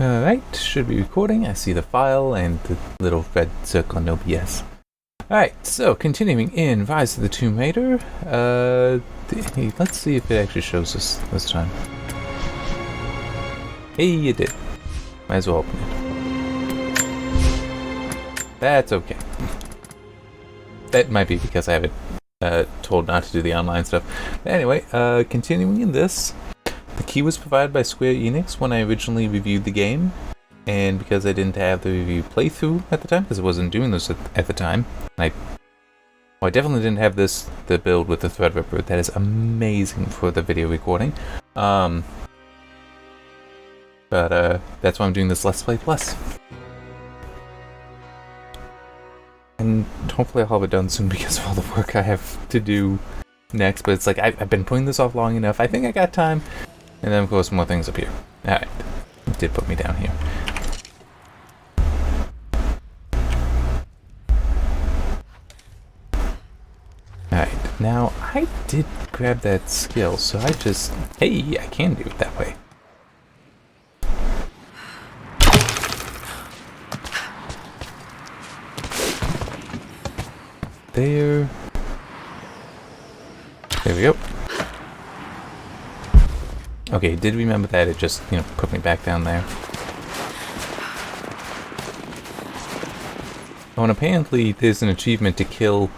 Alright, should be recording. I see the file and the little red circle on OBS. Alright, so continuing in Rise of the Tomb Raider. Let's see if it actually shows us this time. Hey, it did. Might as well open it. That's okay. That might be because I have it told not to do the online stuff. But anyway, continuing in this. The key was provided by Square Enix when I originally reviewed the game, and because I didn't have the review playthrough at the time, because I wasn't doing this at the time, I definitely didn't have the build with the Threadripper. That is amazing for the video recording. But that's why I'm doing this Let's Play Plus. And hopefully I'll have it done soon because of all the work I have to do next, but it's like I've been putting this off long enough. I think I got time. And then of course more things appear. Alright. It did put me down here. Alright, now I did grab that skill, so I just... Hey, I can do it that way. There we go. Okay, did remember that, it just, put me back down there. Oh, and apparently there's an achievement to kill,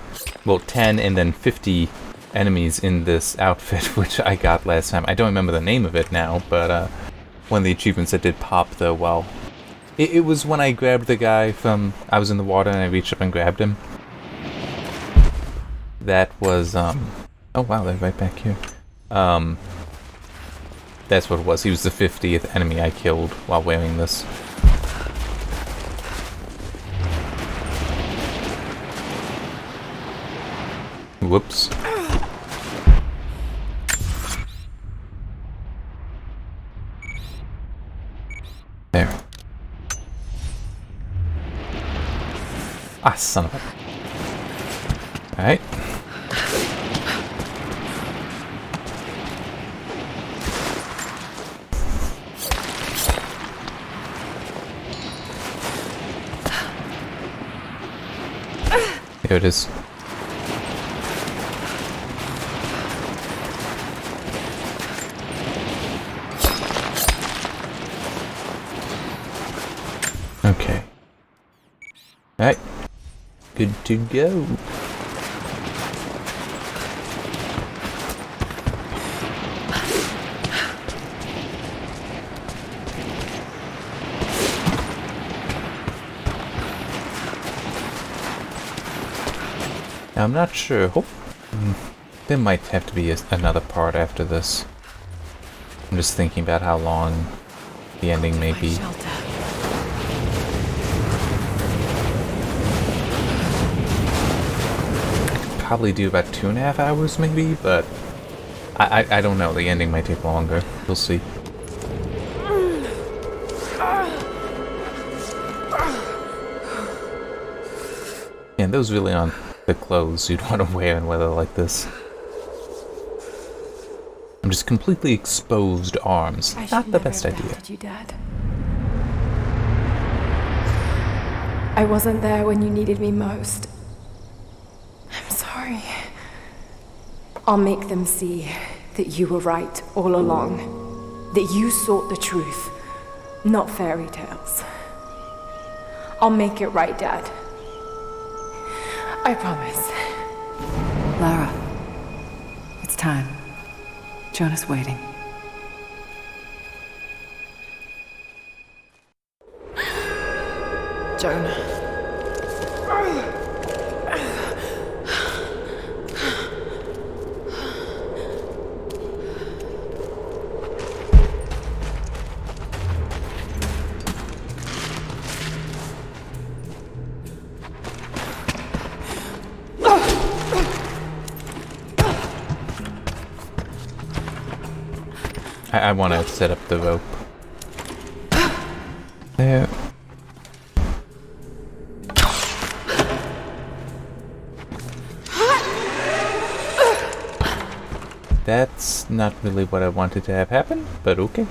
well, 10 and then 50 enemies in this outfit, which I got last time. I don't remember the name of it now, but one of the achievements that did pop, though, well, it was when I grabbed the guy from, I was in the water and I reached up and grabbed him. That was, oh wow, they're right back here. That's what it was. He was the 50th enemy I killed while wearing this. Whoops. There. Ah, son of a... Alright. There it is. Okay. Alright. Good to go. Now, I'm not sure. There might have to be another part after this. I'm just thinking about how long the ending may be. Probably do about 2.5 hours maybe, but I don't know. The ending might take longer. We'll see. And those really aren't the clothes you'd want to wear in weather like this. I'm just completely exposed arms. Not the best idea. You, Dad. I wasn't there when you needed me most. I'm sorry. I'll make them see that you were right all along. That you sought the truth, not fairy tales. I'll make it right, Dad. I promise. Lara, it's time. Jonah's waiting. Jonah. I want to set up the rope. There. That's not really what I wanted to have happen, but okay.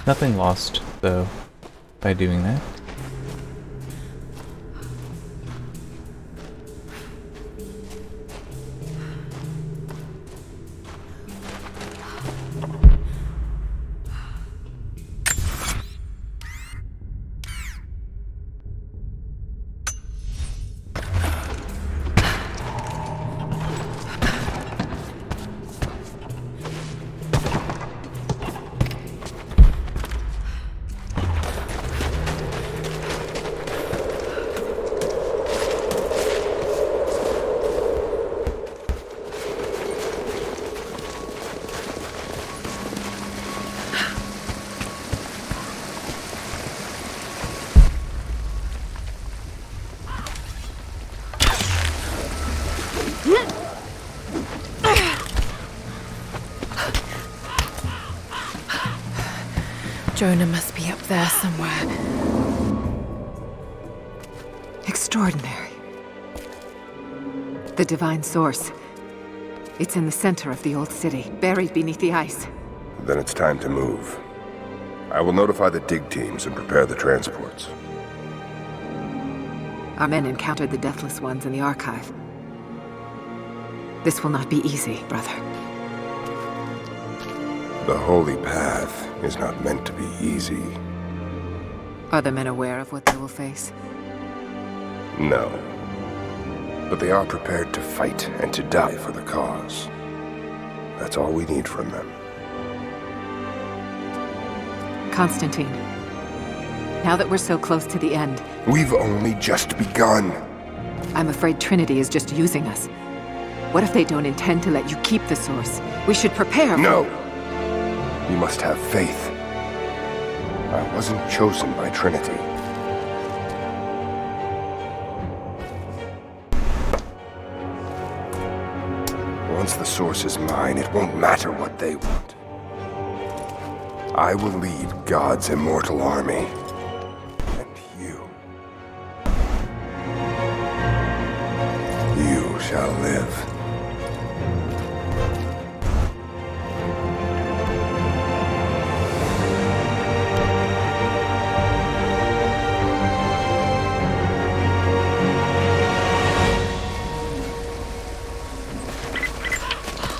Nothing lost, though, by doing that. Jonah must be up there somewhere. Extraordinary. The divine source. It's in the center of the old city, buried beneath the ice. Then it's time to move. I will notify the dig teams and prepare the transports. Our men encountered the Deathless Ones in the archive. This will not be easy, brother. The holy path is not meant to be easy. Are the men aware of what they will face? No. But they are prepared to fight and to die for the cause. That's all we need from them. Constantine, now that we're so close to the end, We've only just begun. I'm afraid Trinity is just using us. What if they don't intend to let you keep the source? We should prepare. No! You must have faith. I wasn't chosen by Trinity. Once the source is mine, it won't matter what they want. I will lead God's immortal army. And you shall live.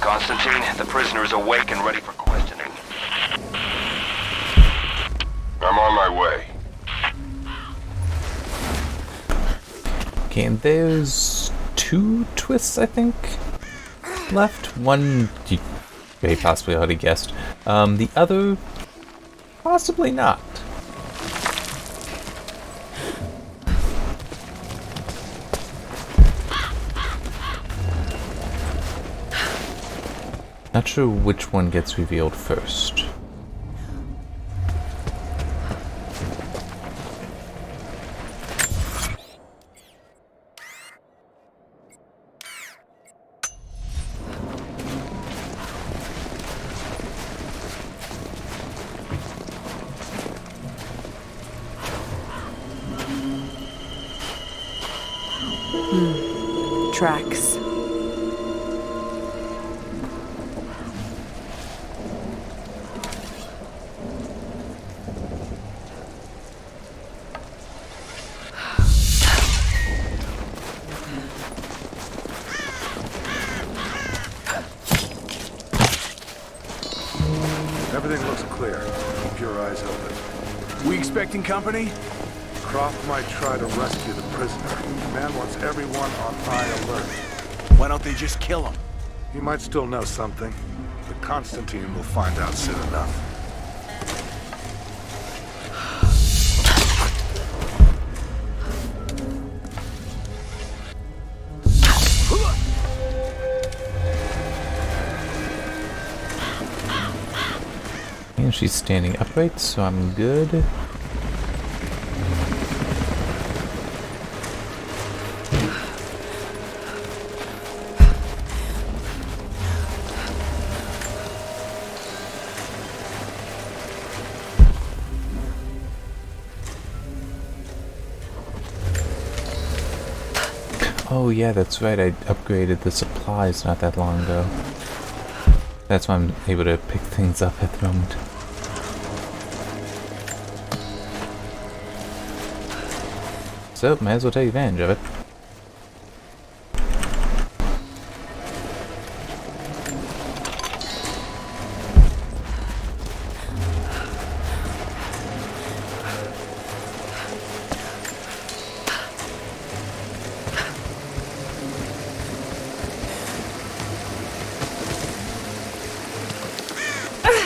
Constantine, the prisoner is awake and ready for questioning. I'm on my way. Okay, and there's 2 twists, I think, left. One you very possibly already guessed. The other, possibly not. Not sure which one gets revealed first. Tracks. Everything looks clear. Keep your eyes open. We expecting company? Croft might try to rescue the prisoner. The man wants everyone on high alert. Why don't they just kill him? He might still know something. But Constantine will find out soon enough. And she's standing upright, so I'm good. Oh yeah, that's right, I upgraded the supplies not that long ago. That's why I'm able to pick things up at the moment. So, may as well take advantage of it.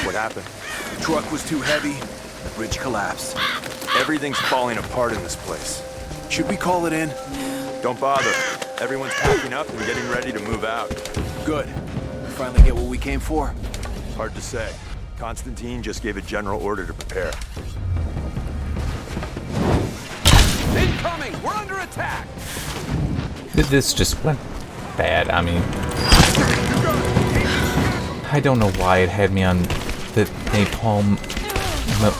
What happened? The truck was too heavy, the bridge collapsed. Everything's falling apart in this place. Should we call it in? Don't bother. Everyone's packing up and getting ready to move out. Good. We finally get what we came for. Hard to say. Constantine just gave a general order to prepare. Incoming! We're under attack! This just went bad. I mean, I don't know why it had me on the napalm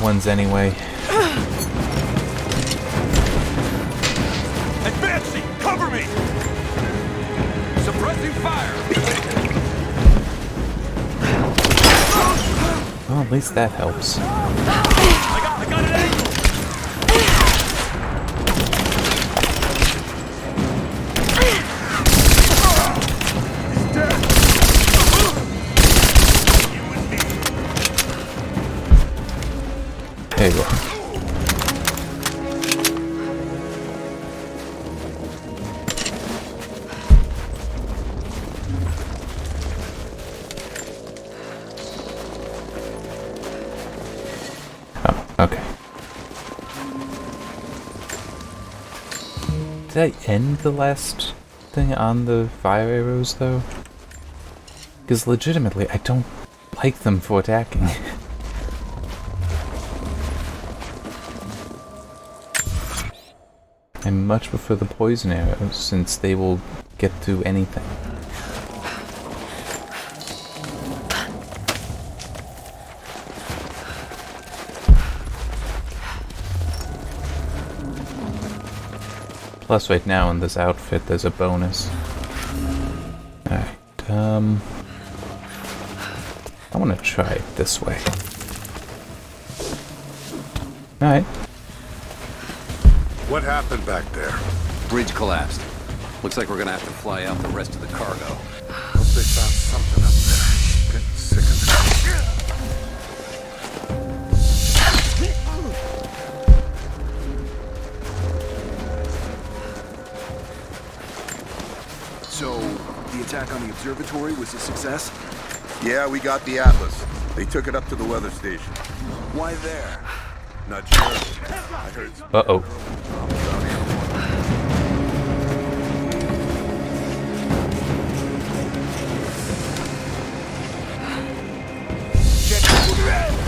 ones anyway. Advancing! Cover me! Suppressing fire! Well, at least that helps. I got an angle! There you go. Oh, okay. Did I end the last thing on the fire arrows, though? Because legitimately, I don't like them for attacking. I much prefer the poison arrows, since they will get through anything. Plus, right now in this outfit, there's a bonus. Alright, I want to try it this way. Alright. What happened back there? Bridge collapsed. Looks like we're gonna have to fly out the rest of the cargo. Hope they found something up there. Getting sick of So, the attack on the observatory was a success? Yeah, we got the Atlas. They took it up to the weather station. Why there? Not sure. I heard. Uh-oh.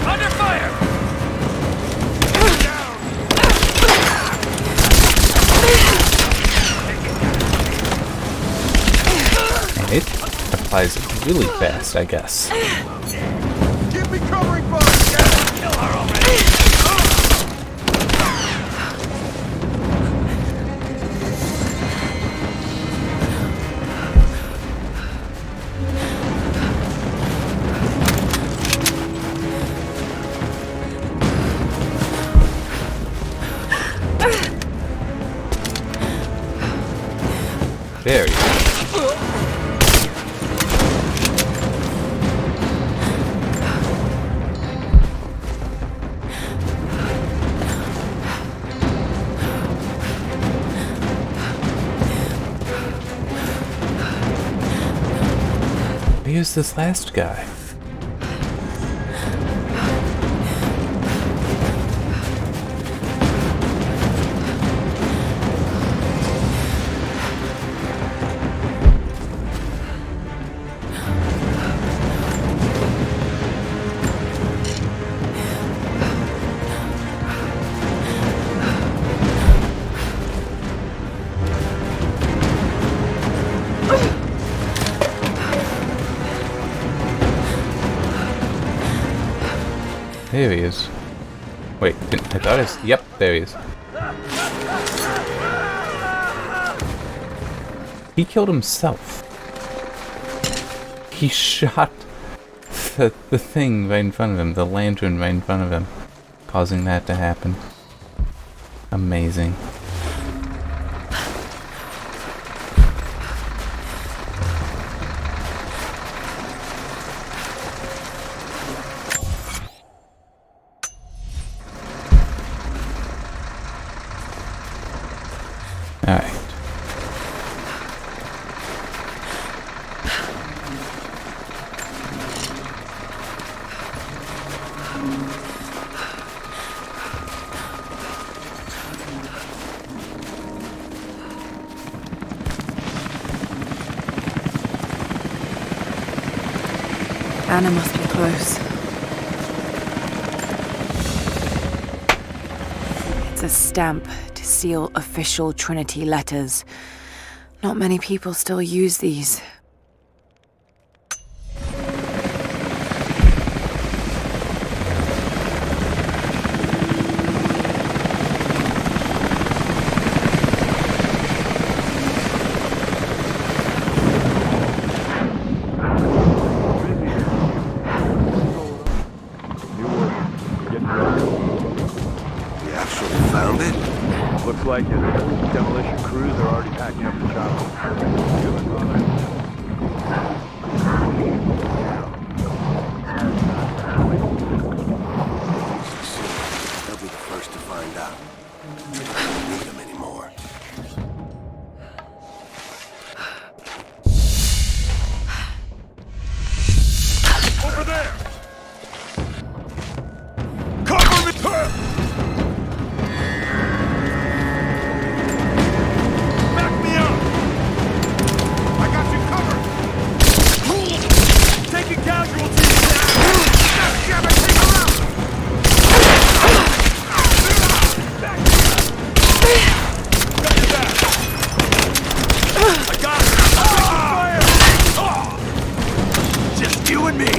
Under fire! And it applies really fast, I guess. Give me covering fire! Kill her already! There you go. Here's this last guy. There he is. Wait, I thought it's... Yep, there he is. He killed himself. He shot the thing right in front of him, the lantern right in front of him, causing that to happen. Amazing. Alright. Anna must be close. It's a stamp to seal official Trinity letters. Not many people still use these. You actually found it? Looks like it. Demolition crews are already packing up the chopper. They'll be the first to find out. I don't need them anymore. Over there! Cover me! Back me up! I got you covered! Taking casualties now! Damn it, take her out! Back! Got your back! I got it! Fire! Just you and me!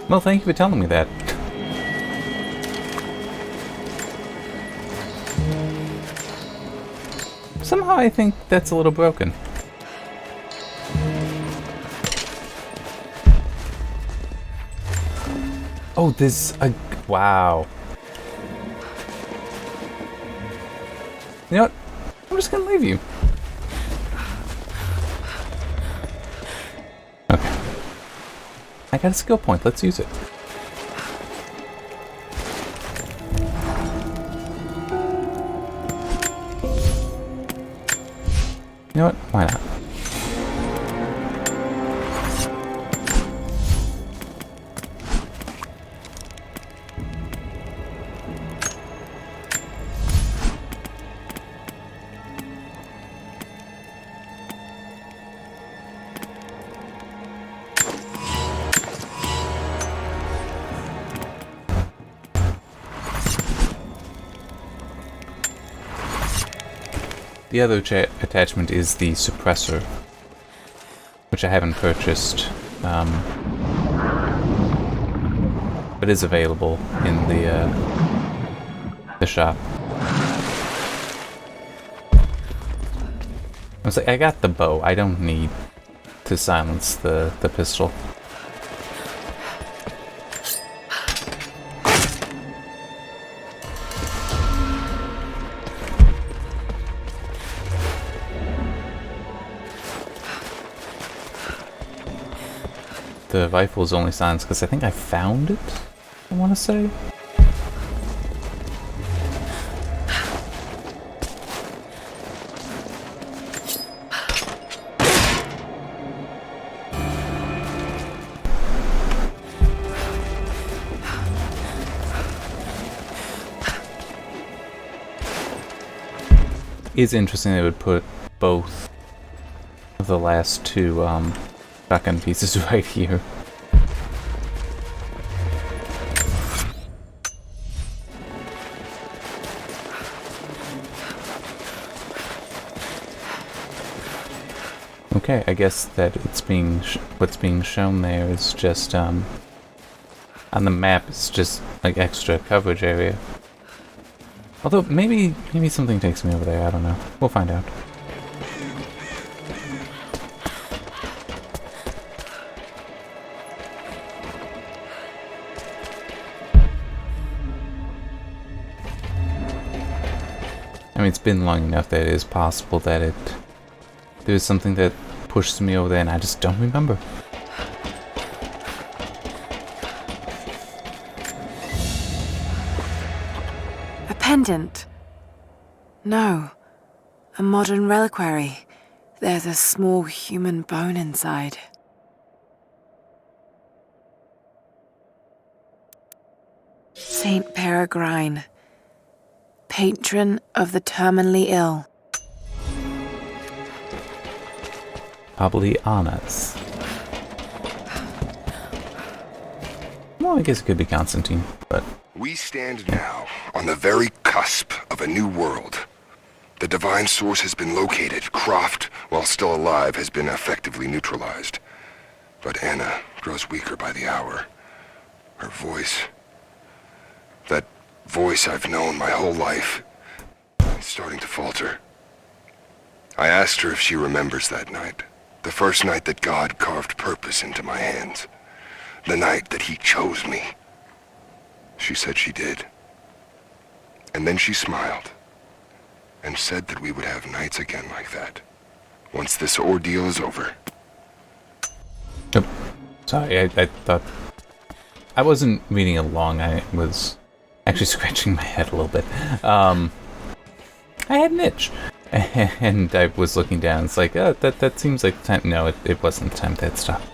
Well, thank you for telling me that. Somehow I think that's a little broken. Oh, there's a... Wow. You know what? I'm just gonna leave you. Okay. I got a skill point. Let's use it. You know what? Why not? The other attachment is the suppressor, which I haven't purchased, but is available in the shop. I was like, I got the bow. I don't need to silence the pistol. The rifle is only silenced because I think I found it, I want to say. It's interesting they would put both of the last two shotgun pieces right here. Okay, I guess that it's being what's being shown there is just on the map. It's just like extra coverage area. Although maybe something takes me over there. I don't know. We'll find out. I mean, it's been long enough that it is possible that there's something that pushes me over there and I just don't remember. A pendant. No. A modern reliquary. There's a small human bone inside. Saint Peregrine, patron of the terminally ill. Probably Anna's. Well, I guess it could be Constantine, but... We stand now on the very cusp of a new world. The divine source has been located. Croft, while still alive, has been effectively neutralized. But Anna grows weaker by the hour. Her voice... that voice I've known my whole life... is starting to falter. I asked her if she remembers that night. The first night that God carved purpose into my hands. The night that he chose me. She said she did. And then she smiled. And said that we would have nights again like that. Once this ordeal is over. Oh, sorry, I thought... I wasn't reading along, I was actually scratching my head a little bit. I had an itch. And I was looking down, it's like, oh, that seems like the time... No, it wasn't the time that stopped.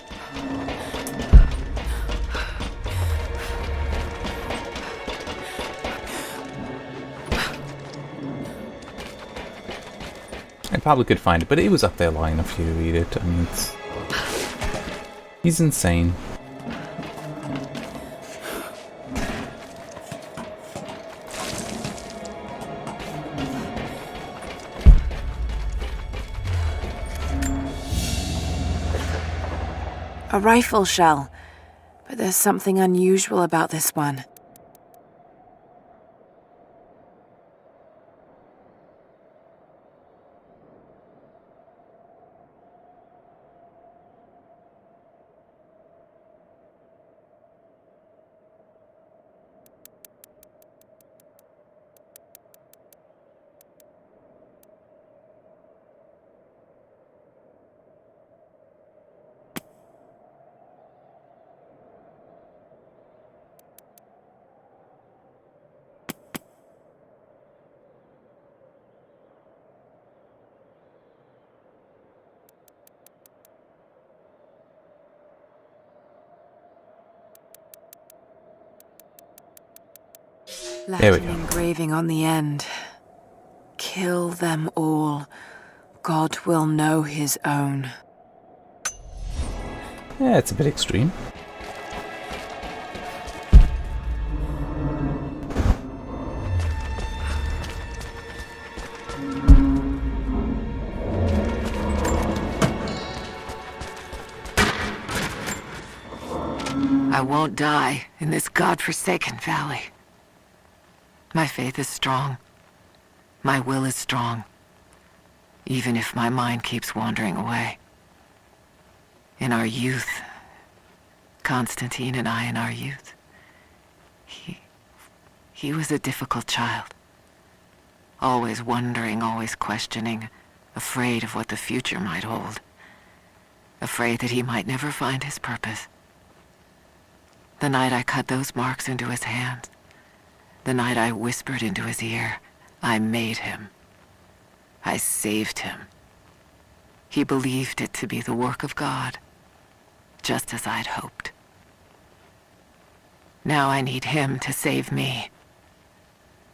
I probably could find it, but it was up there long enough for you to read it. I mean, it's... He's insane. A rifle shell, but there's something unusual about this one. There we Latin go. engraving on the end. Kill them all. God will know his own. Yeah, it's a bit extreme. I won't die in this godforsaken valley. My faith is strong. My will is strong. Even if my mind keeps wandering away. In our youth, Constantine and I in our youth, he was a difficult child. Always wondering, always questioning, afraid of what the future might hold. Afraid that he might never find his purpose. The night I cut those marks into his hands, the night I whispered into his ear, I made him. I saved him. He believed it to be the work of God, just as I'd hoped. Now I need him to save me.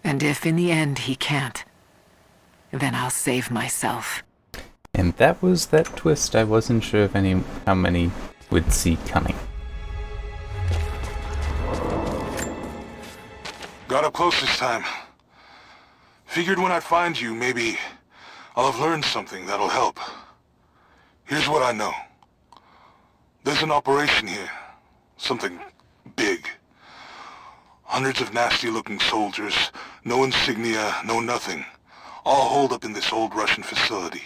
And if in the end he can't, then I'll save myself. And that was that twist I wasn't sure if how many would see coming. Got up close this time. Figured when I'd find you, maybe I'll have learned something that'll help. Here's what I know. There's an operation here. Something big. Hundreds of nasty-looking soldiers, no insignia, no nothing. All holed up in this old Russian facility.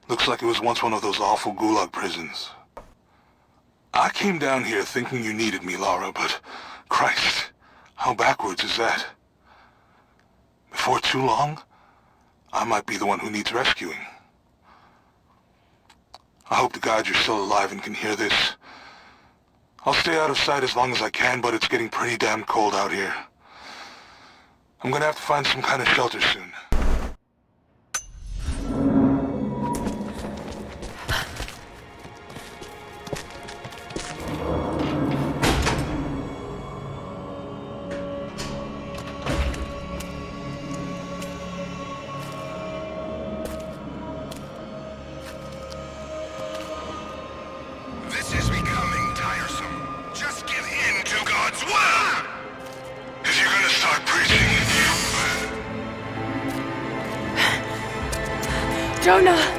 Looks like it was once one of those awful gulag prisons. I came down here thinking you needed me, Lara, but Christ, how backwards is that? Before too long, I might be the one who needs rescuing. I hope to God you're still alive and can hear this. I'll stay out of sight as long as I can, but it's getting pretty damn cold out here. I'm gonna have to find some kind of shelter soon. Jonah!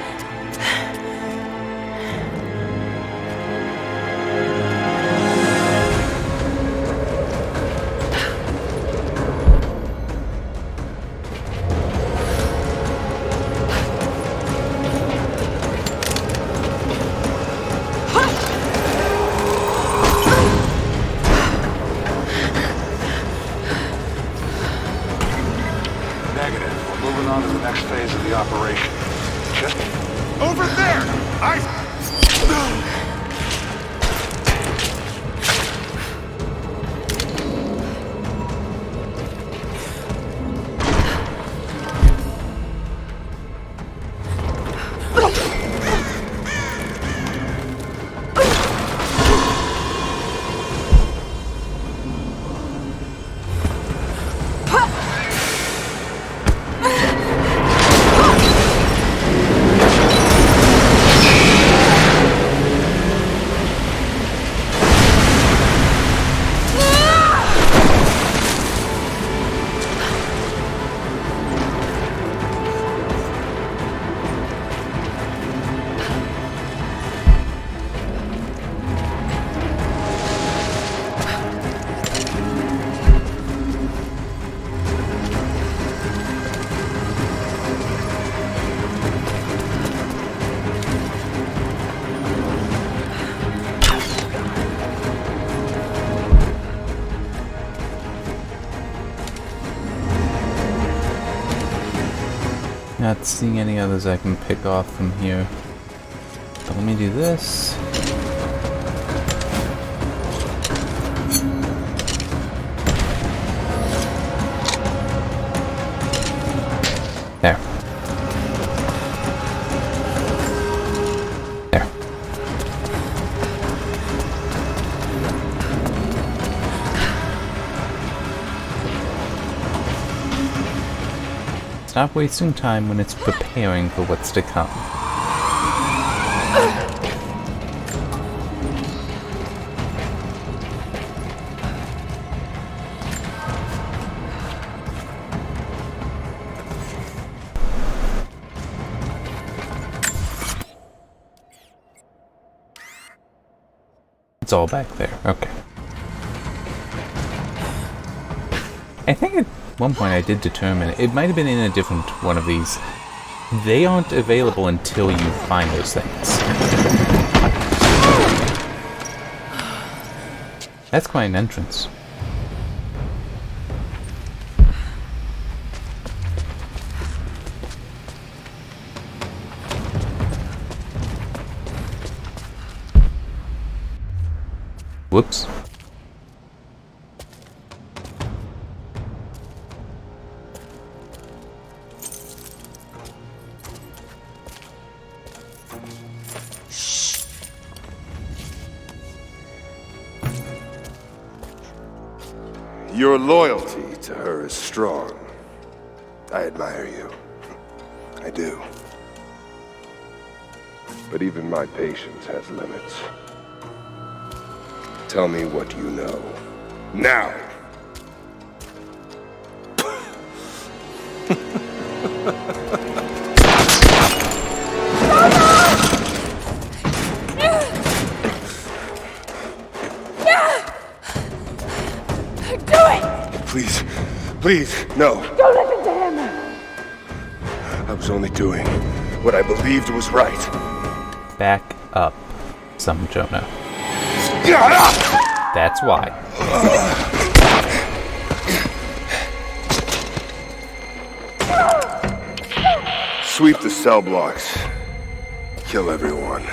Not seeing any others I can pick off from here. But let me do this. There. There. Stop wasting time when it's preparing for what's to come. It's all back there. Okay. I think at one point I did determine it might have been in a different one of these. They aren't available until you find those things. That's quite an entrance. Whoops. Your loyalty to her is strong. I admire you. I do. But even my patience has limits. Tell me what you know. Now! Please, please, no. Don't listen to him! I was only doing what I believed was right. Back up some, Jonah. That's why. Sweep the cell blocks. Kill everyone.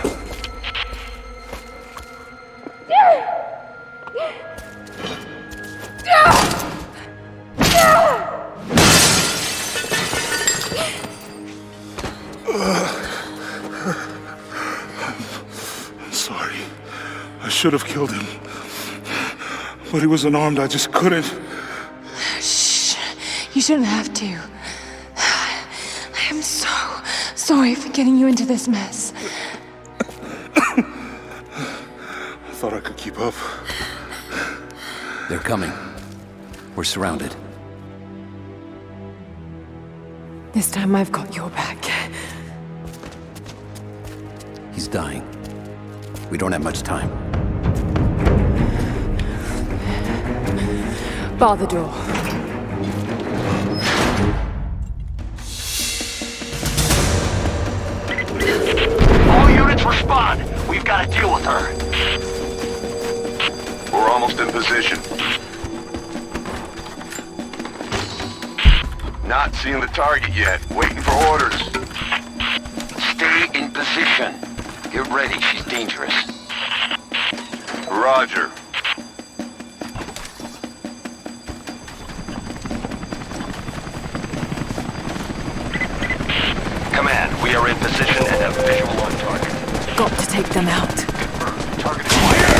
I'm sorry. I should have killed him. But he was unarmed, I just couldn't. Shh. You shouldn't have to. I am so sorry for getting you into this mess. I thought I could keep up. They're coming. We're surrounded. This time I've got your back. is dying. We don't have much time. Bar the door. All units respond. We've got to deal with her. We're almost in position. Not seeing the target yet. Waiting for orders. Stay in position. Get ready. She's dangerous. Roger. Command, we are in position and have visual on target. Got to take them out. Target is fire!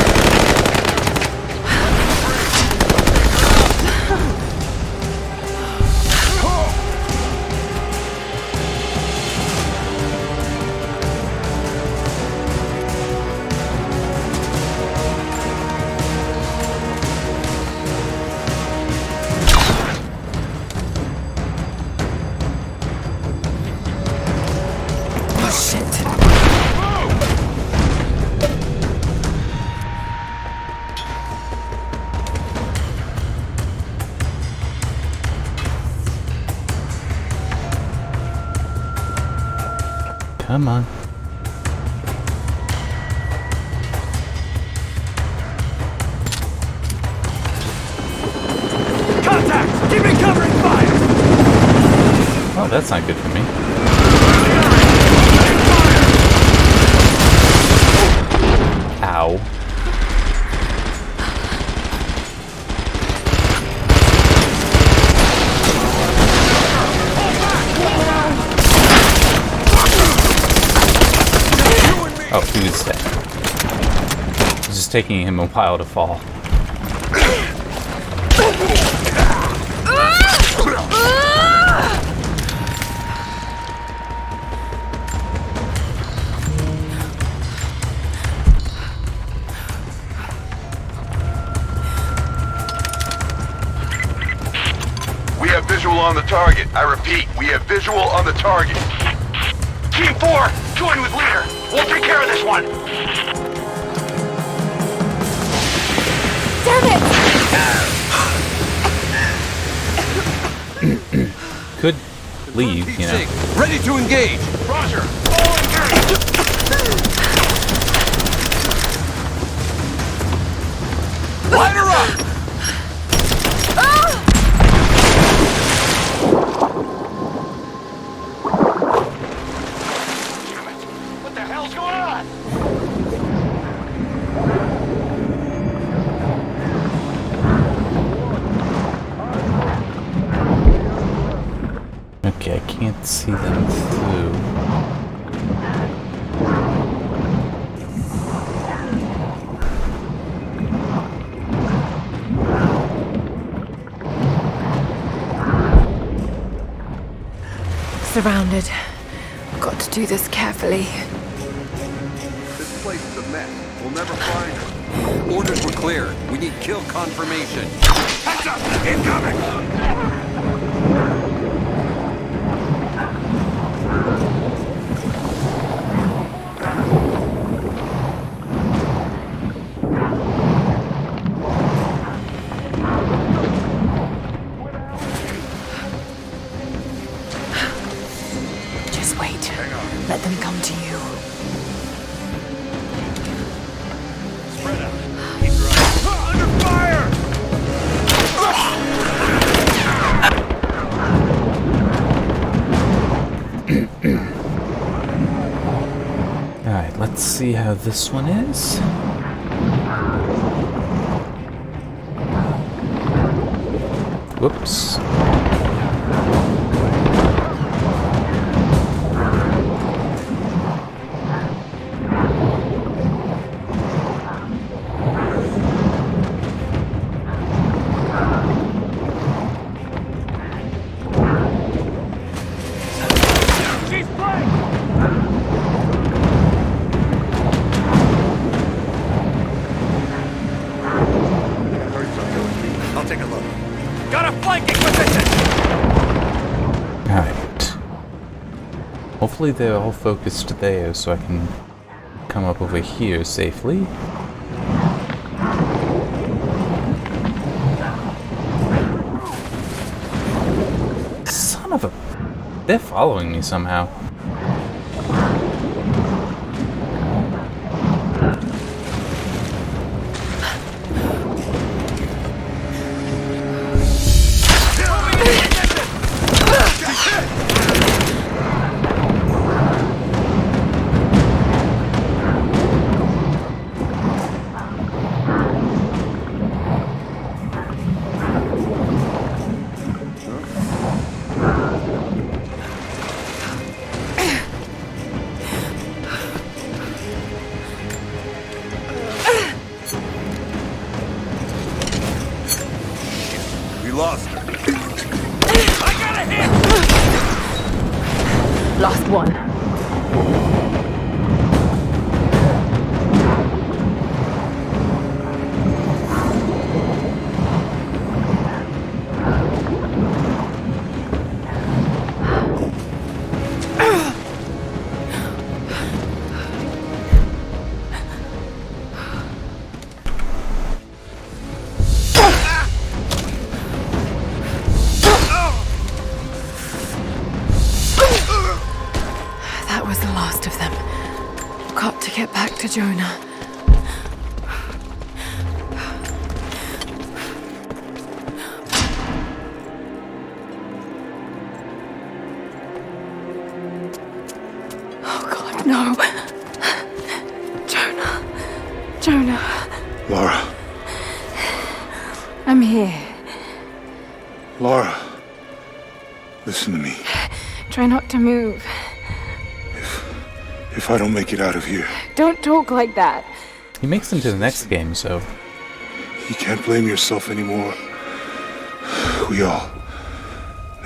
Come on. Contact! Keep it covering fire! Oh, that's not good for me. Ow. Oh, he was dead. It's just taking him a while to fall. We have visual on the target. I repeat, we have visual on the target. Team 4, join with leader. We'll take care of this one. Damn it! Could leave, you know. Ready to engage! Roger. All engaged. Light her up! What the hell's going on? Okay, I can't see them through. Surrounded. Got to do this carefully. This place is a mess. We'll never find her. Orders were clear. We need kill confirmation. Heads up! Incoming! Just wait. Let them come to you. Spread out. Keep your eyes. Under fire! Alright, let's see how this one is. Whoops. I'll take a look. Got a flanking position! Alright. Hopefully they're all focused there so I can come up over here safely. Son of a... They're following me somehow. Lost her. Lost one. That was the last of them. Got to get back to Jonah. Oh God, no. Jonah. Laura. I'm here. Laura. Listen to me. Try not to move. If I don't make it out of here... Don't talk like that. He makes it to the next game, so... You can't blame yourself anymore. We all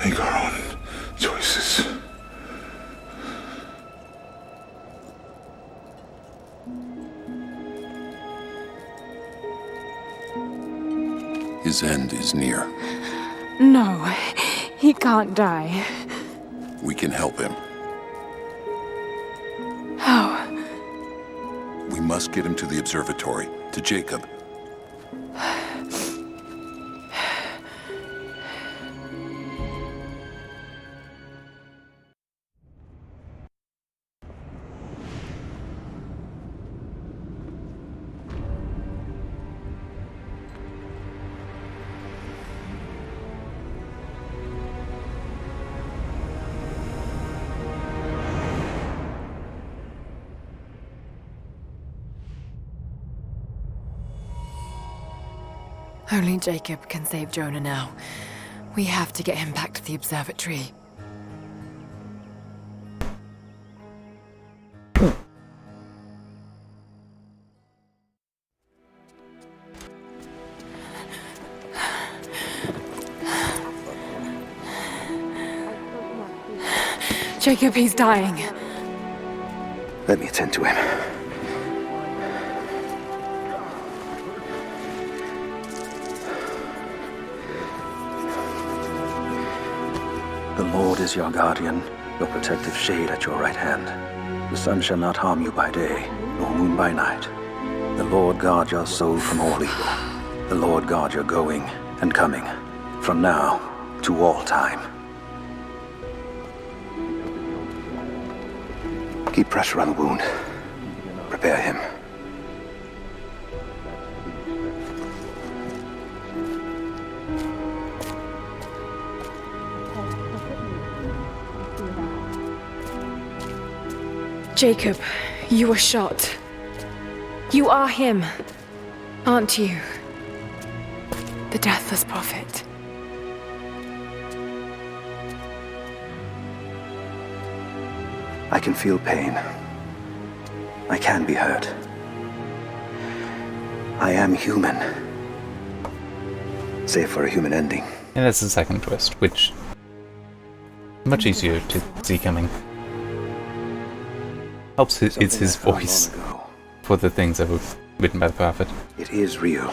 make our own choices. His end is near. No, he can't die. We can help him. How? We must get him to the observatory, to Jacob. Only Jacob can save Jonah now. We have to get him back to the observatory. Jacob, he's dying. Let me attend to him. The Lord is your guardian, your protective shade at your right hand. The sun shall not harm you by day, nor moon by night. The Lord guard your soul from all evil. The Lord guard your going and coming, from now to all time. Keep pressure on the wound. Prepare him. Jacob, you were shot. You are him, aren't you? The Deathless Prophet. I can feel pain. I can be hurt. I am human. Save for a human ending. And that's the second twist, which... much easier to see coming. Helps it's his voice for the things that were written by the Prophet. It is real.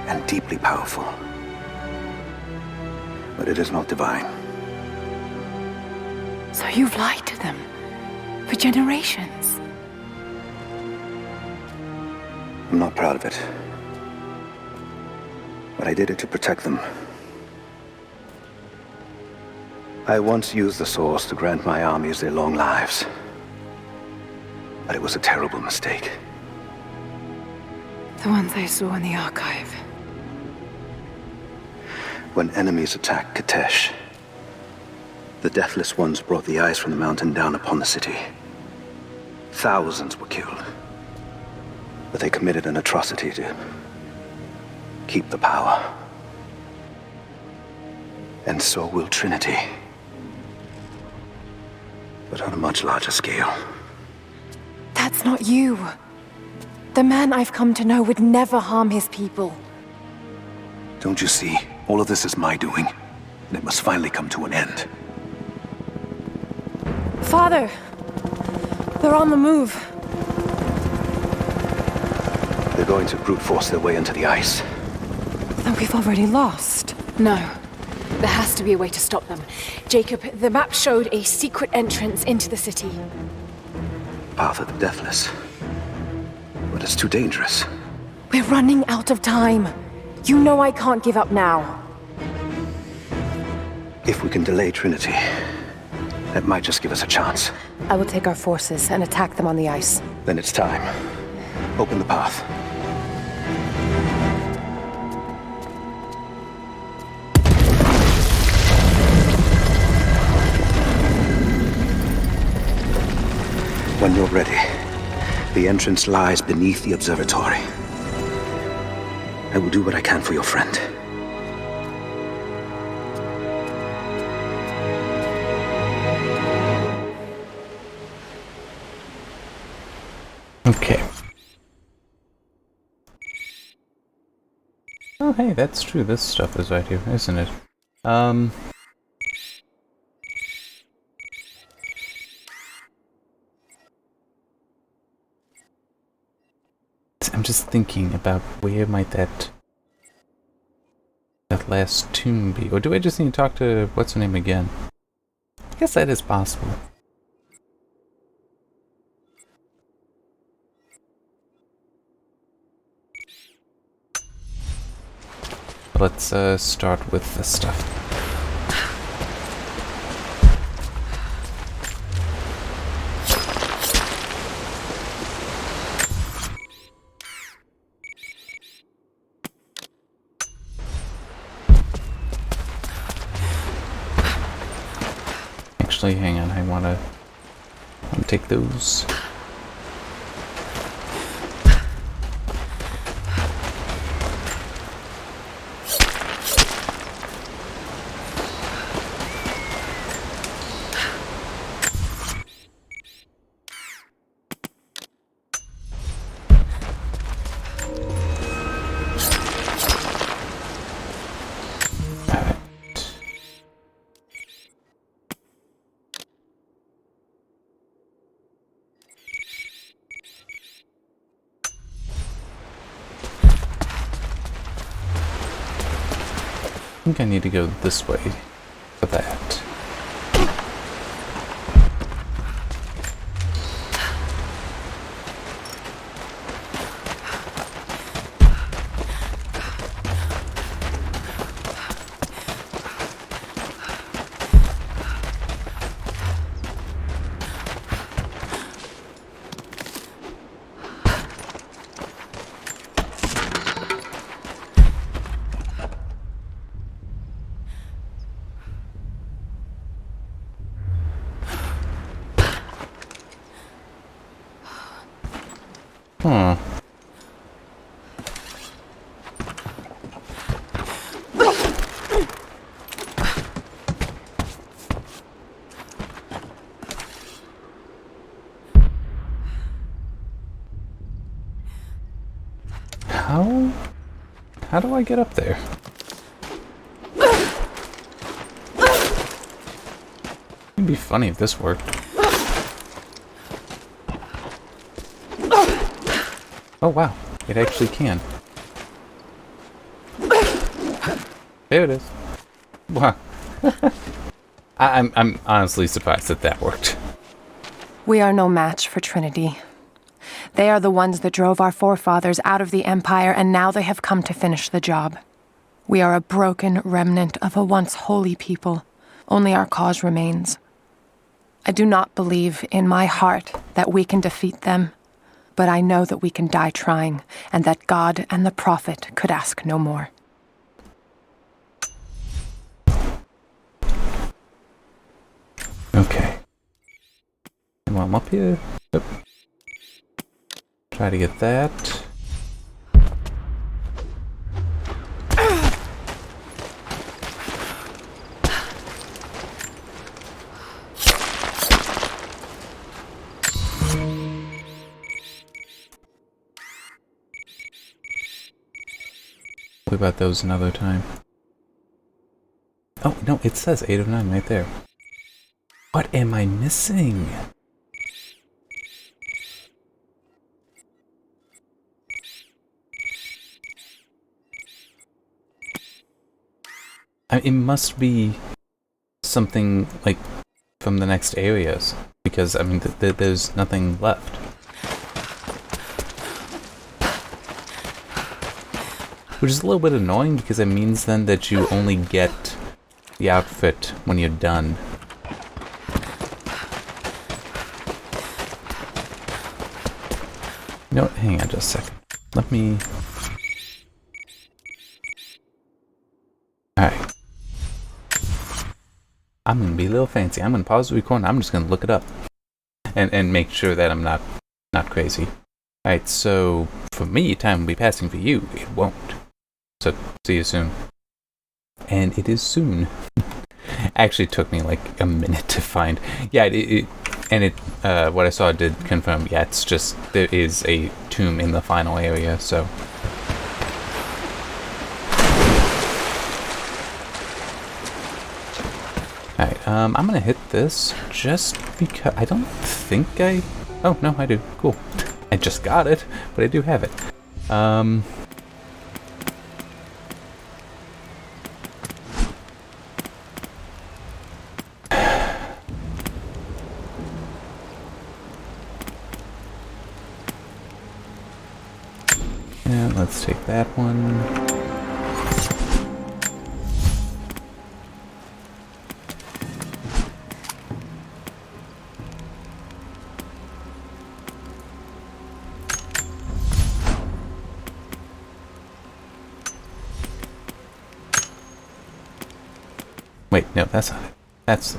And deeply powerful. But it is not divine. So you've lied to them for generations. I'm not proud of it. But I did it to protect them. I once used the Source to grant my armies their long lives. But it was a terrible mistake. The ones I saw in the archive. When enemies attacked Katesh, the Deathless Ones brought the ice from the mountain down upon the city. Thousands were killed. But they committed an atrocity to keep the power. And so will Trinity. But on a much larger scale. That's not you. The man I've come to know would never harm his people. Don't you see? All of this is my doing. And it must finally come to an end. Father! They're on the move. They're going to brute force their way into the ice. Then we've already lost. No. There has to be a way to stop them. Jacob, the map showed a secret entrance into the city. Path of the Deathless. But it's too dangerous. We're running out of time. You know I can't give up now. If we can delay Trinity, that might just give us a chance. I will take our forces and attack them on the ice. Then it's time. Open the path. When you're ready, the entrance lies beneath the observatory. I will do what I can for your friend. Okay. Oh, hey, that's true. This stuff is right here, isn't it? I'm just thinking about where might that last tomb be? Or do I just need to talk to what's her name again? I guess that is possible. Let's start with this stuff. Actually, hang on, I wanna take those. I think I need to go this way for that. Huh. How do I get up there? It'd be funny if this worked. Oh wow, it actually can. There it is. Wow. I'm honestly surprised that that worked. We are no match for Trinity. They are the ones that drove our forefathers out of the Empire, and now they have come to finish the job. We are a broken remnant of a once holy people. Only our cause remains. I do not believe in my heart that we can defeat them, but I know that we can die trying, and that God and the Prophet could ask no more. Okay. And while I'm up here... Oh. Try to get that. What about those another time? Oh, no, it says 8 of 9 right there. What am I missing? It must be something, like, from the next areas. Because, I mean, there's nothing left. Which is a little bit annoying, because it means then that you only get the outfit when you're done. You know what? Hang on just a second. Let me... Alright. I'm gonna be a little fancy. I'm gonna pause the recording. I'm just gonna look it up. And make sure that I'm not crazy. Alright, so for me, time will be passing. For you, it won't. So, see you soon. And it is soon. Actually, it took me like a minute to find. Yeah, what I saw did confirm. Yeah, it's just, there is a tomb in the final area, so. Alright, I'm gonna hit this just because I don't think I... Oh, no, I do. Cool. I just got it, but I do have it. Yeah, let's take that one. Wait, no, that's not it. That's...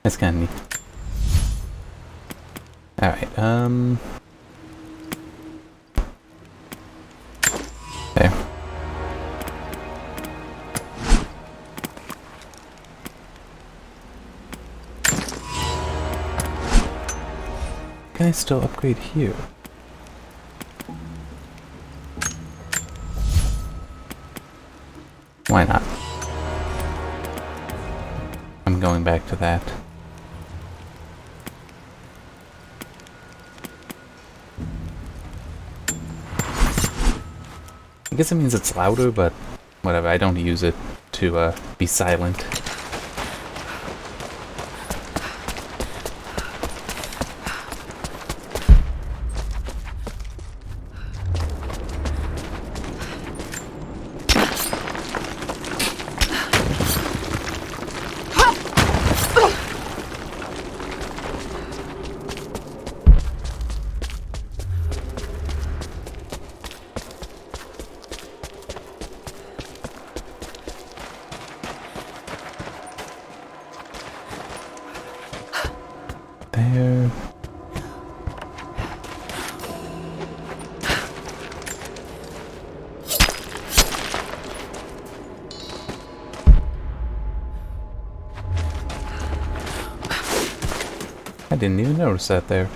That's kinda neat. Alright, there. Can I still upgrade here? Why not? I'm going back to that. I guess it means it's louder, but whatever, I don't use it to be silent. There. I didn't even notice that there.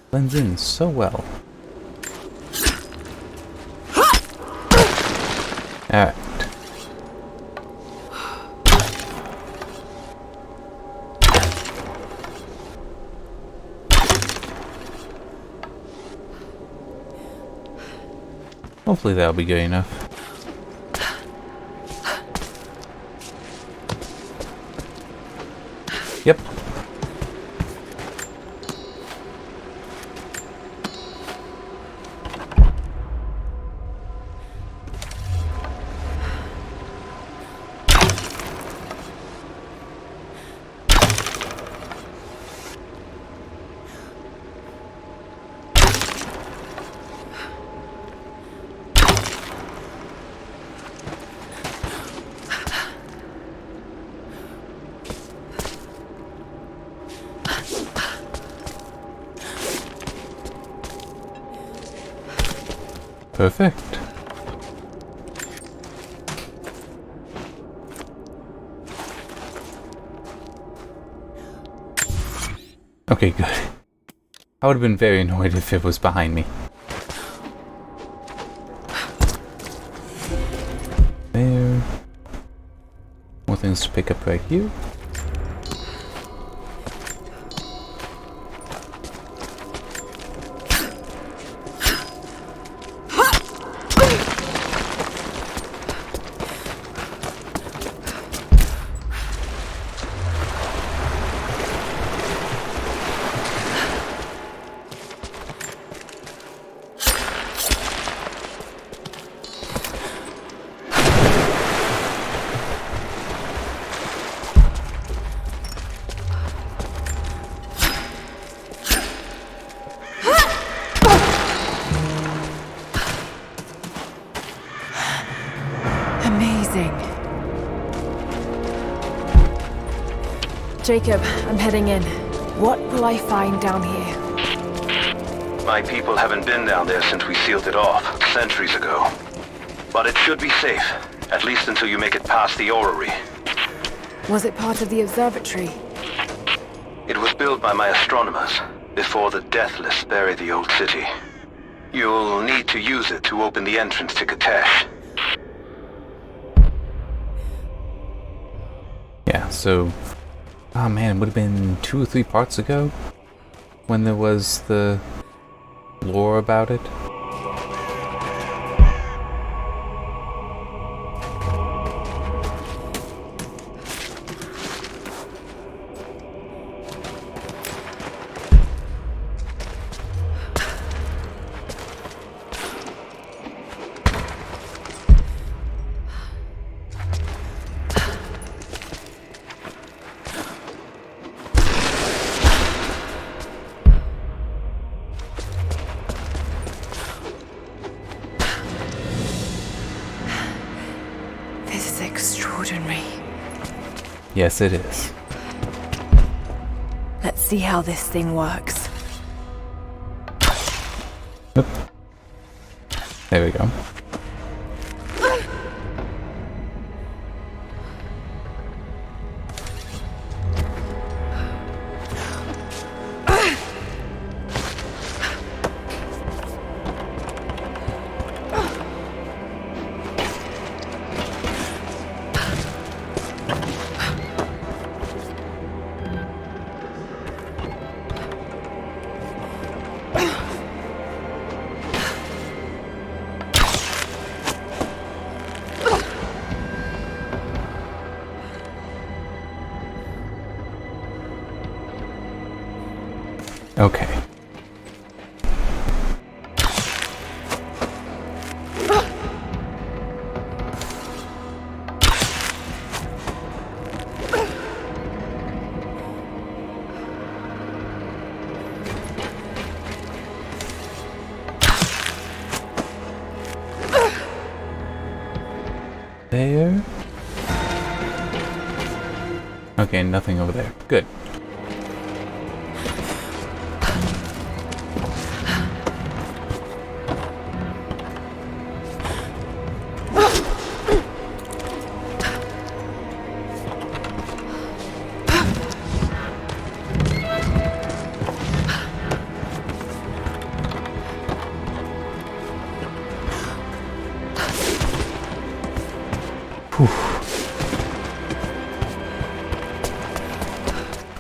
Blends in so well. Alright. Hopefully that'll be good enough. Yep. Perfect. Okay, good. I would have been very annoyed if it was behind me. There. More things to pick up right here. Jacob, I'm heading in. What will I find down here? My people haven't been down there since we sealed it off, centuries ago. But it should be safe, at least until you make it past the orrery. Was it part of the observatory? It was built by my astronomers, before the Deathless buried the old city. You'll need to use it to open the entrance to Katesh. Yeah, so... Oh man, it would have been 2 or 3 parts ago when there was the lore about it. Yes, it is. Let's see how this thing works. Oop. There we go. Okay. There. Okay, nothing over there. Good.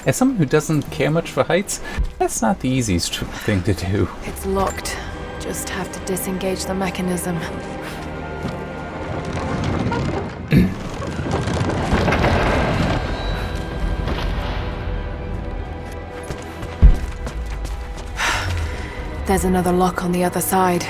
As someone who doesn't care much for heights, that's not the easiest thing to do. It's locked. Just have to disengage the mechanism. There's another lock on the other side.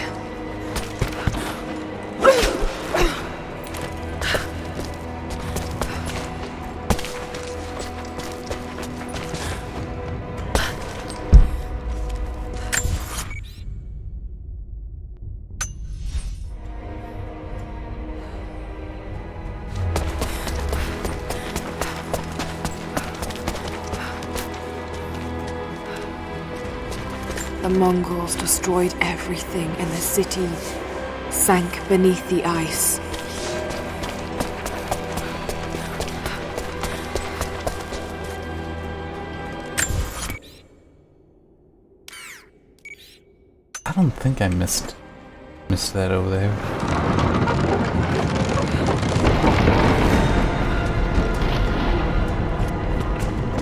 The Mongols destroyed everything in the city. sank beneath the ice. I don't think I missed that over there.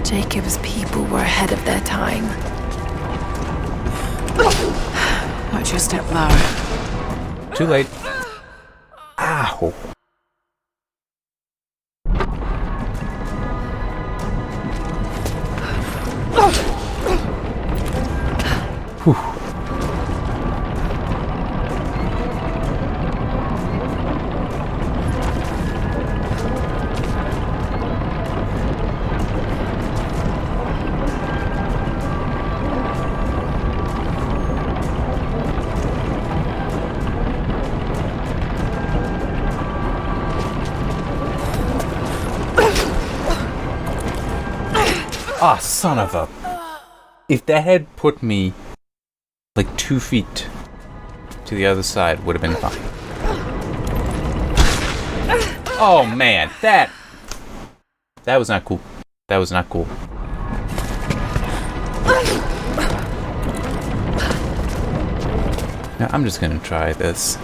Jacob's people were ahead of their time. Watch your step, Lara. Too late. Ow. Whew. Ah, son of a... If that had put me like 2 feet to the other side, would have been fine. Oh man, that was not cool. That was not cool. Now I'm just gonna try this.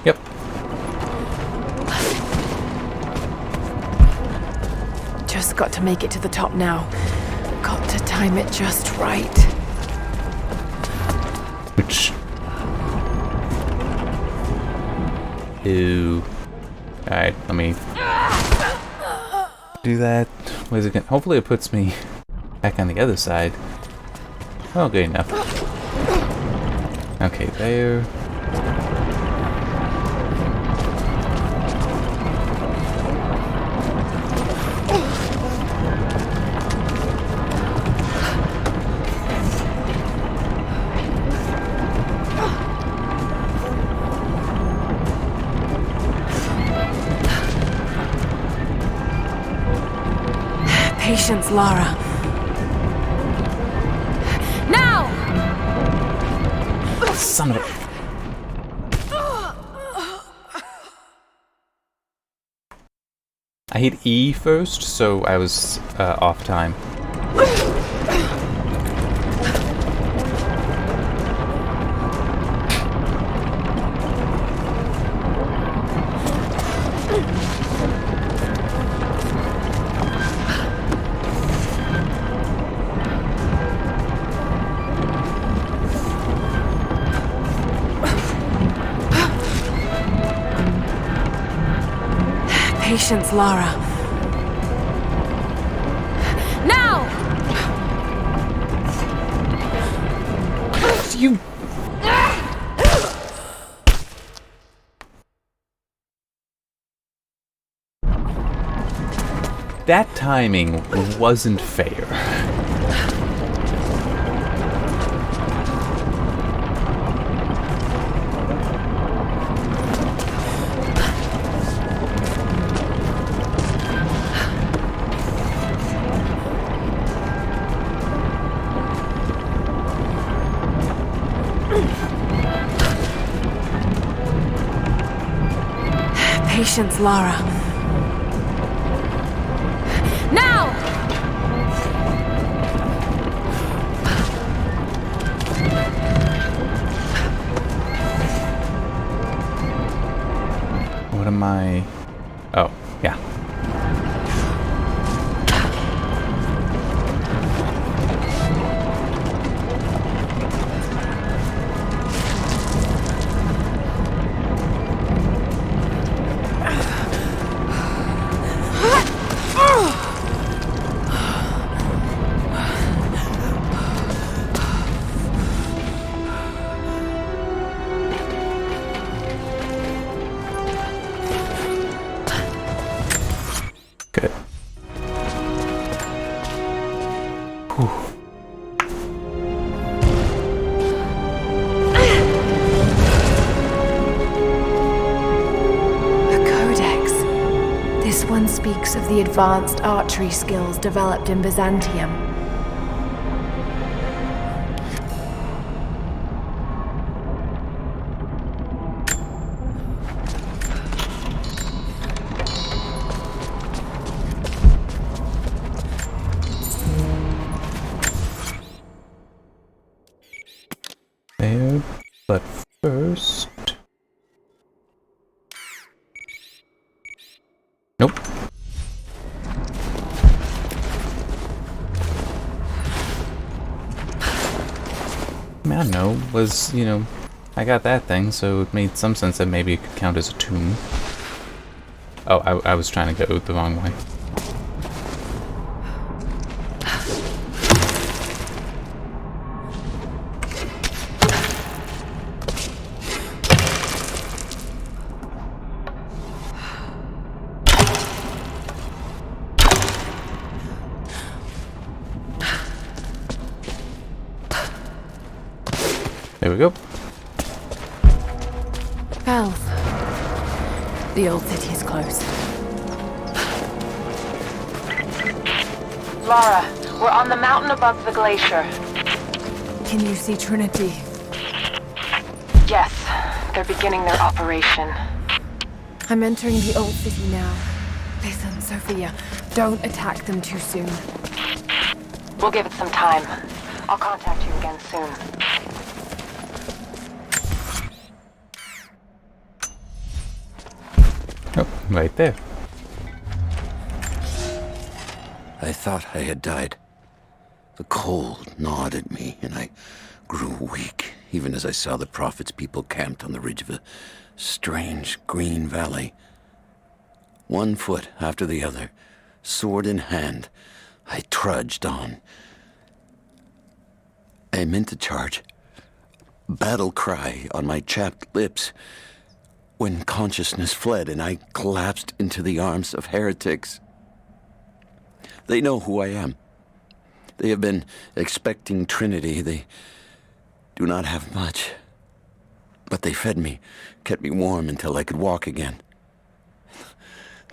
Yep. Just got to make it to the top now. Got to time it just right. Which... Ew. Alright, let me... do that. Where's it going? Hopefully it puts me back on the other side. Oh, good enough. Okay, there. Patience, Lara. Now! Son of a... I hit E first, so I was off time. Patience, Lara. Now! You... That timing wasn't fair. Patience, Lara. Now! What am I... Oh, yeah. Good. Whew. A codex. This one speaks of the advanced archery skills developed in Byzantium. I mean, I don't know, was, you know, I got that thing, so it made some sense that maybe it could count as a tomb. Oh, I was trying to go the wrong way. There we go. Bells. The old city is closed. Lara, we're on the mountain above the glacier. Can you see Trinity? Yes, they're beginning their operation. I'm entering the old city now. Listen, Sophia, don't attack them too soon. We'll give it some time. I'll contact you again soon. Oh, right there. I thought I had died. The cold gnawed at me, and I grew weak, even as I saw the Prophet's people camped on the ridge of a strange green valley. One foot after the other, sword in hand, I trudged on. I meant to charge, battle cry on my chapped lips, when consciousness fled and I collapsed into the arms of heretics. They know who I am. They have been expecting Trinity. They do not have much. But they fed me, kept me warm until I could walk again.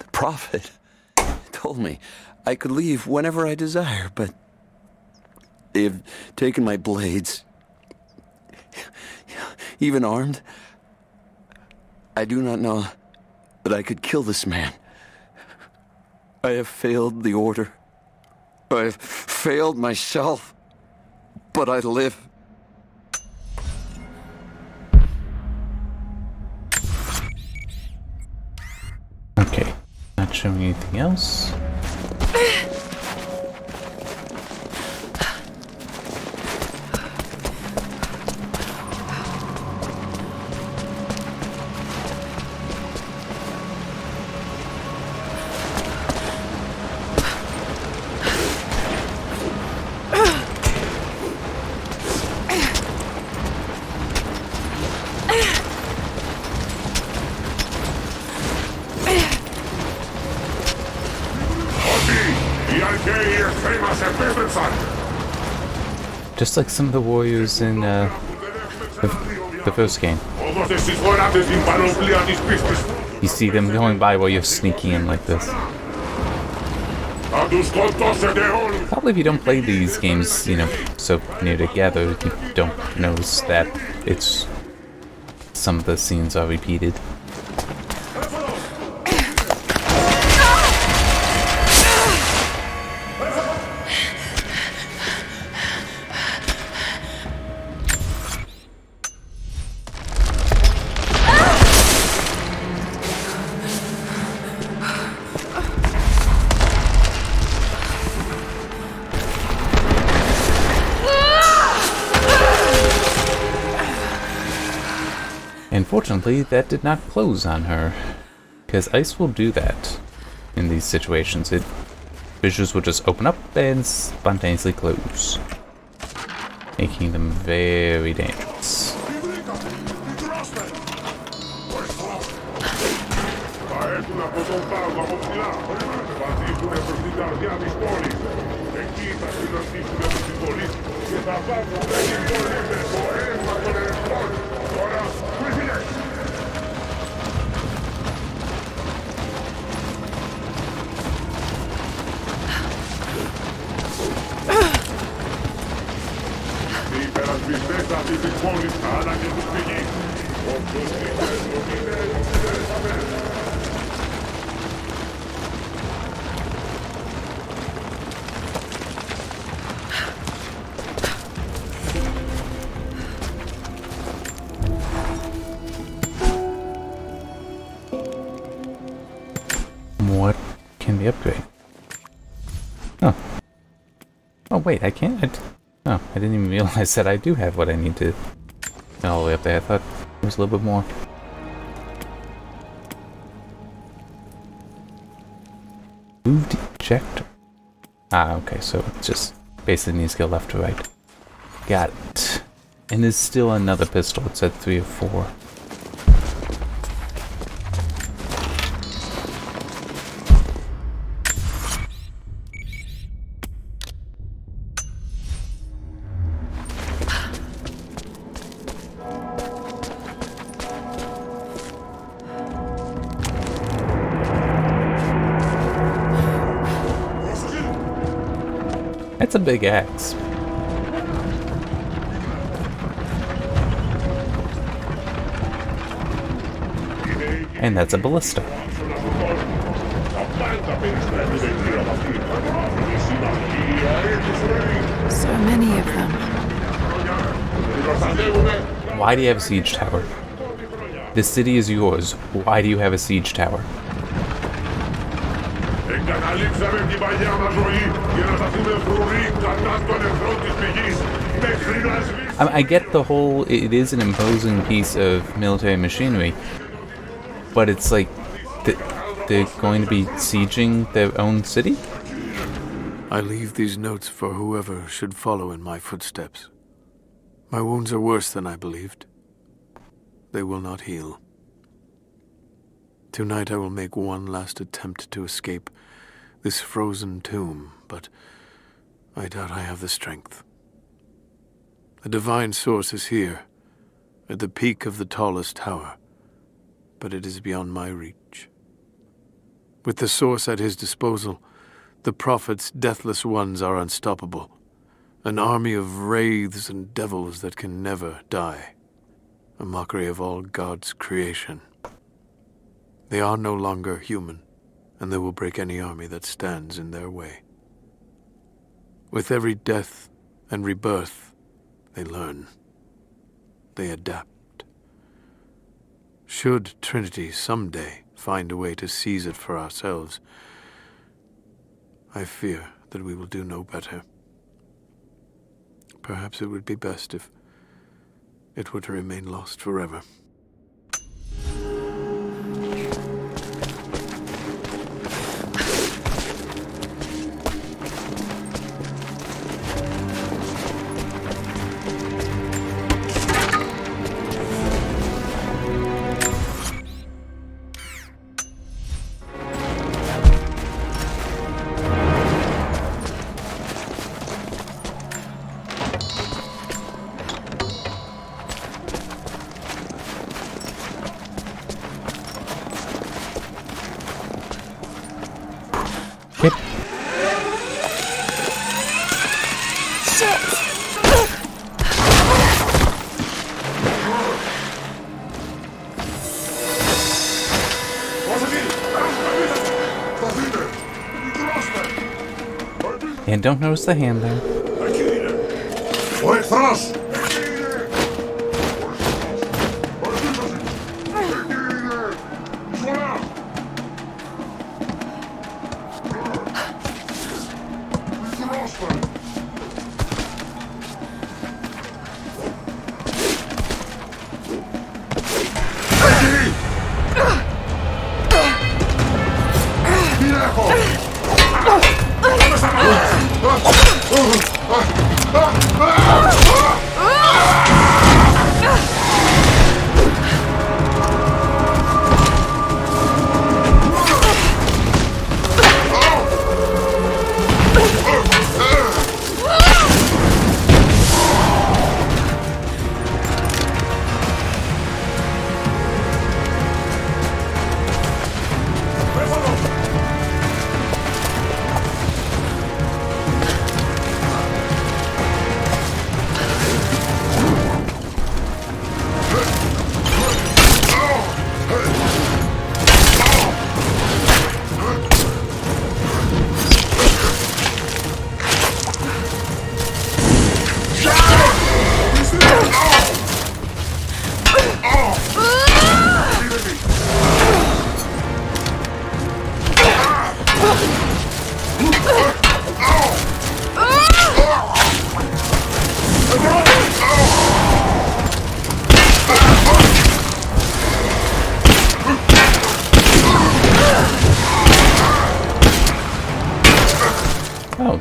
The Prophet told me I could leave whenever I desire, but they have taken my blades. Even armed, I do not know that I could kill this man. I have failed the order. I have failed myself, but I live. Okay, not showing anything else. Just like some of the warriors in the first game. You see them going by while you're sneaking in like this. Probably if you don't play these games, you know, so near together, you don't notice that it's some of the scenes are repeated. Unfortunately, that did not close on her, because ice will do that in these situations. Fissures will just open up and spontaneously close, making them very dangerous. What can be upgraded? Oh. Oh wait, I can't. Oh, I didn't even realize that I do have what I need to get all the way up there. I thought it was a little bit more. Moved, checked. Ah, okay, so it just basically needs to go left to right. Got it. And there's still another pistol. It said 3 or 4. That's a big axe. And that's a ballista. So many of them. Why do you have a siege tower? The city is yours. Why do you have a siege tower? I get the whole, it is an imposing piece of military machinery, but it's like, they're going to be sieging their own city? I leave these notes for whoever should follow in my footsteps. My wounds are worse than I believed. They will not heal. Tonight I will make one last attempt to escape this frozen tomb, but I doubt I have the strength. The divine source is here, at the peak of the tallest tower, but it is beyond my reach. With the source at his disposal, the prophet's deathless ones are unstoppable, an army of wraiths and devils that can never die, a mockery of all God's creation. They are no longer human, and they will break any army that stands in their way. With every death and rebirth, they learn. They adapt. Should Trinity someday find a way to seize it for ourselves, I fear that we will do no better. Perhaps it would be best if it were to remain lost forever. And don't notice the hand there.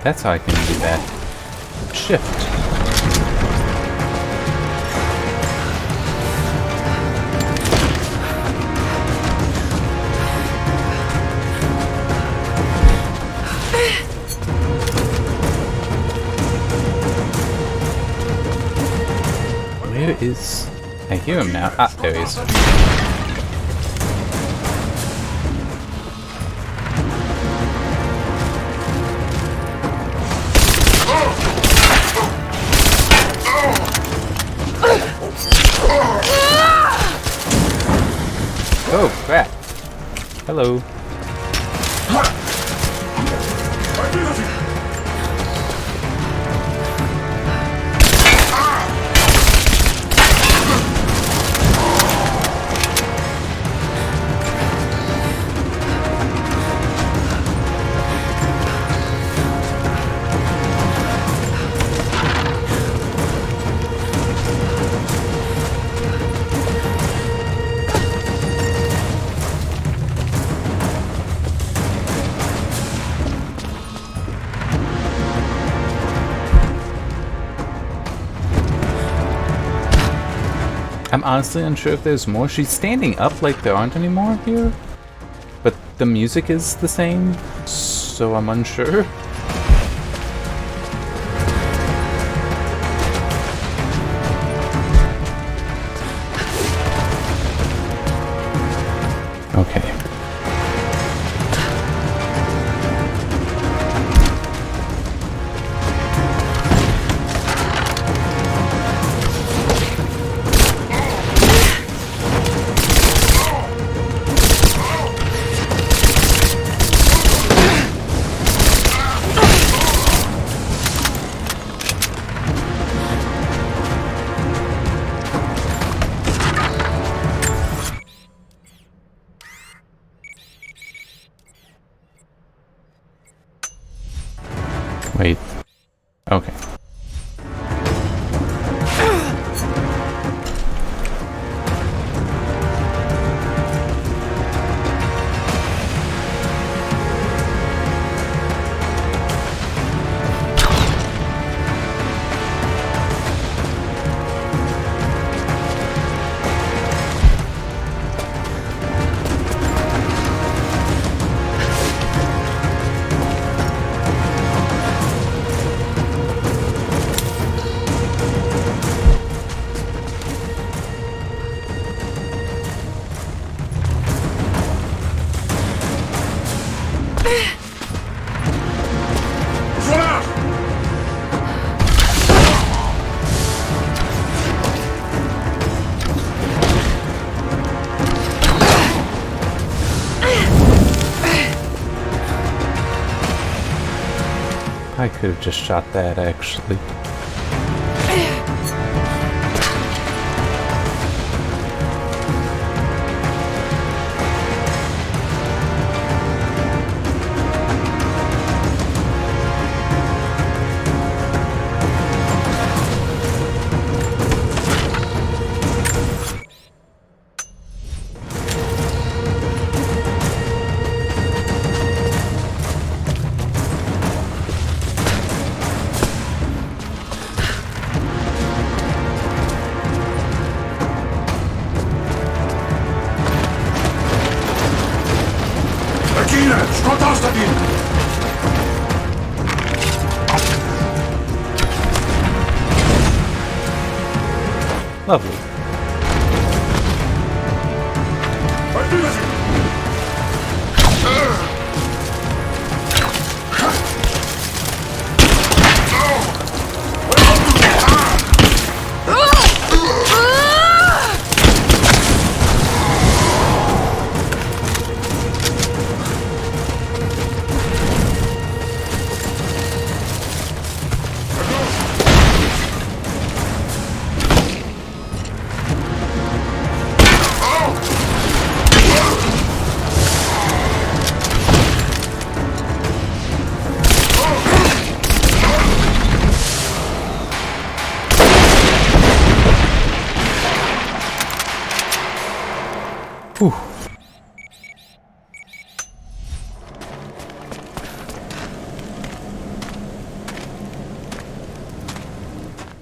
That's how I can do that. Shift. Where is... I hear him now. Ah, there he is. Oh, crap. Hello. I'm honestly unsure if there's more. She's standing up like there aren't any more here. But the music is the same, so I'm unsure. Okay. Wait. Okay. I could have just shot that, actually. Lovely.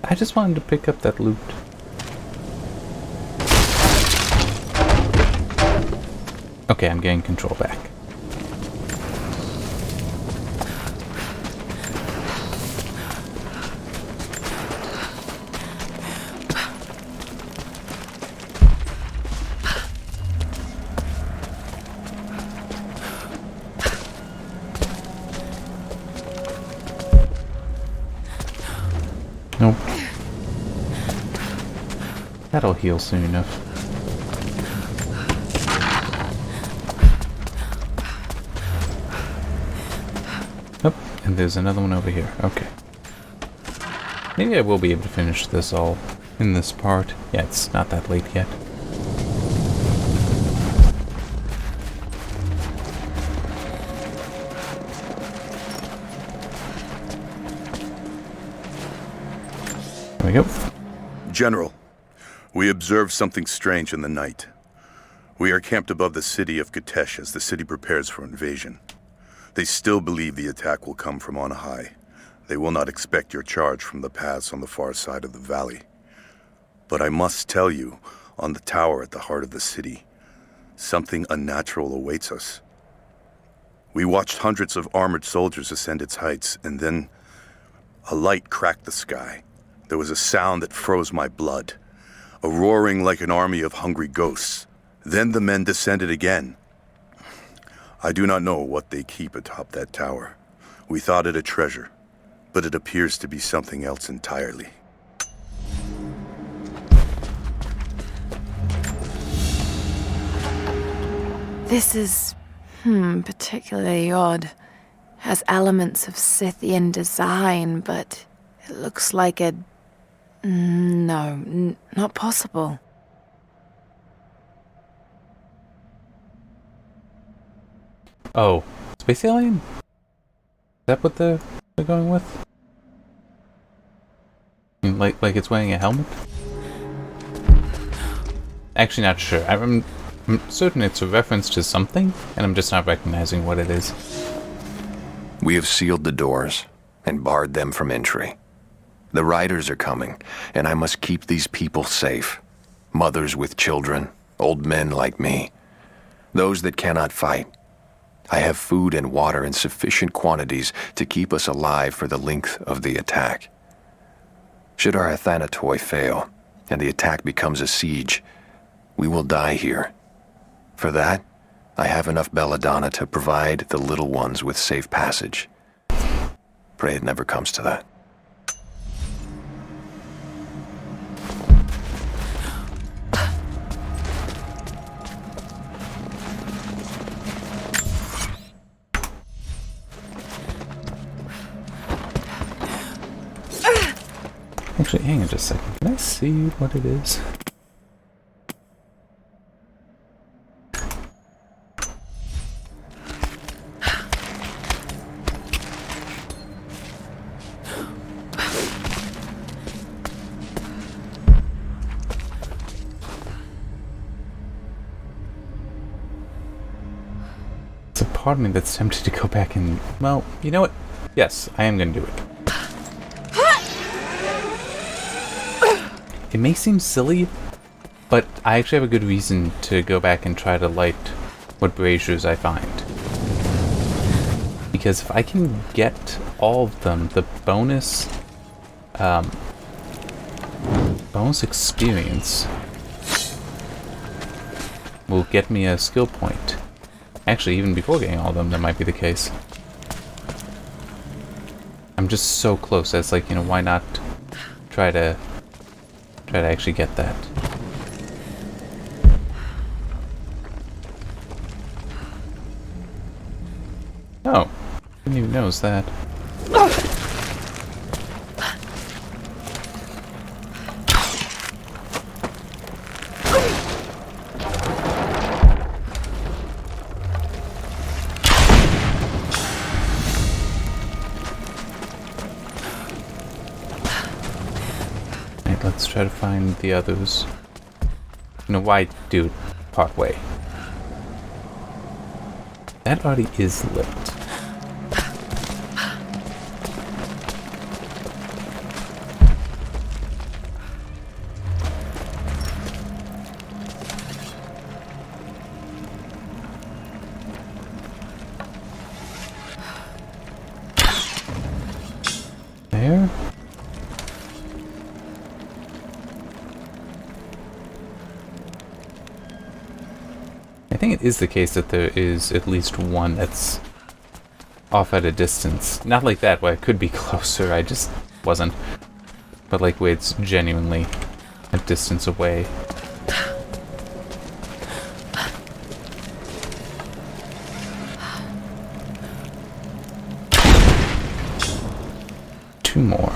I just wanted to pick up that loot. Okay, I'm getting control back. Nope. That'll heal soon enough. Oh, and there's another one over here. Okay. Maybe I will be able to finish this all in this part. Yeah, it's not that late yet. There we go. General, we observed something strange in the night. We are camped above the city of Gatesh as the city prepares for invasion. They still believe the attack will come from on high. They will not expect your charge from the paths on the far side of the valley. But I must tell you, on the tower at the heart of the city, something unnatural awaits us. We watched hundreds of armored soldiers ascend its heights, and then a light cracked the sky. There was a sound that froze my blood, a roaring like an army of hungry ghosts. Then the men descended again. I do not know what they keep atop that tower. We thought it a treasure, but it appears to be something else entirely. This is, particularly odd. Has elements of Scythian design, but it looks like a... No, not possible. Oh, space alien? Is that what they're going with? I mean, like it's wearing a helmet? Actually, not sure. I'm certain it's a reference to something, and I'm just not recognizing what it is. We have sealed the doors and barred them from entry. The riders are coming, and I must keep these people safe. Mothers with children, old men like me, those that cannot fight. I have food and water in sufficient quantities to keep us alive for the length of the attack. Should our Athanatoi fail, and the attack becomes a siege, we will die here. For that, I have enough belladonna to provide the little ones with safe passage. Pray it never comes to that. Actually, hang on just a second. Can I see what it is? It's a part of me that's tempted to go back and... Well, you know what? Yes, I am going to do it. It may seem silly, but I actually have a good reason to go back and try to light what braziers I find. Because if I can get all of them, the bonus experience will get me a skill point. Actually, even before getting all of them, that might be the case. I'm just so close. That's like, you know, why not try to actually get that. Oh, didn't even notice that. Let's try to find the others. No, why do part way? That already is lit. there. I think it is the case that there is at least one that's off at a distance. Not like that, where I could be closer, I just wasn't. But like where it's genuinely a distance away. Two more.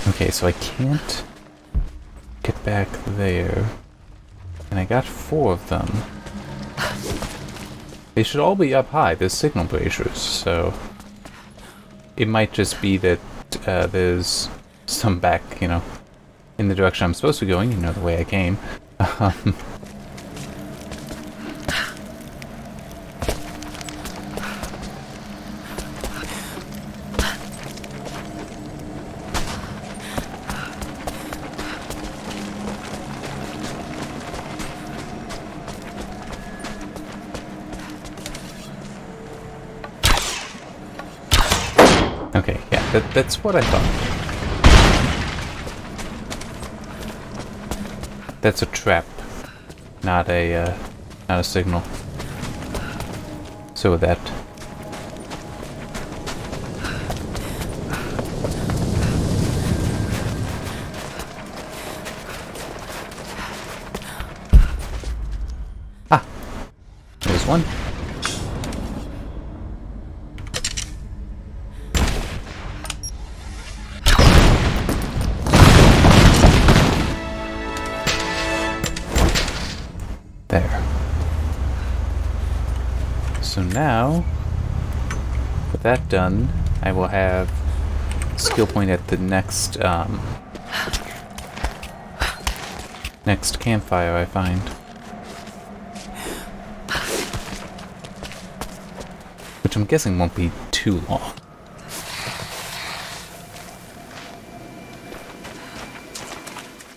Okay, so I can't get back there. And I got 4 of them. They should all be up high. There's signal braziers, so it might just be that there's some back, you know, in the direction I'm supposed to be going, you know, the way I came. Okay, yeah, that's what I thought. That's a trap, not a signal. So with that. Ah, there's one. There. So now, with that done, I will have skill point at the next next campfire I find. Which I'm guessing won't be too long.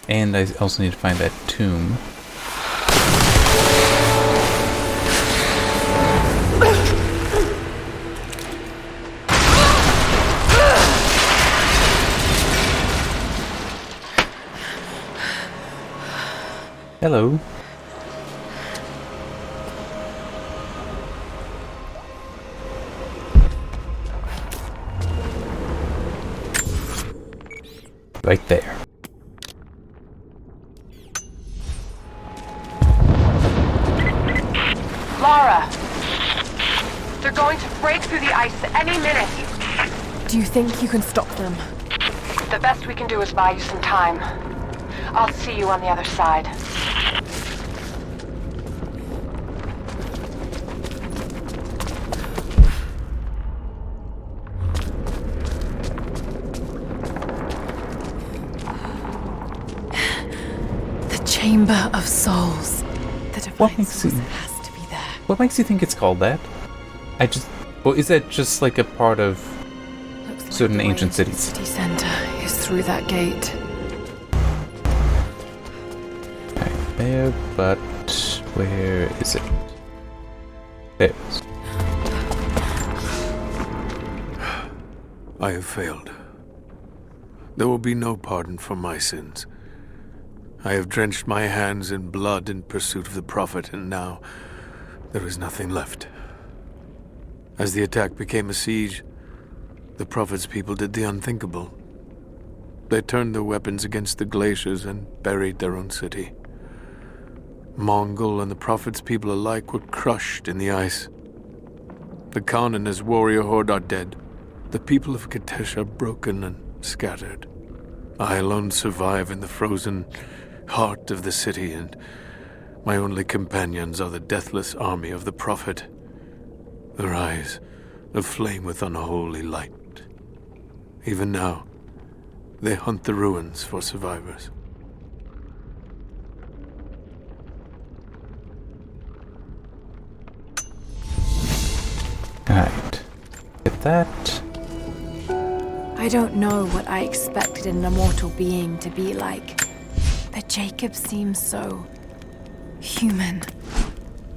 And I also need to find that tomb. Hello. Right there. Lara! They're going to break through the ice any minute. Do you think you can stop them? The best we can do is buy you some time. I'll see you on the other side. Chamber of Souls. The divine source has to be there. What makes you think it's called that? Well, is that just like a part of certain ancient cities? The city center is through that gate. Right there, but where is it? There it is. I have failed. There will be no pardon for my sins. I have drenched my hands in blood in pursuit of the Prophet, and now there is nothing left. As the attack became a siege, the Prophet's people did the unthinkable. They turned their weapons against the glaciers and buried their own city. Mongol and the Prophet's people alike were crushed in the ice. The Khan and his warrior horde are dead. The people of Kitezh are broken and scattered. I alone survive in the frozen heart of the city, and My only companions are the deathless army of the Prophet, their eyes aflame with unholy light. Even now, they hunt the ruins for survivors. Alright. Get that. I don't know what I expected an immortal being to be like, but Jacob seems so human.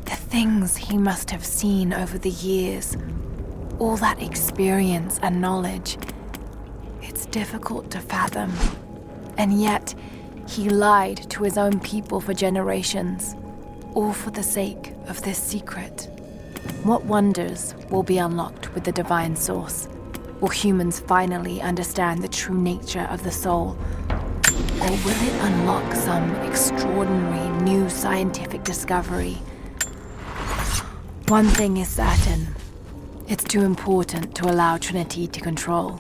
The things he must have seen over the years, all that experience and knowledge, it's difficult to fathom. And yet, he lied to his own people for generations, all for the sake of this secret. What wonders will be unlocked with the divine source? Will humans finally understand the true nature of the soul? Or will it unlock some extraordinary new scientific discovery? One thing is certain. It's too important to allow Trinity to control.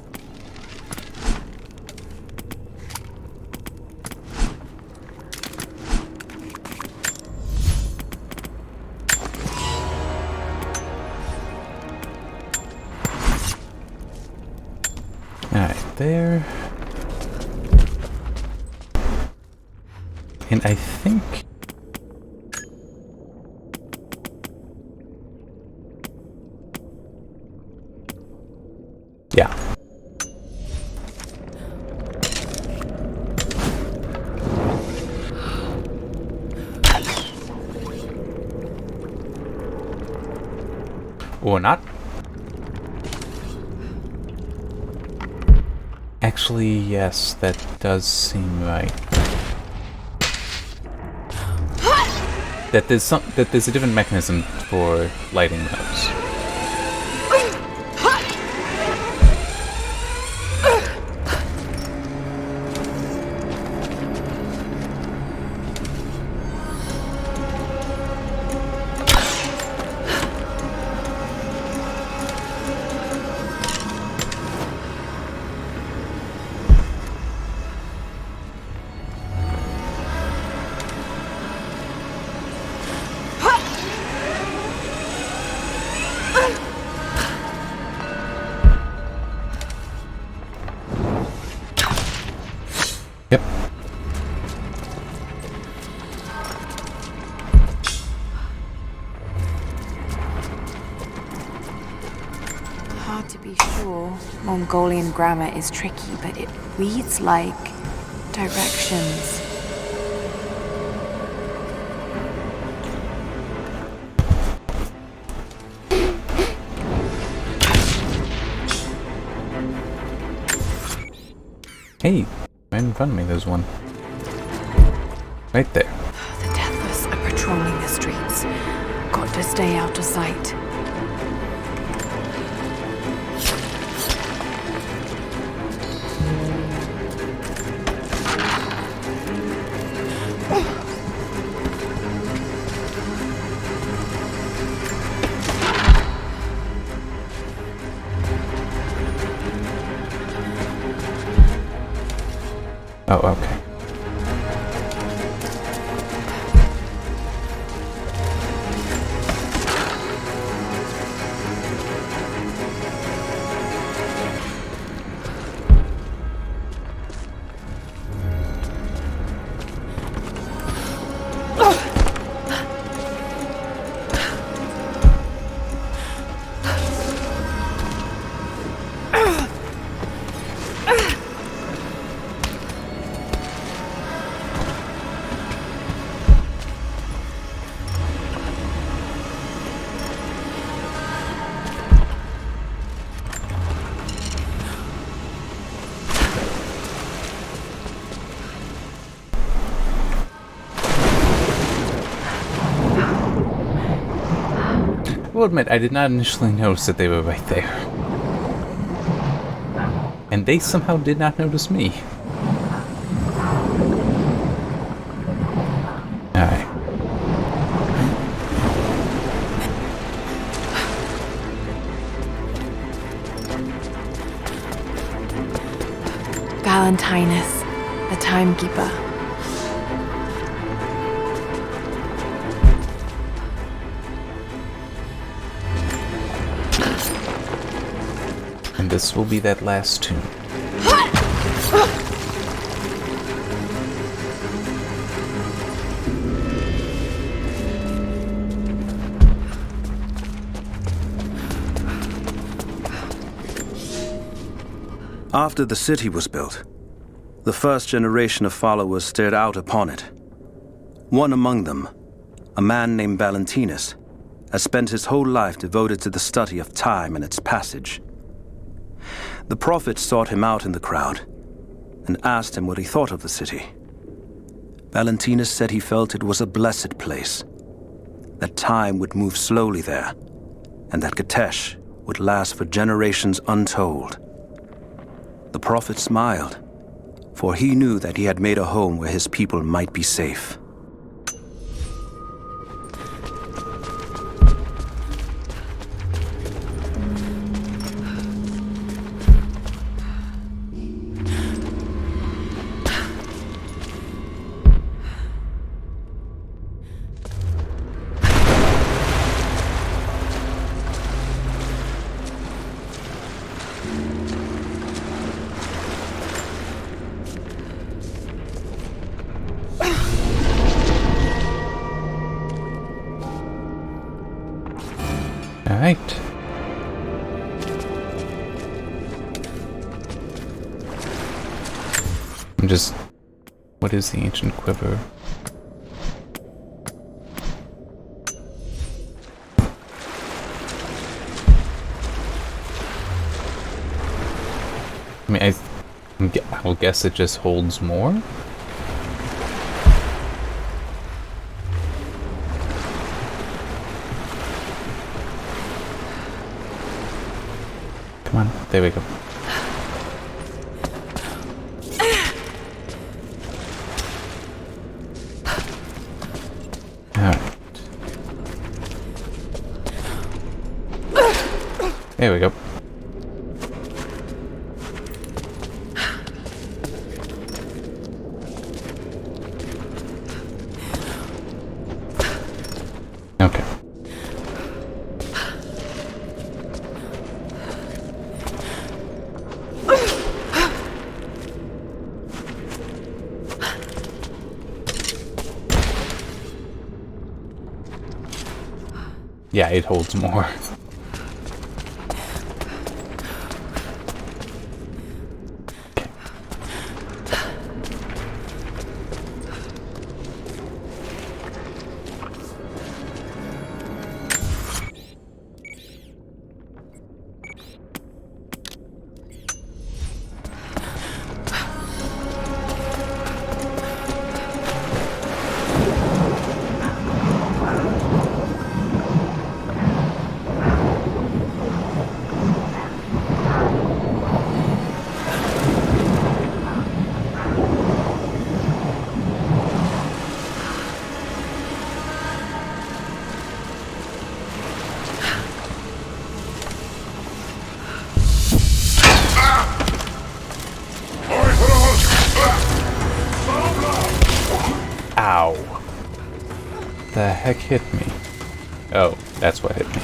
Alright, there. And I think... yeah. Or not. Actually, yes, that does seem right. That there's a different mechanism for lighting those. Yep. Hard to be sure. Mongolian grammar is tricky, but it reads like directions. Hey, right in front of me there's one. Right there. The Deathless are patrolling the streets. Got to stay out of sight. Oh, okay. I will admit, I did not initially notice that they were right there. And they somehow did not notice me. Alright. Valentinus, the timekeeper. And this will be that last tomb. After the city was built, the first generation of followers stared out upon it. One among them, a man named Valentinus, has spent his whole life devoted to the study of time and its passage. The prophet sought him out in the crowd and asked him what he thought of the city. Valentinus said he felt it was a blessed place, that time would move slowly there, and that Gatesh would last for generations untold. The prophet smiled, for he knew that he had made a home where his people might be safe. Alright. What is the ancient quiver? I mean, I will guess it just holds more? Come on, there we go. Alright. There we go. Okay. Yeah, it holds more. Ow. The heck hit me? Oh, that's what hit me.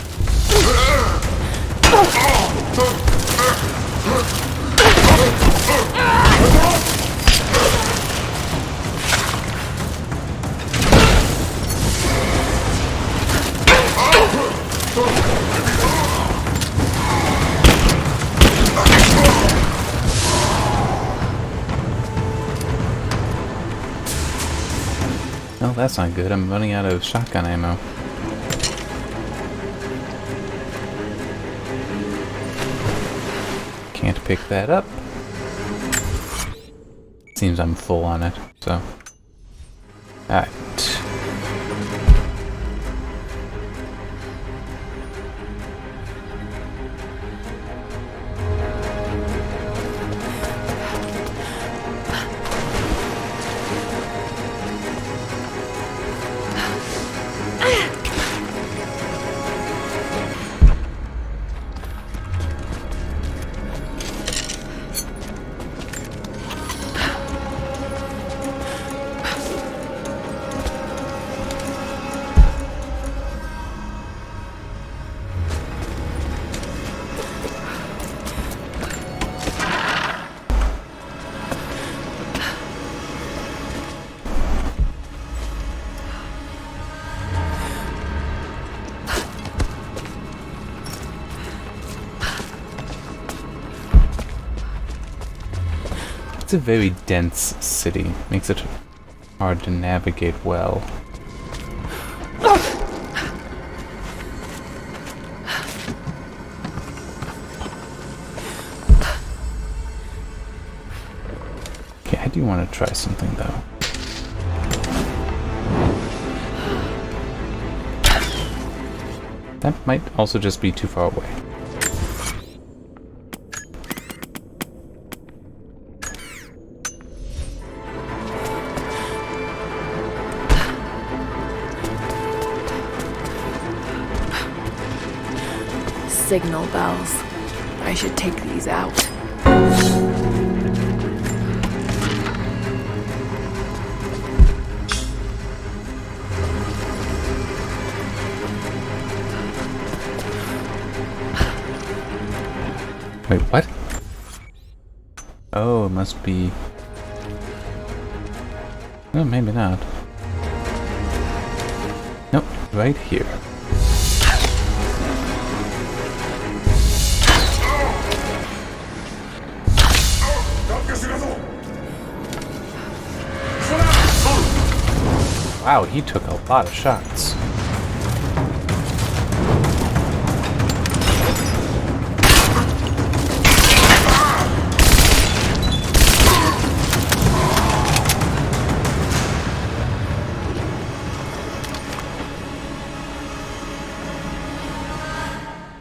No, that's not good. I'm running out of shotgun ammo. Can't pick that up. Seems I'm full on it, so. Alright. It's a very dense city. Makes it hard to navigate well. Okay, I do want to try something though. That might also just be too far away. Signal bells. I should take these out. Wait, what? Oh, it must be... No, maybe not. Nope, right here. Wow, he took a lot of shots.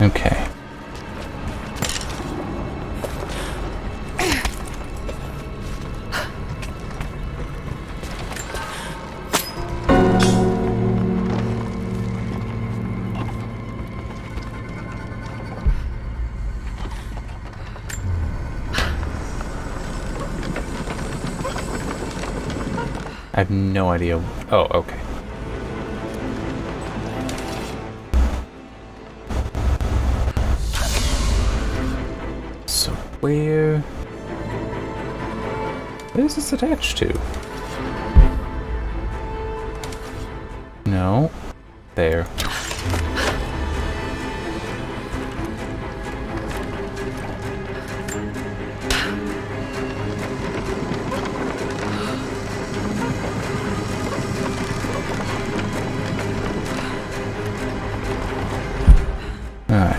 Okay. I have no idea. Oh, okay. So where is this attached to? No. There. Alright.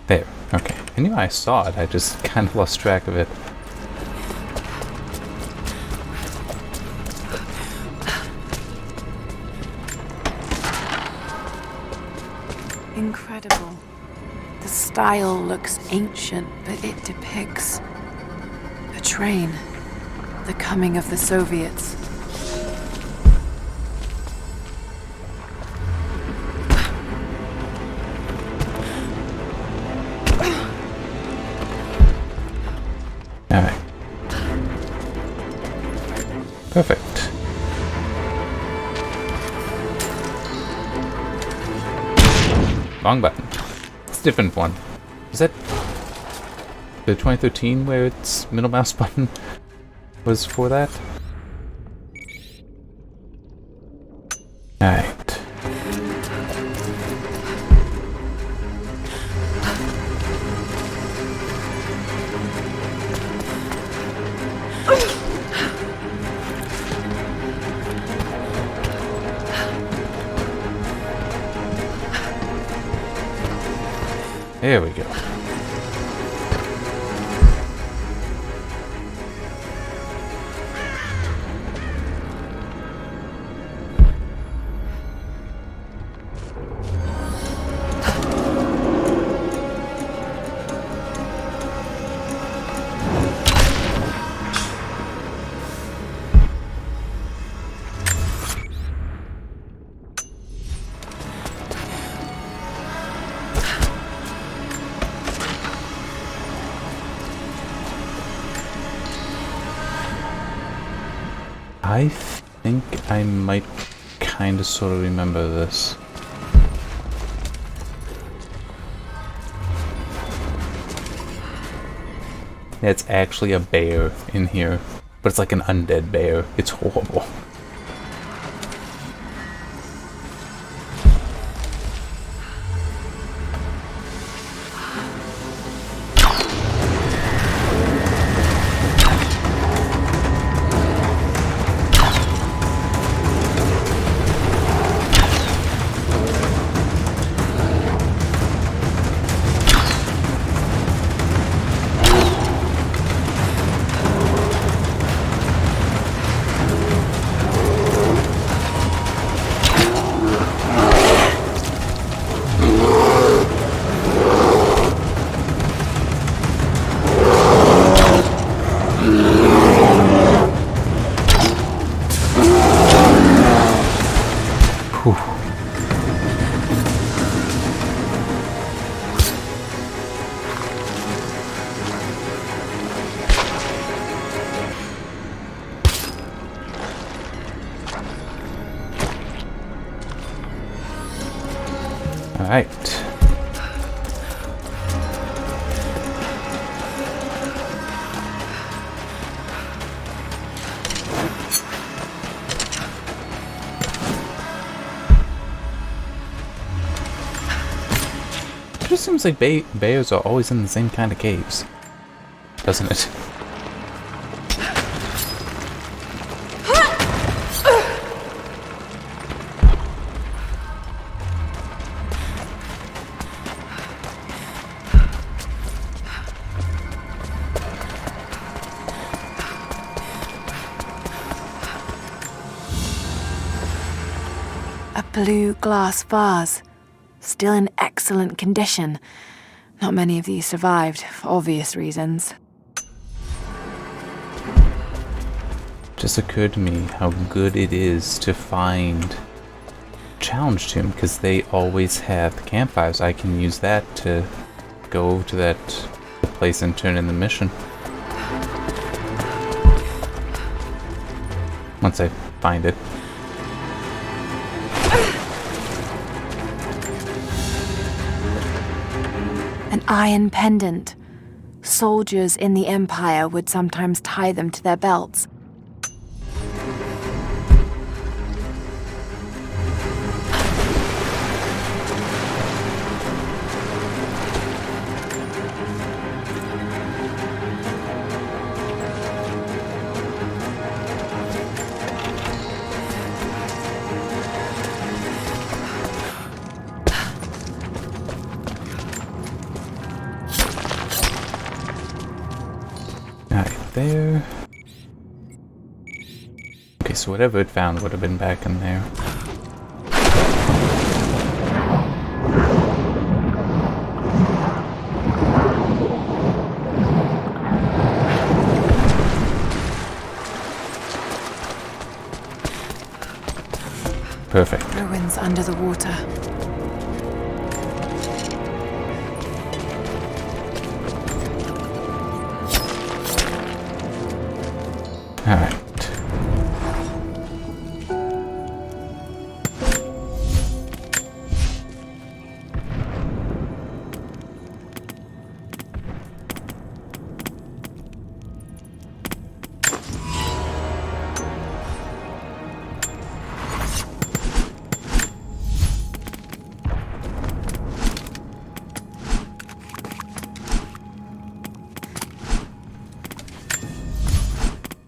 There. Okay. I knew I saw it. I just kind of lost track of it. Incredible. The style looks ancient, but it depicts a train. The coming of the Soviets. Alright. Perfect. Wrong button. It's a different one. Is that the 2013 where its middle mouse button was for that? Alright. There we go. I think I might kind of sort of remember this. It's actually a bear in here, but it's like an undead bear. It's horrible. Alright. It just seems like bears are always in the same kind of caves, doesn't it? A blue glass vase, still in excellent condition. Not many of these survived, for obvious reasons. Just occurred to me how good it is to find challenge tomb, because they always have campfires. I can use that to go to that place and turn in the mission. Once I find it. An iron pendant. Soldiers in the Empire would sometimes tie them to their belts. There. Okay, so whatever it found would have been back in there. Perfect. Ruins under the water. All right.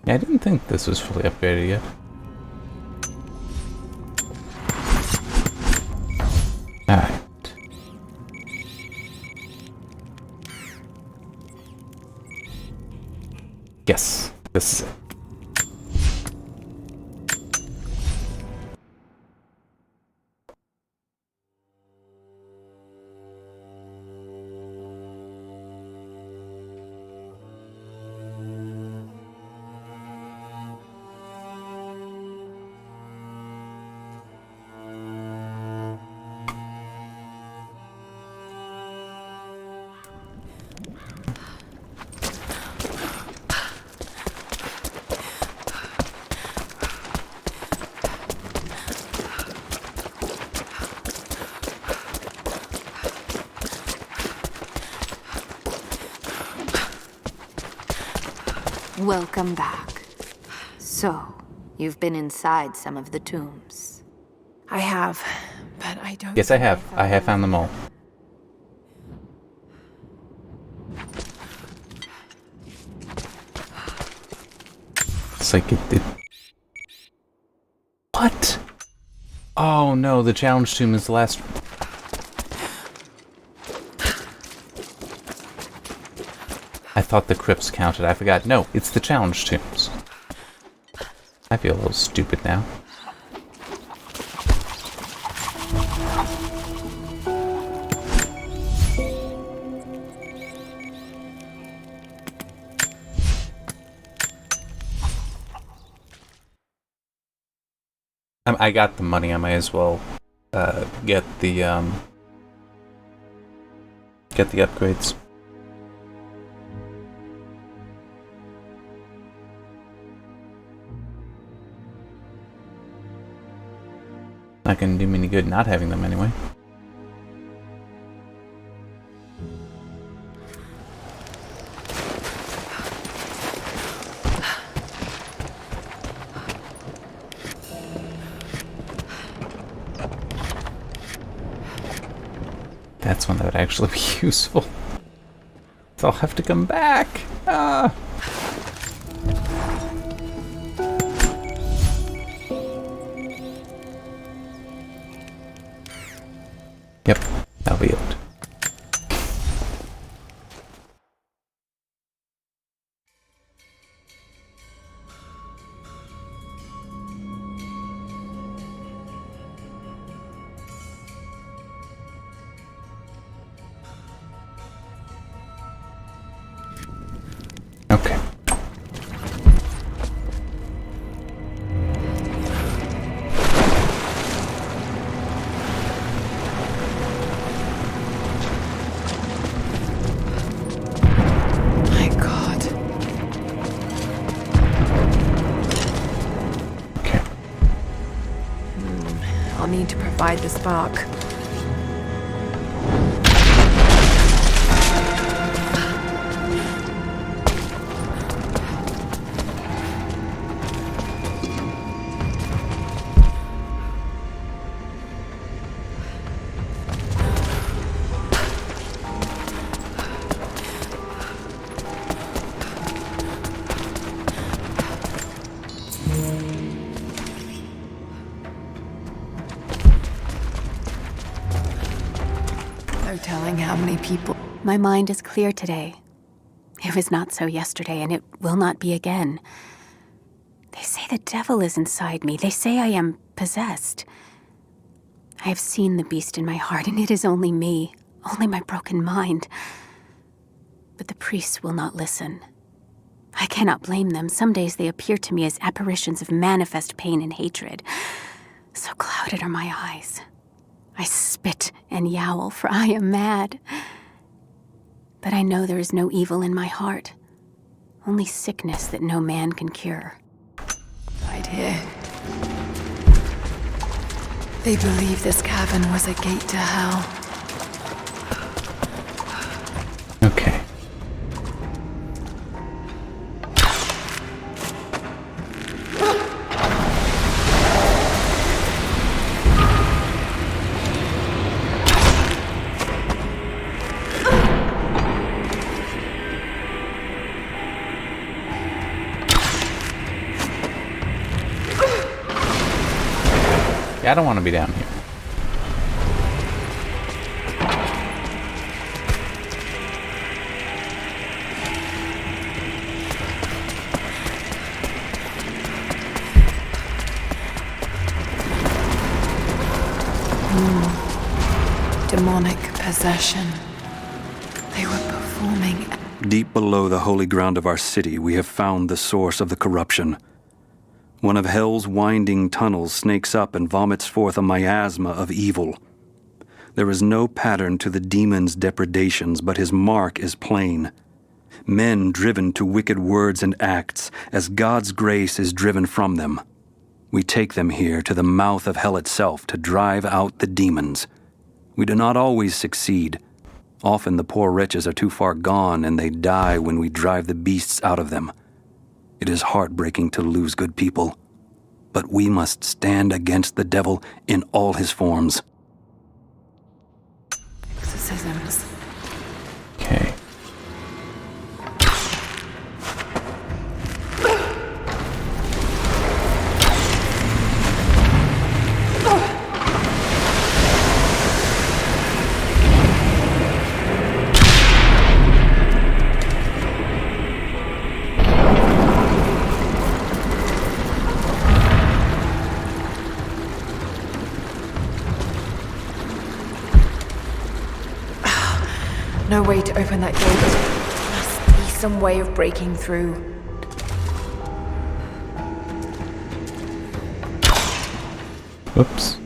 Yeah, I didn't think this was fully upgraded yet. Alright. Yes, this is it. Welcome back. So, you've been inside some of the tombs. I have, but I don't... Yes, I have. I have found them all. It's like it... What? Oh no, the challenge tomb is the last... I thought the crypts counted. I forgot. No, it's the challenge tombs. I feel a little stupid now. I got the money. I might as well get the upgrades. Not gonna do me any good not having them anyway. That's one that would actually be useful. So I'll have to come back. Ah. Yep, that'll be it. Okay. My God. Okay. I'll need to provide the spark. No telling how many people... My mind is clear today. It was not so yesterday, and it will not be again. They say the devil is inside me. They say I am possessed. I have seen the beast in my heart, and it is only me, only my broken mind. But the priests will not listen. I cannot blame them. Some days they appear to me as apparitions of manifest pain and hatred. So clouded are my eyes. I spit and yowl, for I am mad. But I know there is no evil in my heart, only sickness that no man can cure. Right here. They believe this cavern was a gate to hell. Okay. Yeah, I don't want to be down here. Demonic possession. They were performing... Deep below the holy ground of our city, we have found the source of the corruption. One of hell's winding tunnels snakes up and vomits forth a miasma of evil. There is no pattern to the demon's depredations, but his mark is plain. Men driven to wicked words and acts, as God's grace is driven from them. We take them here to the mouth of hell itself to drive out the demons. We do not always succeed. Often the poor wretches are too far gone and they die when we drive the beasts out of them. It is heartbreaking to lose good people, but we must stand against the devil in all his forms. Exorcisms. Okay. No way to open that gate. Must be some way of breaking through. Whoops.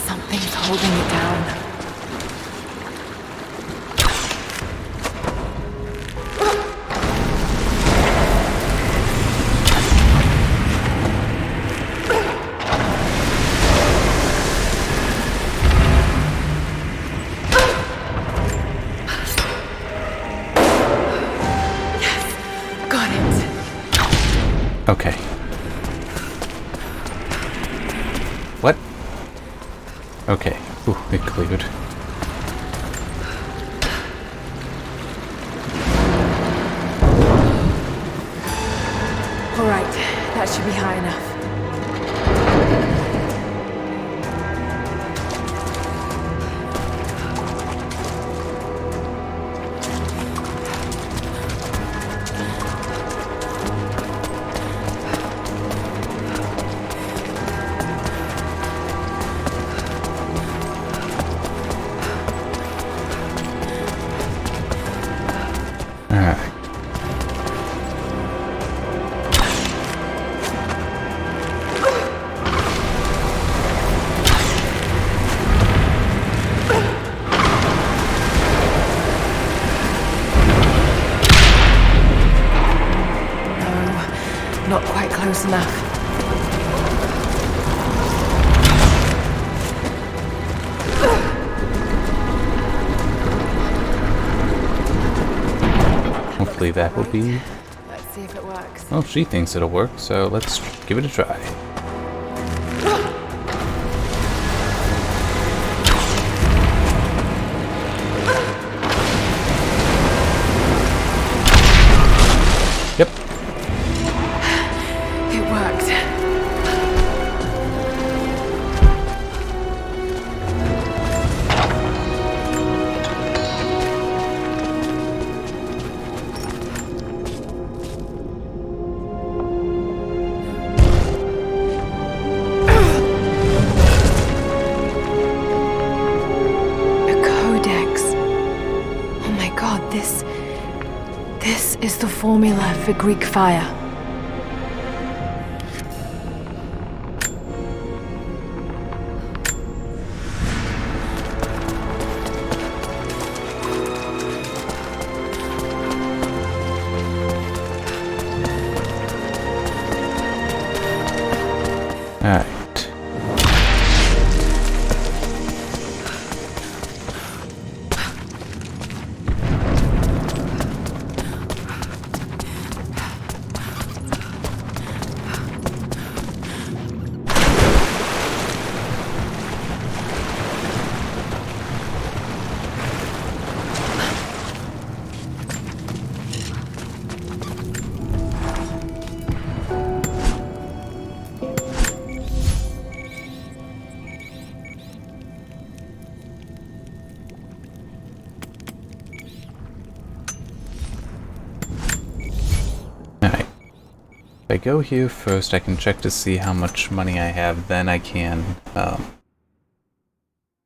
Something's holding it down. Okay. What? Okay. Ooh, it cleared. All right, that should be high enough. Alright. No, not quite close enough. Hopefully that will be... Let's see if it works. Well, she thinks it'll work, so let's give it a try. Yep. It worked. This is the formula for Greek fire. Alright. If I go here first, I can check to see how much money I have, then I can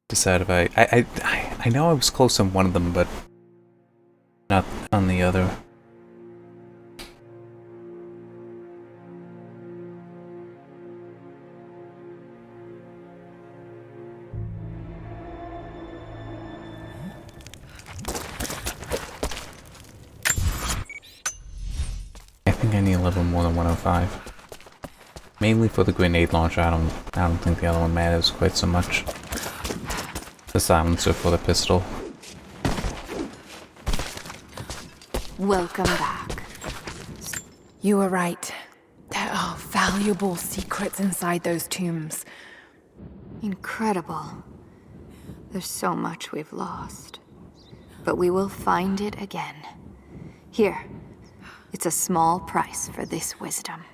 decide if I know I was close on one of them, but not on the other. think I need a little more than 105. Mainly for the grenade launcher. I don't think the other one matters quite so much. The silencer for the pistol. Welcome back. You were right. There are valuable secrets inside those tombs. Incredible. There's so much we've lost. But we will find it again. Here. It's a small price for this wisdom.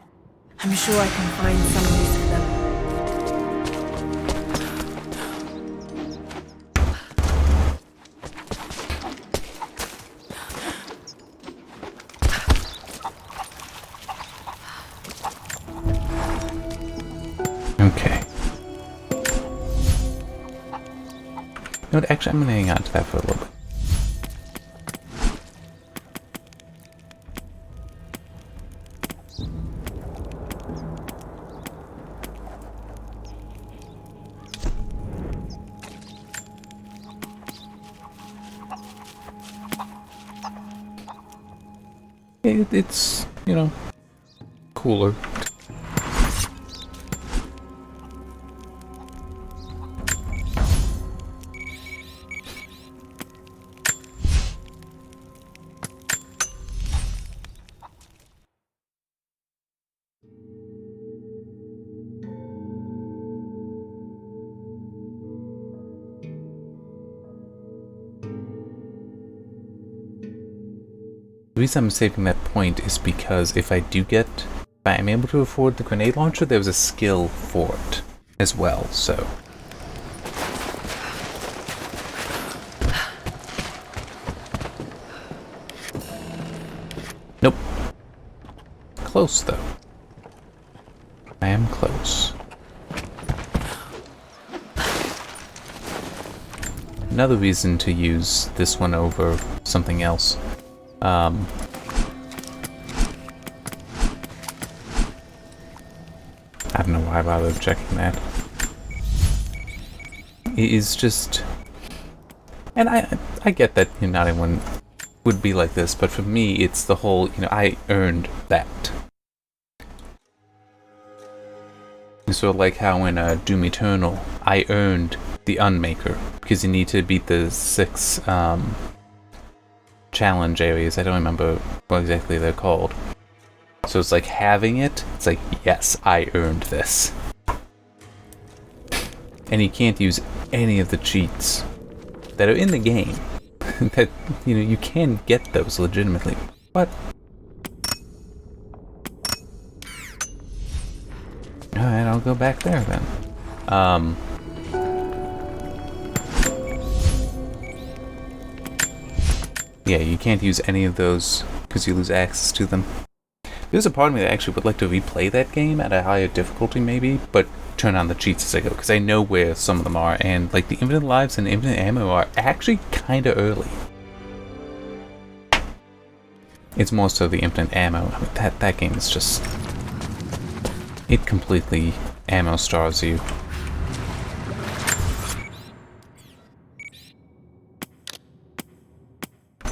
I'm sure I can find some use for them. Okay. You know what, actually, I'm gonna hang on to that for a little bit. It's, you know, cooler. The reason I'm saving that point is because if I am able to afford the grenade launcher, there's a skill for it as well, so. Nope. Close though. I am close. Another reason to use this one over something else. I don't know why I bothered checking that. It is just... And I get that, you know, not everyone would be like this, but for me, it's the whole, you know, I earned that. It's sort of like how in Doom Eternal, I earned the Unmaker, because you need to beat the 6, challenge areas. I don't remember what exactly they're called. So it's like having it, it's like, yes, I earned this. And you can't use any of the cheats that are in the game. That, you know, you can get those legitimately. But alright, I'll go back there then. Yeah, you can't use any of those because you lose access to them. There's a part of me that actually would like to replay that game at a higher difficulty maybe, but turn on the cheats as I go, because I know where some of them are, and like the infinite lives and infinite ammo are actually kind of early. It's more so the infinite ammo. I mean, that game is just... It completely ammo stars you.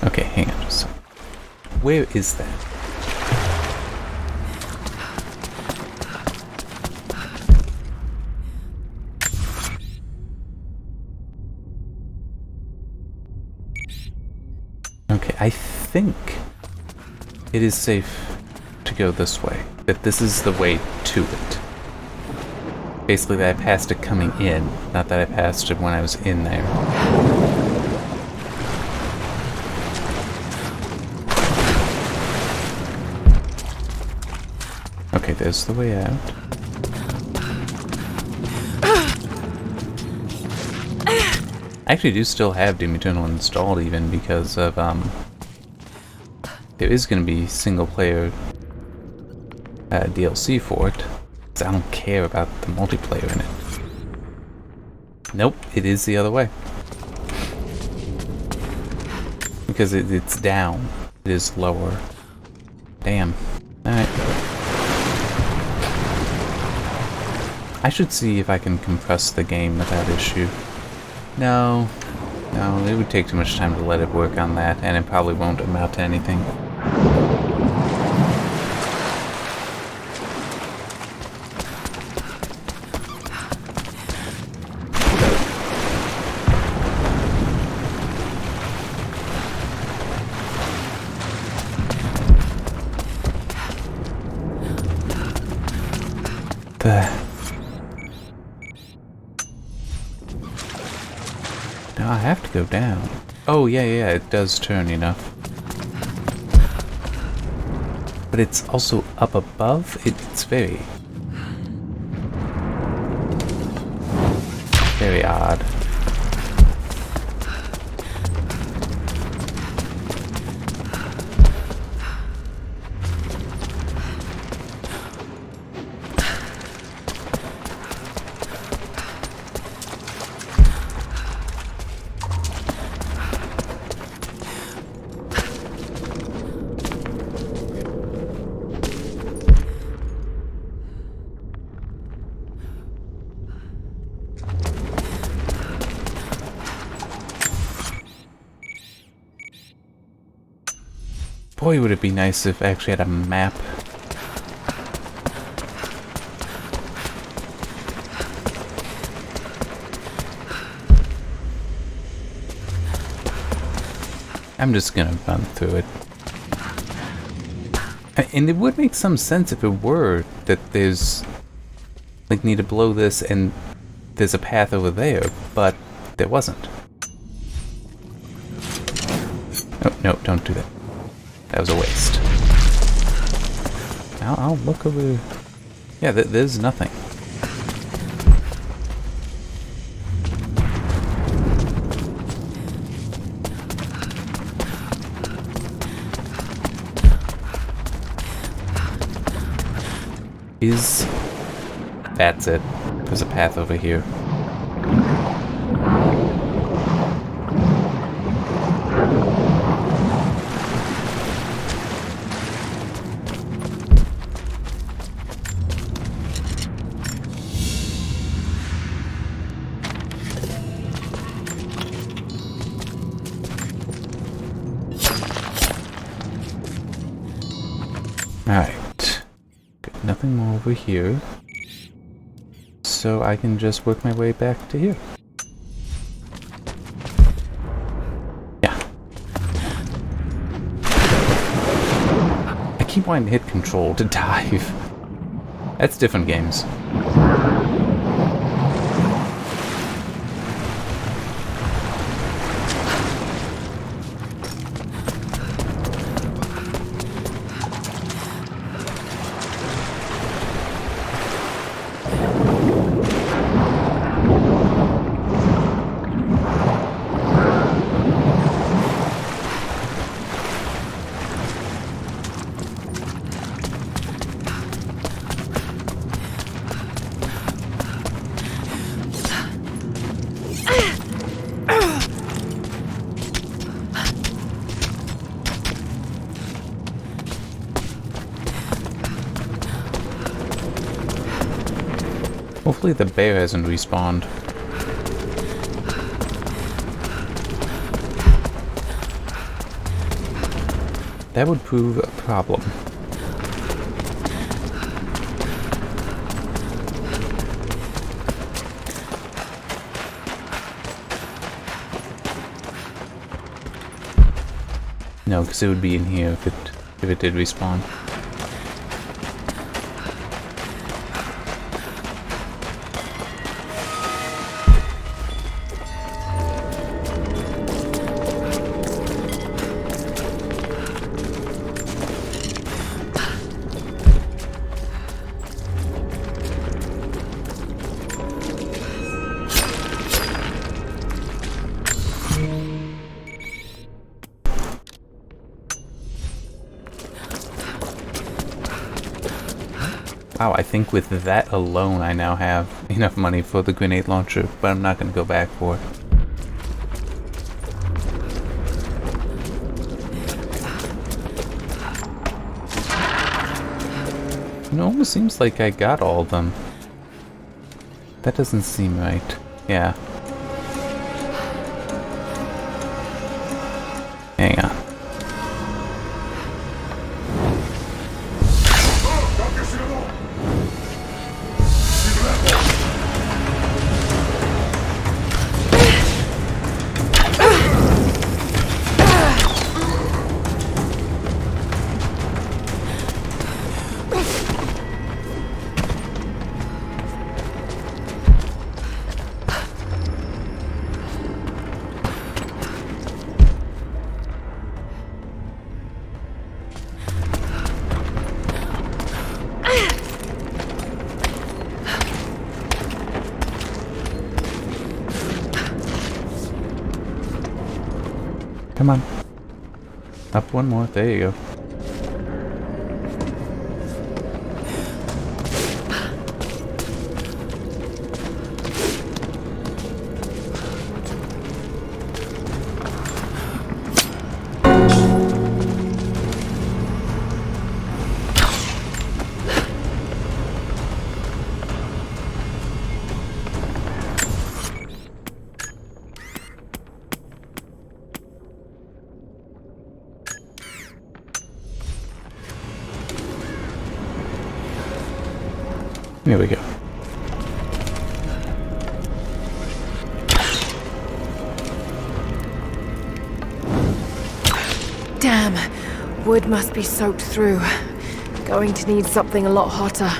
Okay, hang on just a second. Where is that? Okay, I think it is safe to go this way. That this is the way to it. Basically that I passed it coming in, not that I passed it when I was in there. Okay, there's the way out. I actually do still have Doom Eternal installed even because of, there is going to be single player DLC for it. Because I don't care about the multiplayer in it. Nope, it is the other way. Because it's down. It is lower. Damn. Alright. I should see if I can compress the game without issue. No, it would take too much time to let it work on that, and it probably won't amount to anything. Now I have to go down. Oh, yeah, it does turn, you know. But it's also up above. It's very odd. Boy, would it be nice if I actually had a map. I'm just gonna run through it. And it would make some sense if it were that there's, like, need to blow this and there's a path over there, but there wasn't. Oh, no, don't do that. That was a waste. I'll look over... Yeah, there's nothing. That's it. There's a path over here. Alright. Nothing more over here. So I can just work my way back to here. Yeah. I keep wanting to hit control to dive. That's different games. Hopefully the bear hasn't respawned. That would prove a problem. No, because it would be in here if it did respawn. Wow, I think with that alone I now have enough money for the grenade launcher, but I'm not going to go back for it. It almost seems like I got all of them. That doesn't seem right. Yeah. Hang on. Come on. Up one more. There you go. Here we go. Damn. Wood must be soaked through. Going to need something a lot hotter.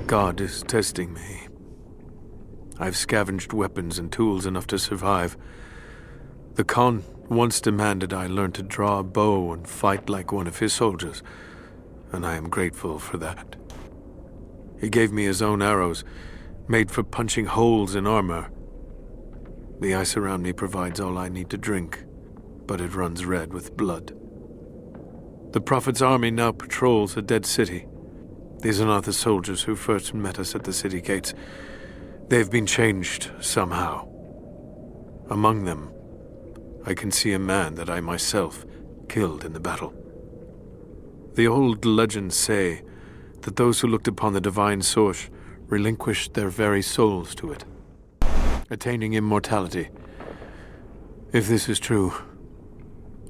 God is testing me. I've scavenged weapons and tools enough to survive. The Khan once demanded I learn to draw a bow and fight like one of his soldiers, and I am grateful for that. He gave me his own arrows, made for punching holes in armor. The ice around me provides all I need to drink, but it runs red with blood. The Prophet's army now patrols a dead city. These are not the soldiers who first met us at the city gates. They've been changed somehow. Among them, I can see a man that I myself killed in the battle. The old legends say that those who looked upon the divine source relinquished their very souls to it, attaining immortality. If this is true,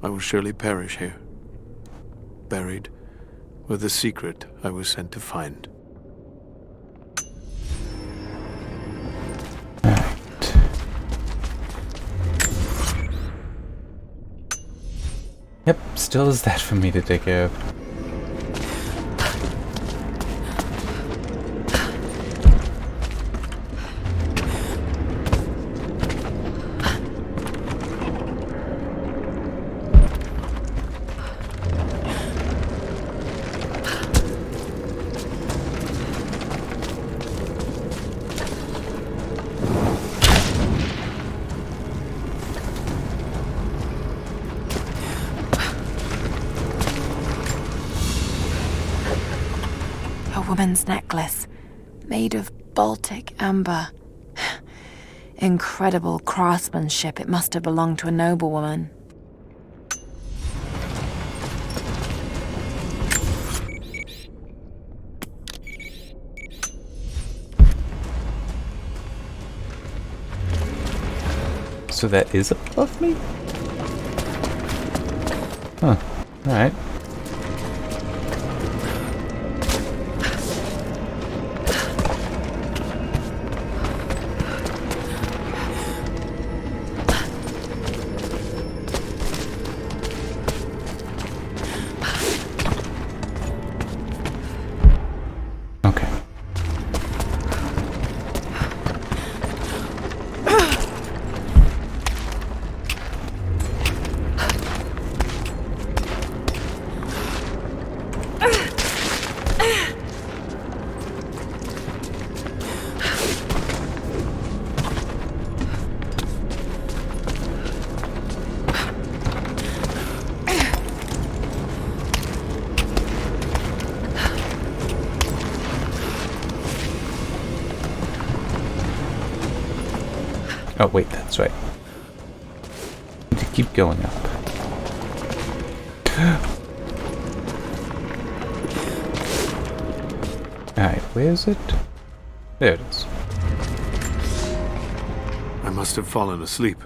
I will surely perish here, buried with the secret I was sent to find. Yep, still is that for me to take care of. Woman's necklace, made of Baltic amber. Incredible craftsmanship. It must have belonged to a noblewoman. So that is above me? Huh. Alright. Oh, wait, that's right. Need to keep going up. Alright, where is it? There it is. I must have fallen asleep.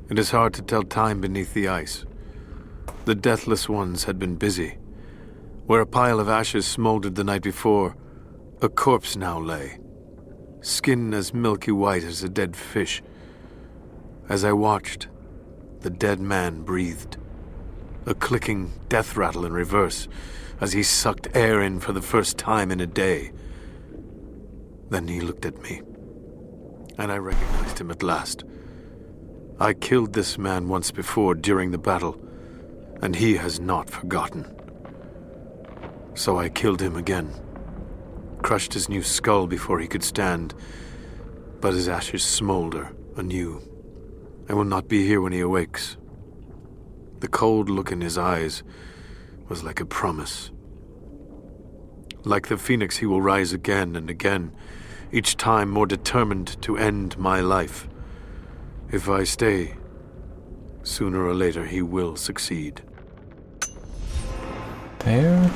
It is hard to tell time beneath the ice. The deathless ones had been busy. Where a pile of ashes smoldered the night before, a corpse now lay, skin as milky white as a dead fish. As I watched, the dead man breathed, a clicking death rattle in reverse as he sucked air in for the first time in a day. Then he looked at me, and I recognized him at last. I killed this man once before during the battle, and he has not forgotten. So I killed him again, crushed his new skull before he could stand, but his ashes smolder anew. I will not be here when he awakes. The cold look in his eyes was like a promise. Like the phoenix, he will rise again and again, each time more determined to end my life. If I stay, sooner or later he will succeed. There.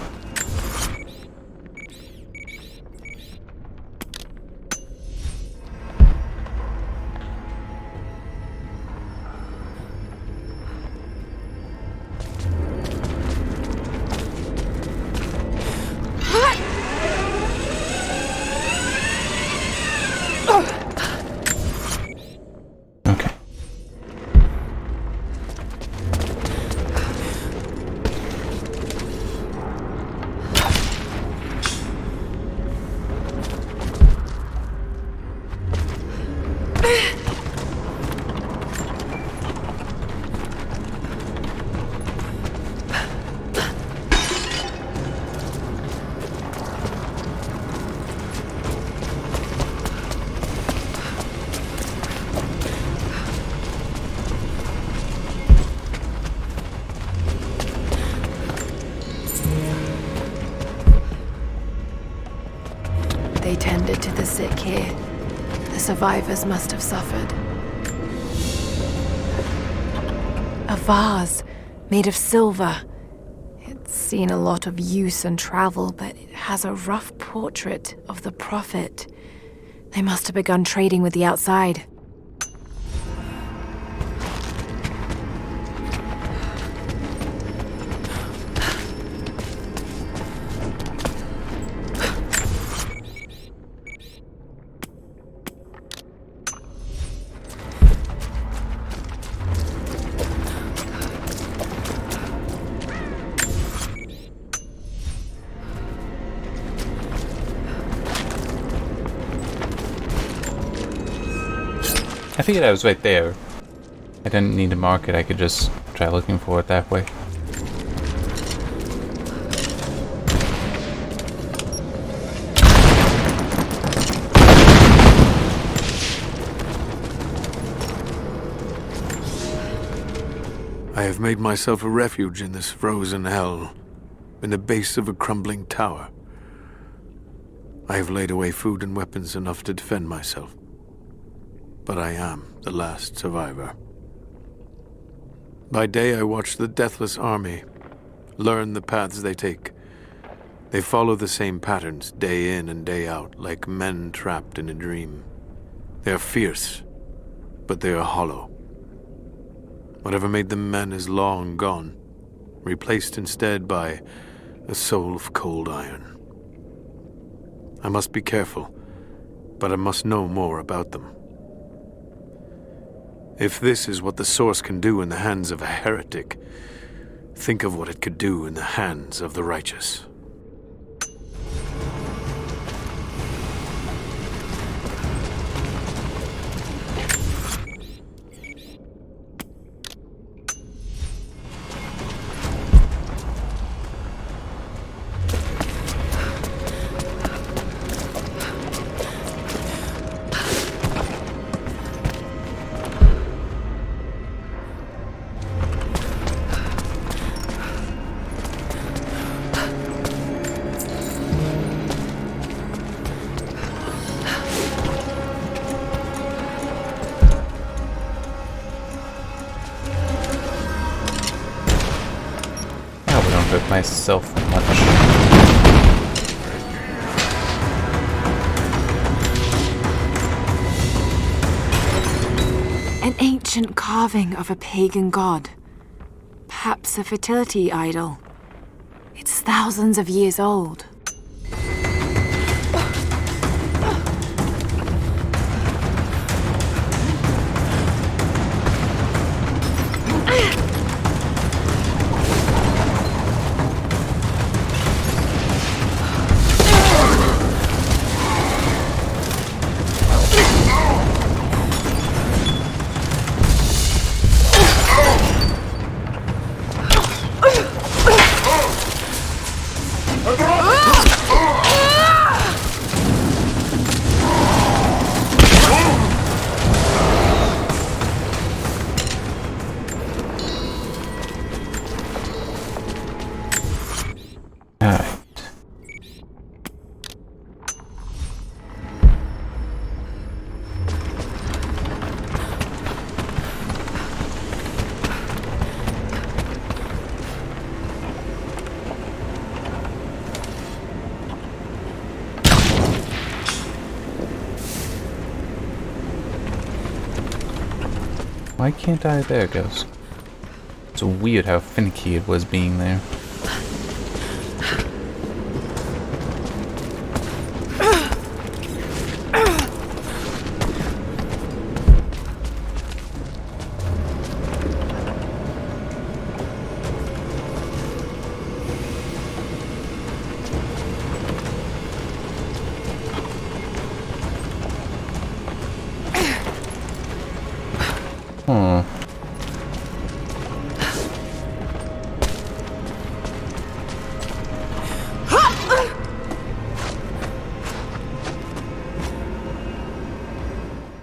They tended to the sick here. The survivors must have suffered. A vase made of silver. It's seen a lot of use and travel, but it has a rough portrait of the Prophet. They must have begun trading with the outside. I figured I was right there. I didn't need to mark it, I could just try looking for it that way. I have made myself a refuge in this frozen hell, in the base of a crumbling tower. I have laid away food and weapons enough to defend myself. But I am the last survivor. By day I watch the deathless army, learn the paths they take. They follow the same patterns day in and day out, like men trapped in a dream. They are fierce, but they are hollow. Whatever made them men is long gone, replaced instead by a soul of cold iron. I must be careful, but I must know more about them. If this is what the Source can do in the hands of a heretic, think of what it could do in the hands of the righteous. hurt myself much. An ancient carving of a pagan god. Perhaps a fertility idol. It's thousands of years old. Why can't I? There it goes. It's weird how finicky it was being there.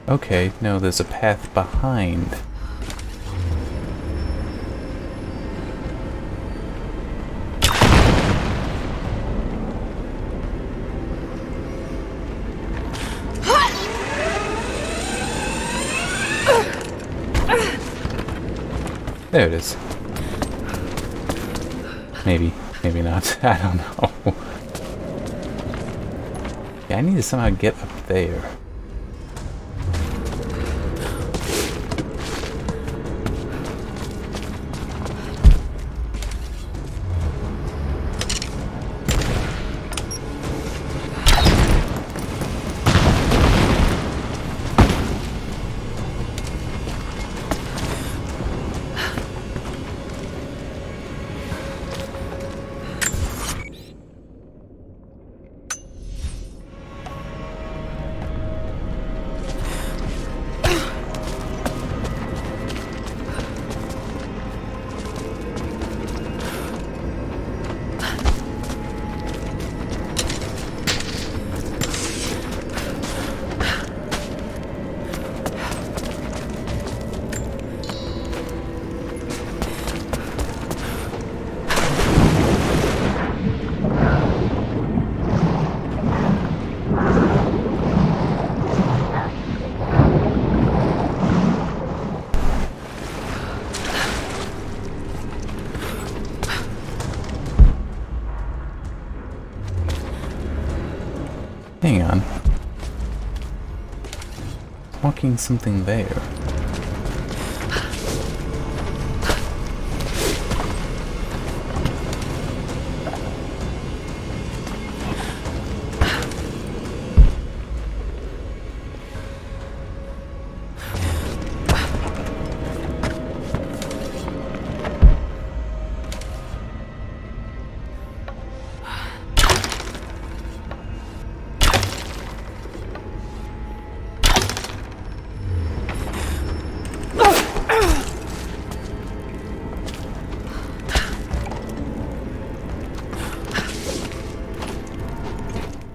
Okay, no, there's a path behind. There it is. Maybe, maybe not. I don't know. Yeah, I need to somehow get up there. Hang on. Walking something there.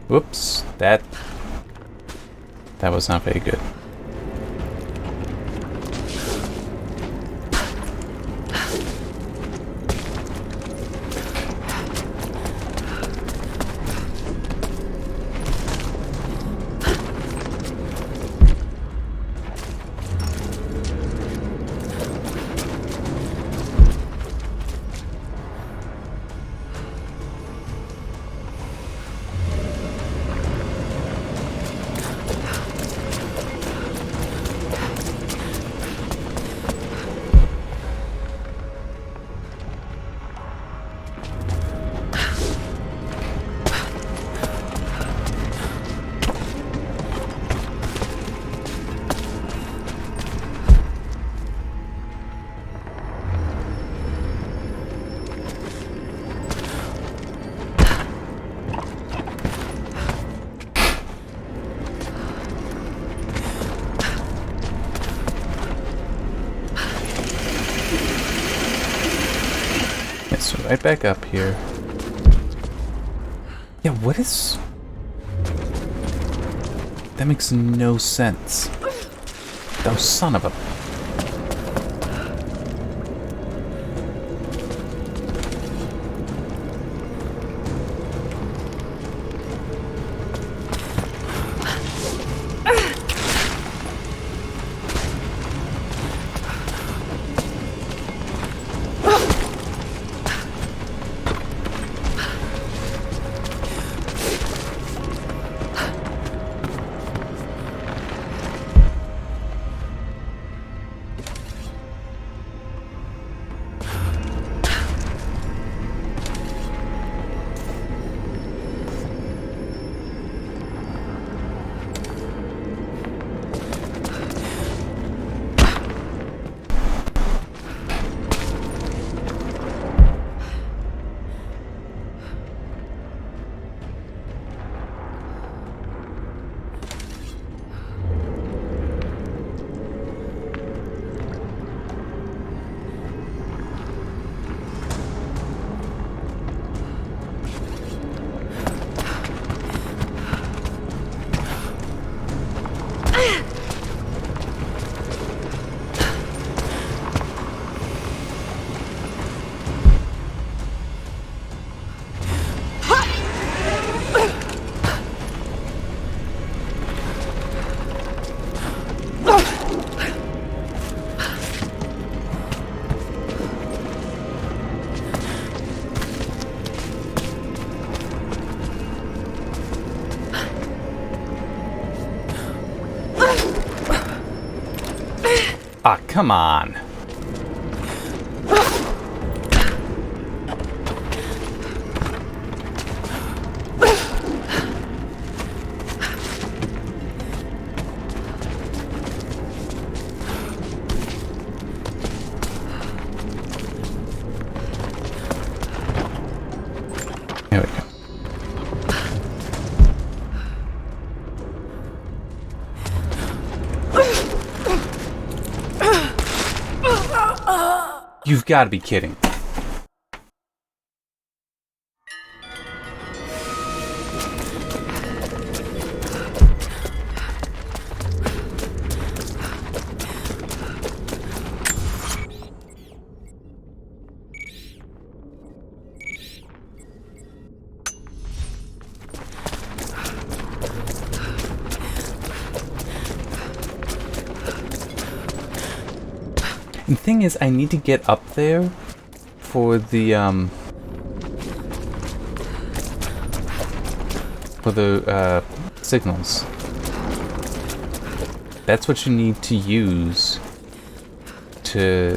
Whoops, that was not very good. So right back up here. Yeah, what is... That makes no sense. Oh, son of a... Ah, come on. There we go. You've got to be kidding. The thing is, I need to get up there for the signals. That's what you need to use to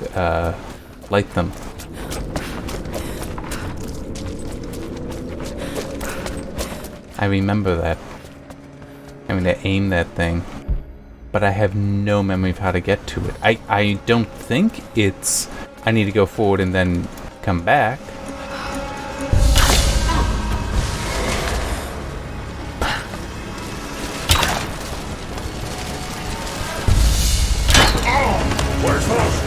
light them. I remember that. I mean, to aim that thing. But I have no memory of how to get to it. I don't think it's... I need to go forward and then come back. Where's those?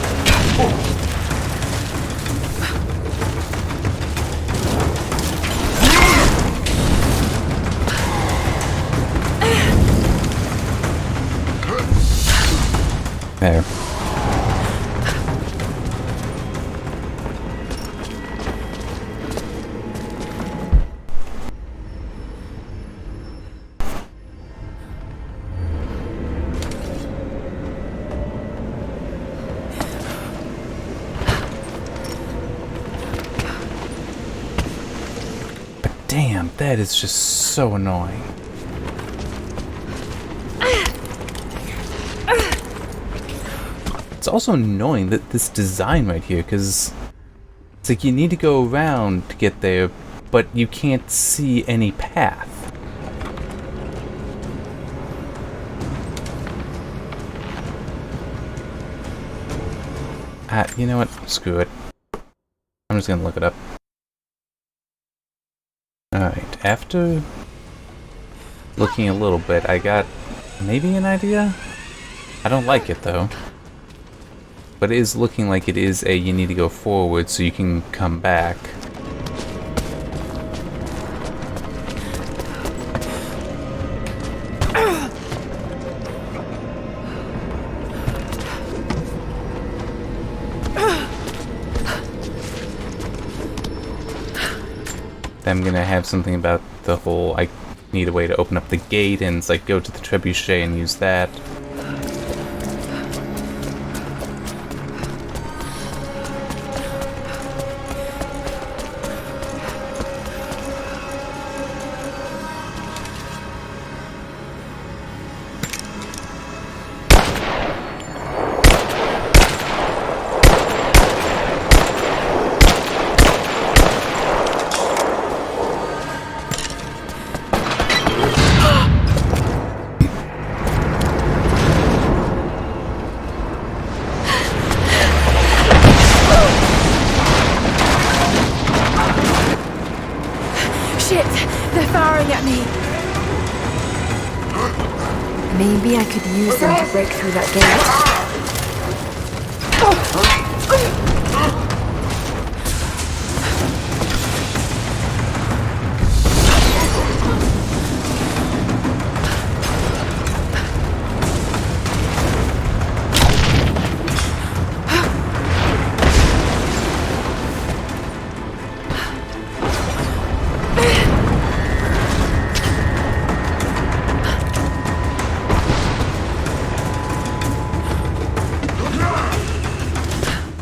There. But damn, that is just so annoying. It's also annoying that this design right here, because it's like you need to go around to get there, but you can't see any path. You know what? Screw it. I'm just gonna look it up. Alright, after looking a little bit, I got maybe an idea? I don't like it though. But it is looking like it is a you need to go forward so you can come back. I'm gonna have something about the whole I need a way to open up the gate, and it's like go to the trebuchet and use that. Maybe I could use them to break through that gate.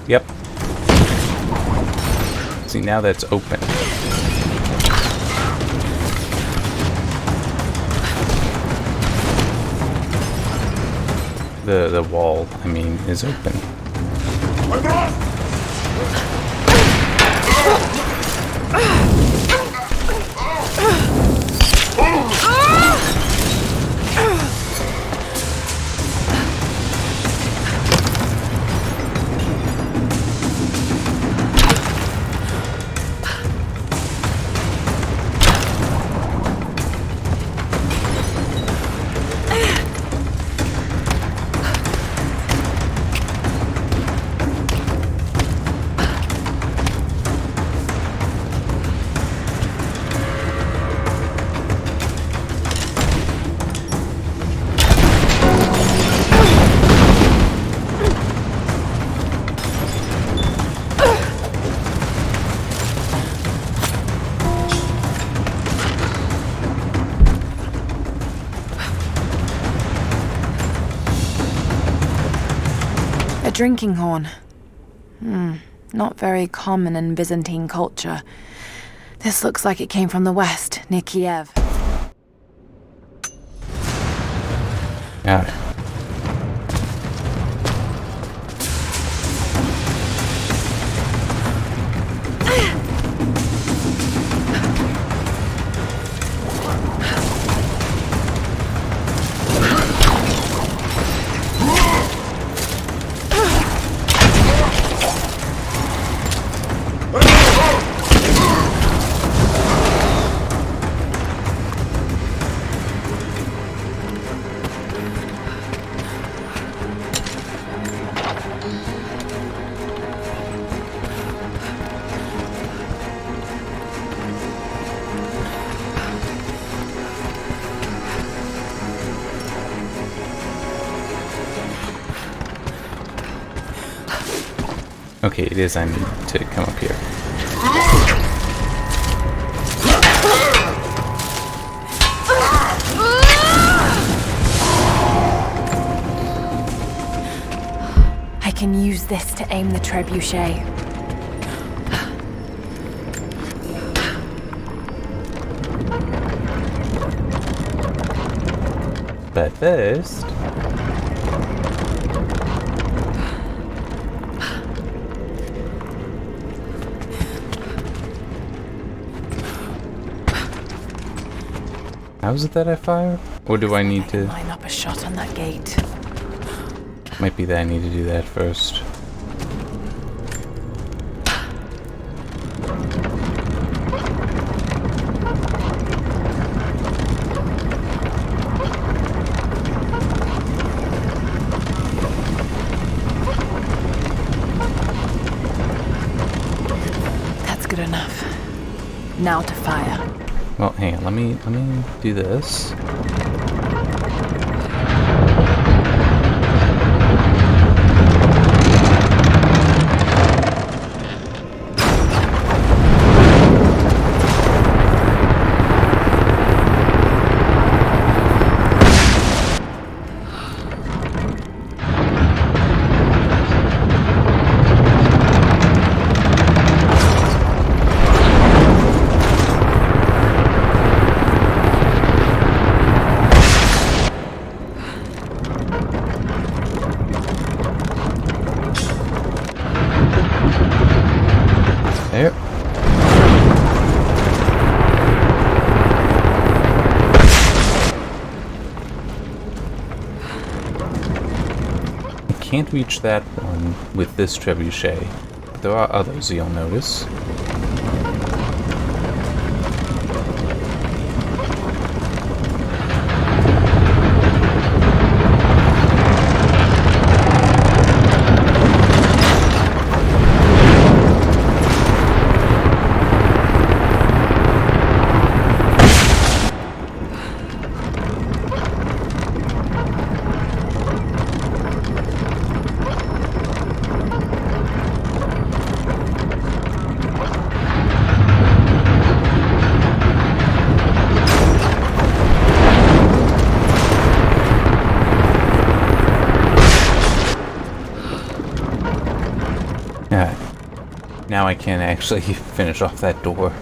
Yep. See, now that's open. The wall, I mean, is open. Drinking horn. Not very common in Byzantine culture. This looks like it came from the west, near Kiev. Got it. Okay, it is. I need to come up here. I can use this to aim the trebuchet. But first... How is it that I fire? Or do I need to... Line up a shot on that gate. Might be that I need to do that first. Now to fire. Well, hang on. Let me do this. There. I can't reach that one with this trebuchet, but there are others you'll notice. Now I can actually finish off that door.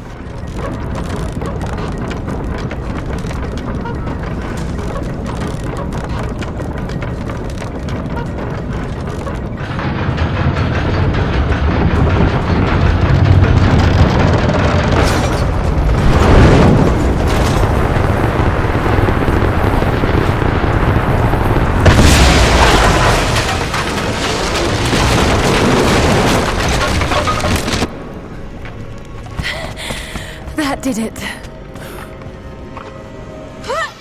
That did it.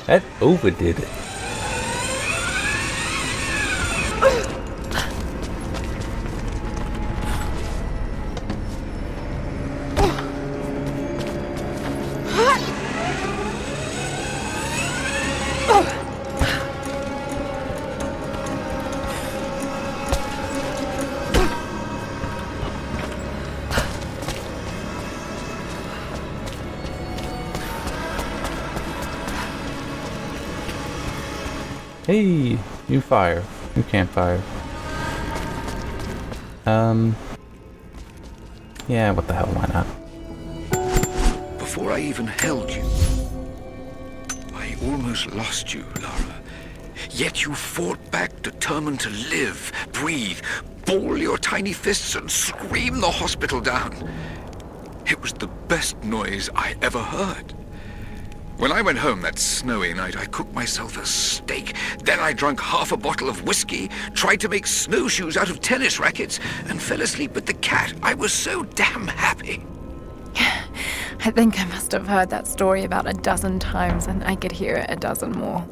That overdid it. Hey, you fire. You can't fire. Yeah, what the hell, why not? Before I even held you, I almost lost you, Lara. Yet you fought back, determined to live, breathe, ball your tiny fists and scream the hospital down. It was the best noise I ever heard. When I went home that snowy night, I cooked myself a steak. Then I drank half a bottle of whiskey, tried to make snowshoes out of tennis rackets, and fell asleep with the cat. I was so damn happy. I think I must have heard that story about a dozen times, and I could hear it a dozen more.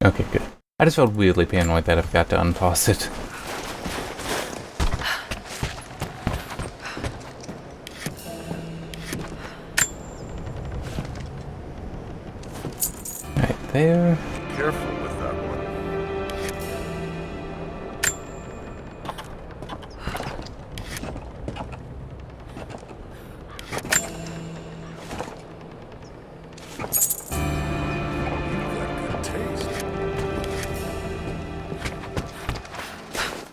Okay, good. I just felt weirdly paranoid that I forgot to unpause it. Right there. Careful with that one.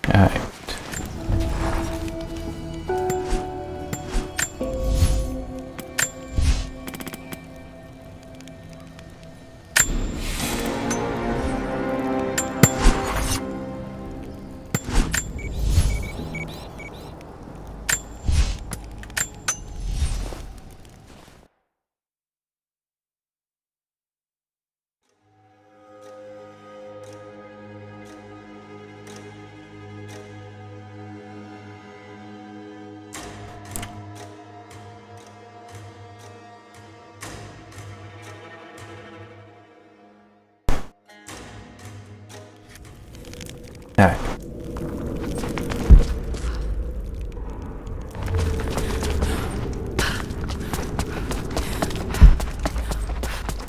Alright.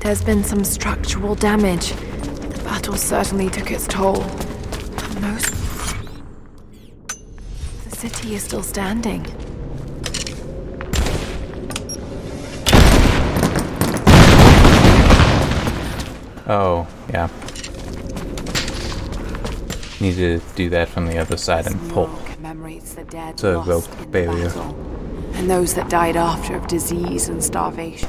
There's been some structural damage. The battle certainly took its toll. But most... the city is still standing. Oh, yeah. Need to do that from the other side and pull. Commemorates the dead It's a rope lost in the barrier. battle, and those that died after of disease and starvation.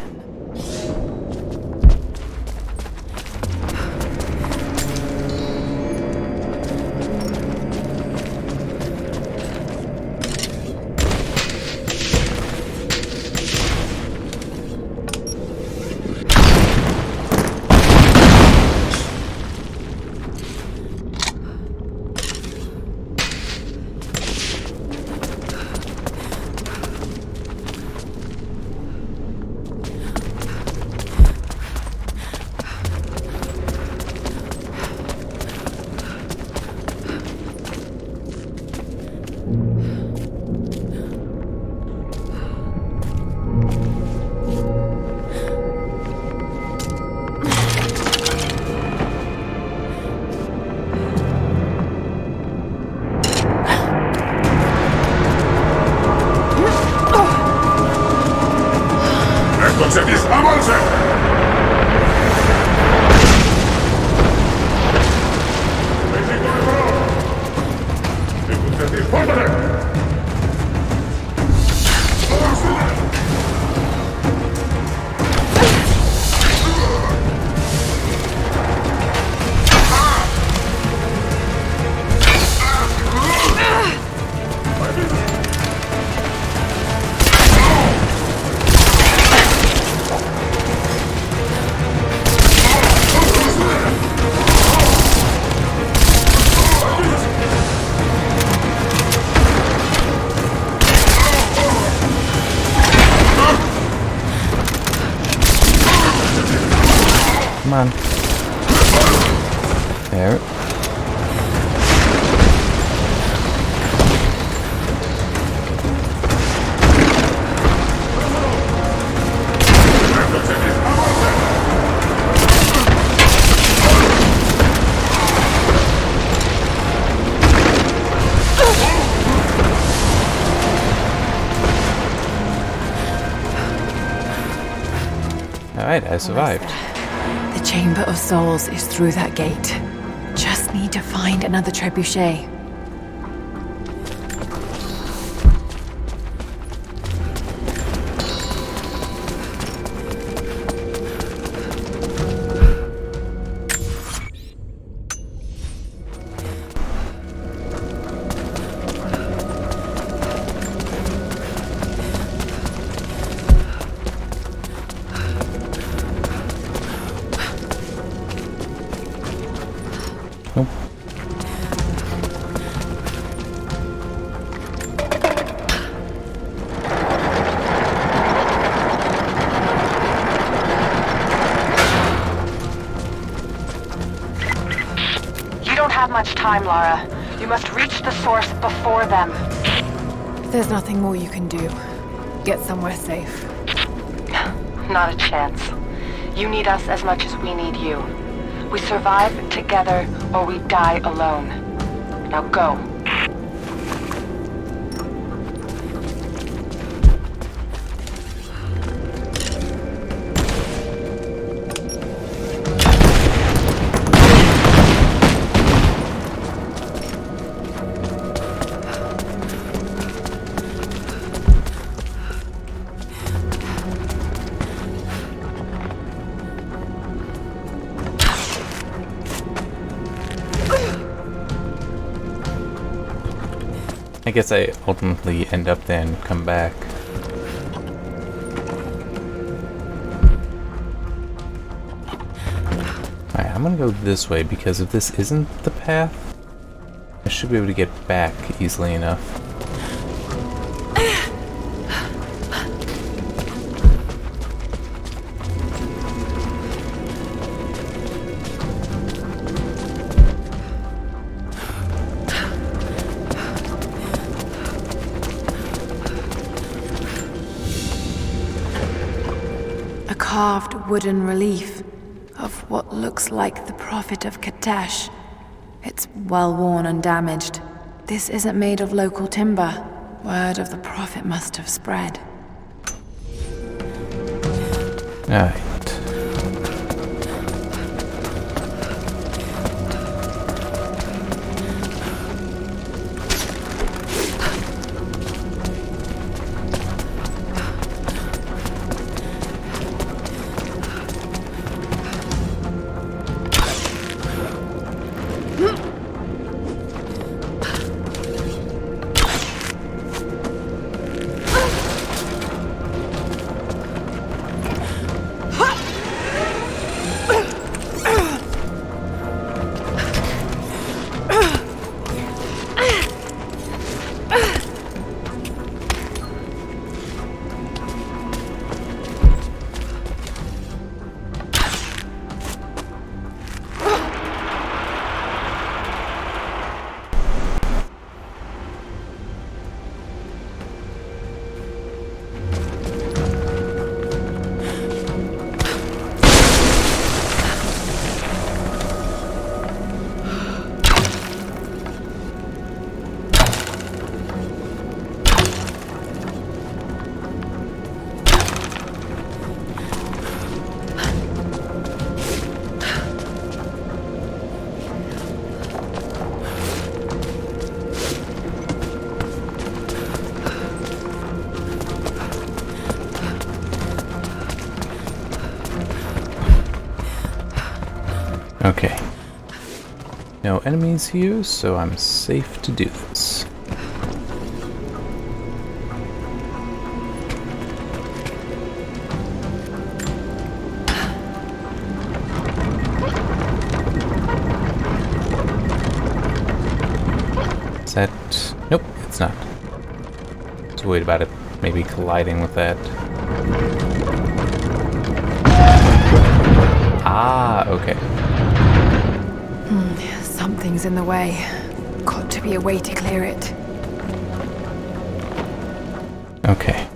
Come on. There. Alright, I survived. The Chamber of Souls is through that gate. Just need to find another trebuchet. Much time, Lara. You must reach the source before them. There's nothing more you can do. Get somewhere safe. Not a chance. You need us as much as we need you. We survive together or we die alone. Now go. I guess I ultimately end up there and come back. Alright, I'm gonna go this way because if this isn't the path, I should be able to get back easily enough. Carved wooden relief. looks like the Prophet of Katesh. It's well worn and damaged. This isn't made of local timber. Word of the Prophet must have spread. Alright. Okay. No enemies here, so I'm safe to do this. Is that... Nope, it's not. I was worried about it maybe colliding with that. Ah, okay. Something's in the way. Got to be a way to clear it. Okay.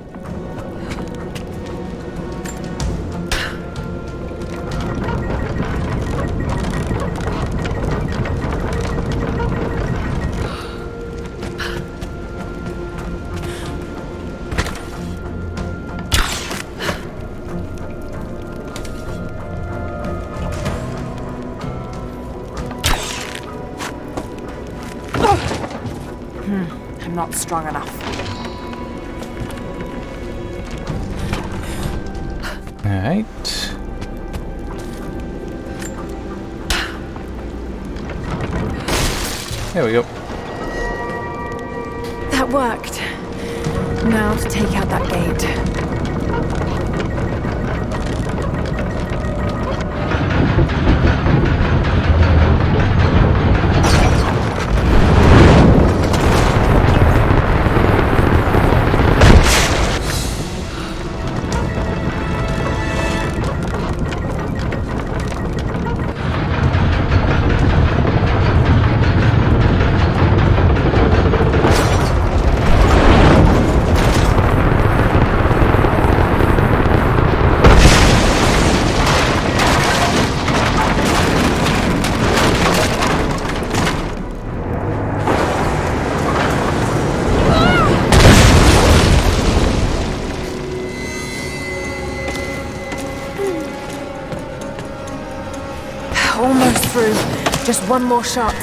I'm not strong enough. Alright. There we go. That worked. Now to take out that gate. Almost through. Just one more shot.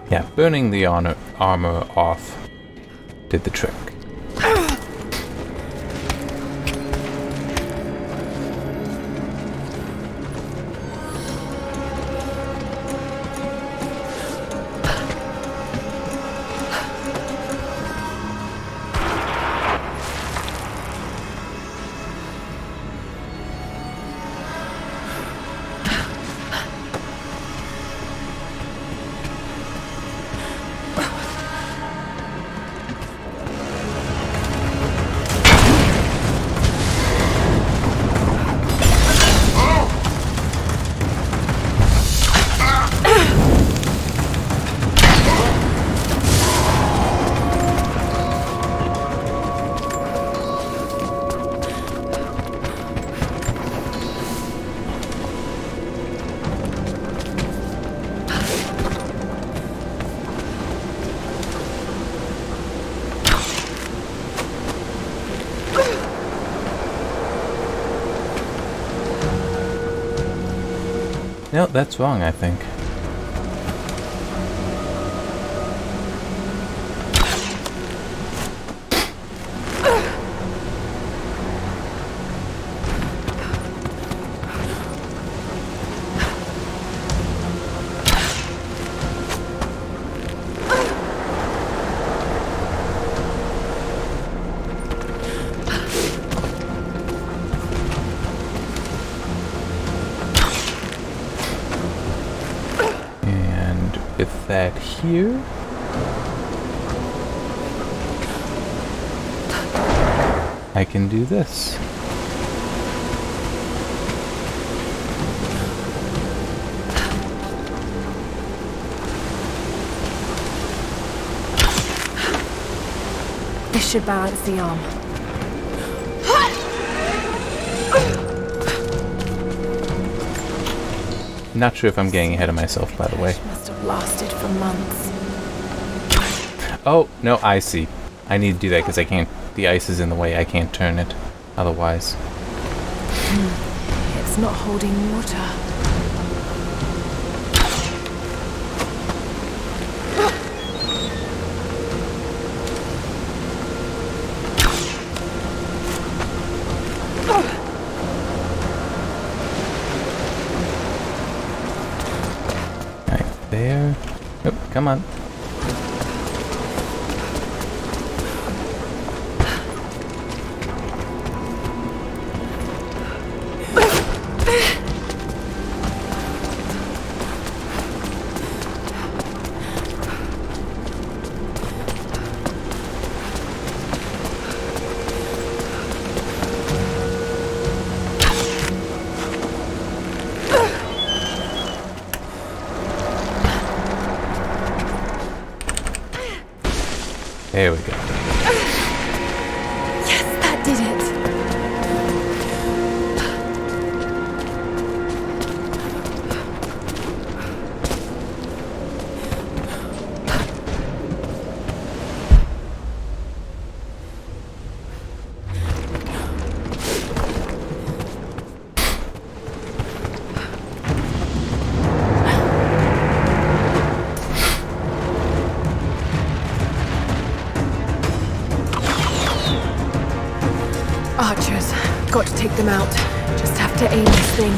Yeah, burning the armor off did the trick. No, that's wrong, I think. With that here. I can do this. This should balance the arm. Not sure if I'm getting ahead of myself, by the way. Must have lasted for months. Oh, no, I see. I need to do that because I can't. The ice is in the way. I can't turn it otherwise. It's not holding water. There. Oh, come on. There we go. Yes, that did it. Archers. Got to take them out. Just have to aim this thing.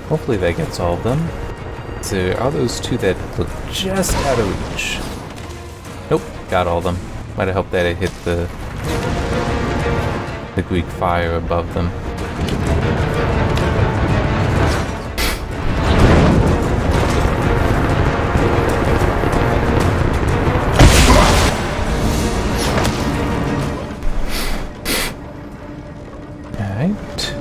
Hopefully that gets all of them. So there are those two that look just out of reach. Nope, got all of them. Might have helped that it hit the Greek fire above them. Alright.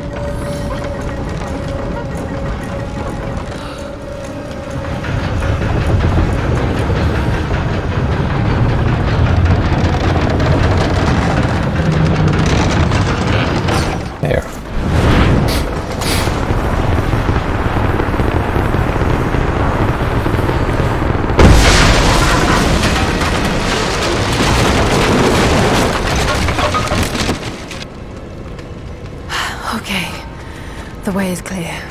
There. Okay. The way is clear.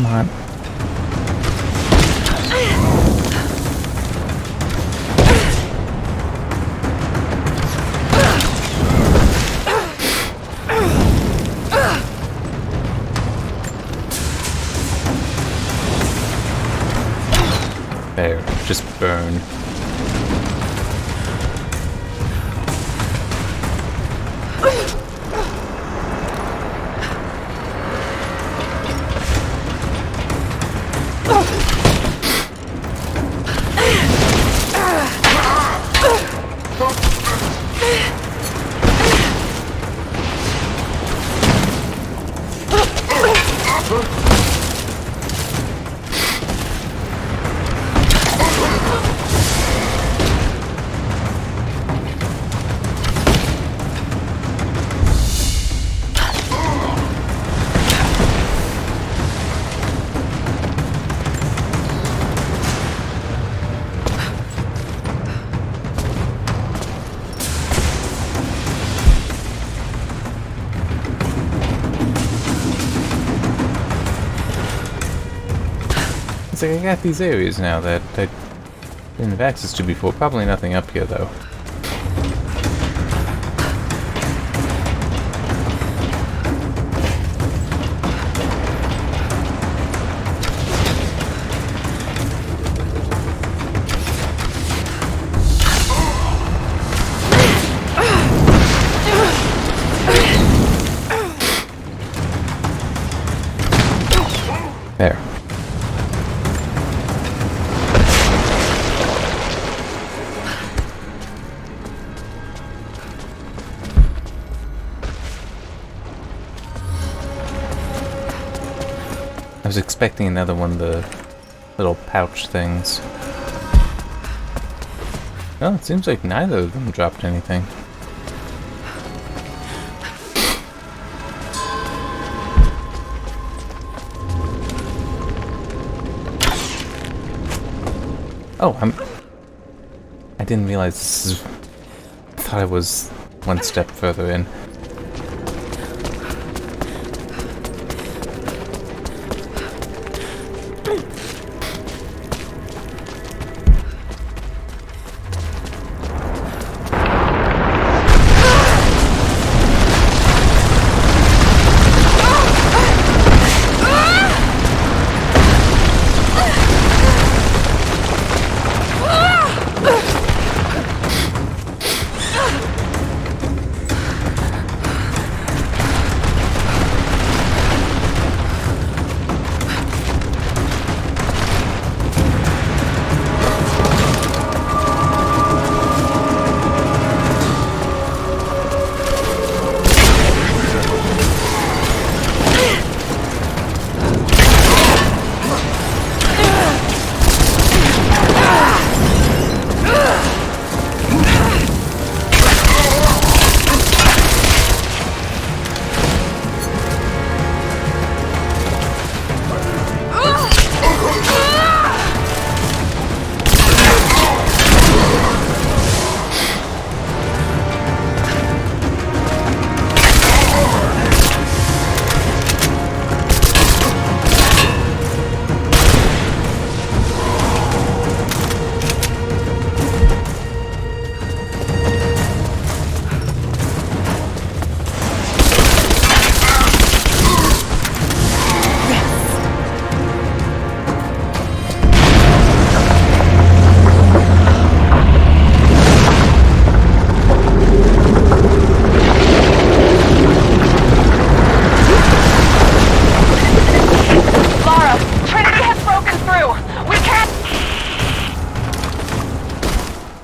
on. There, just burn. It's like I got these areas now that I didn't have access to before. Probably nothing up here though. There. I was expecting another one of the little pouch things. No, it seems like neither of them dropped anything. Oh, I didn't realize this is... I thought I was one step further in.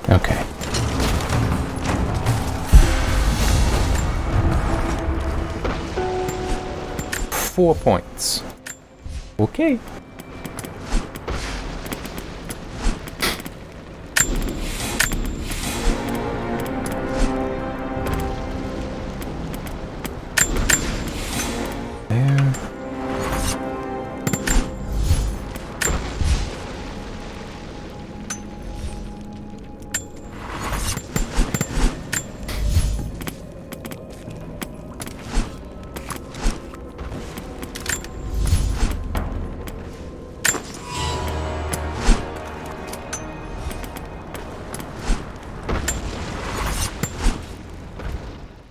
Okay. Four points. Okay.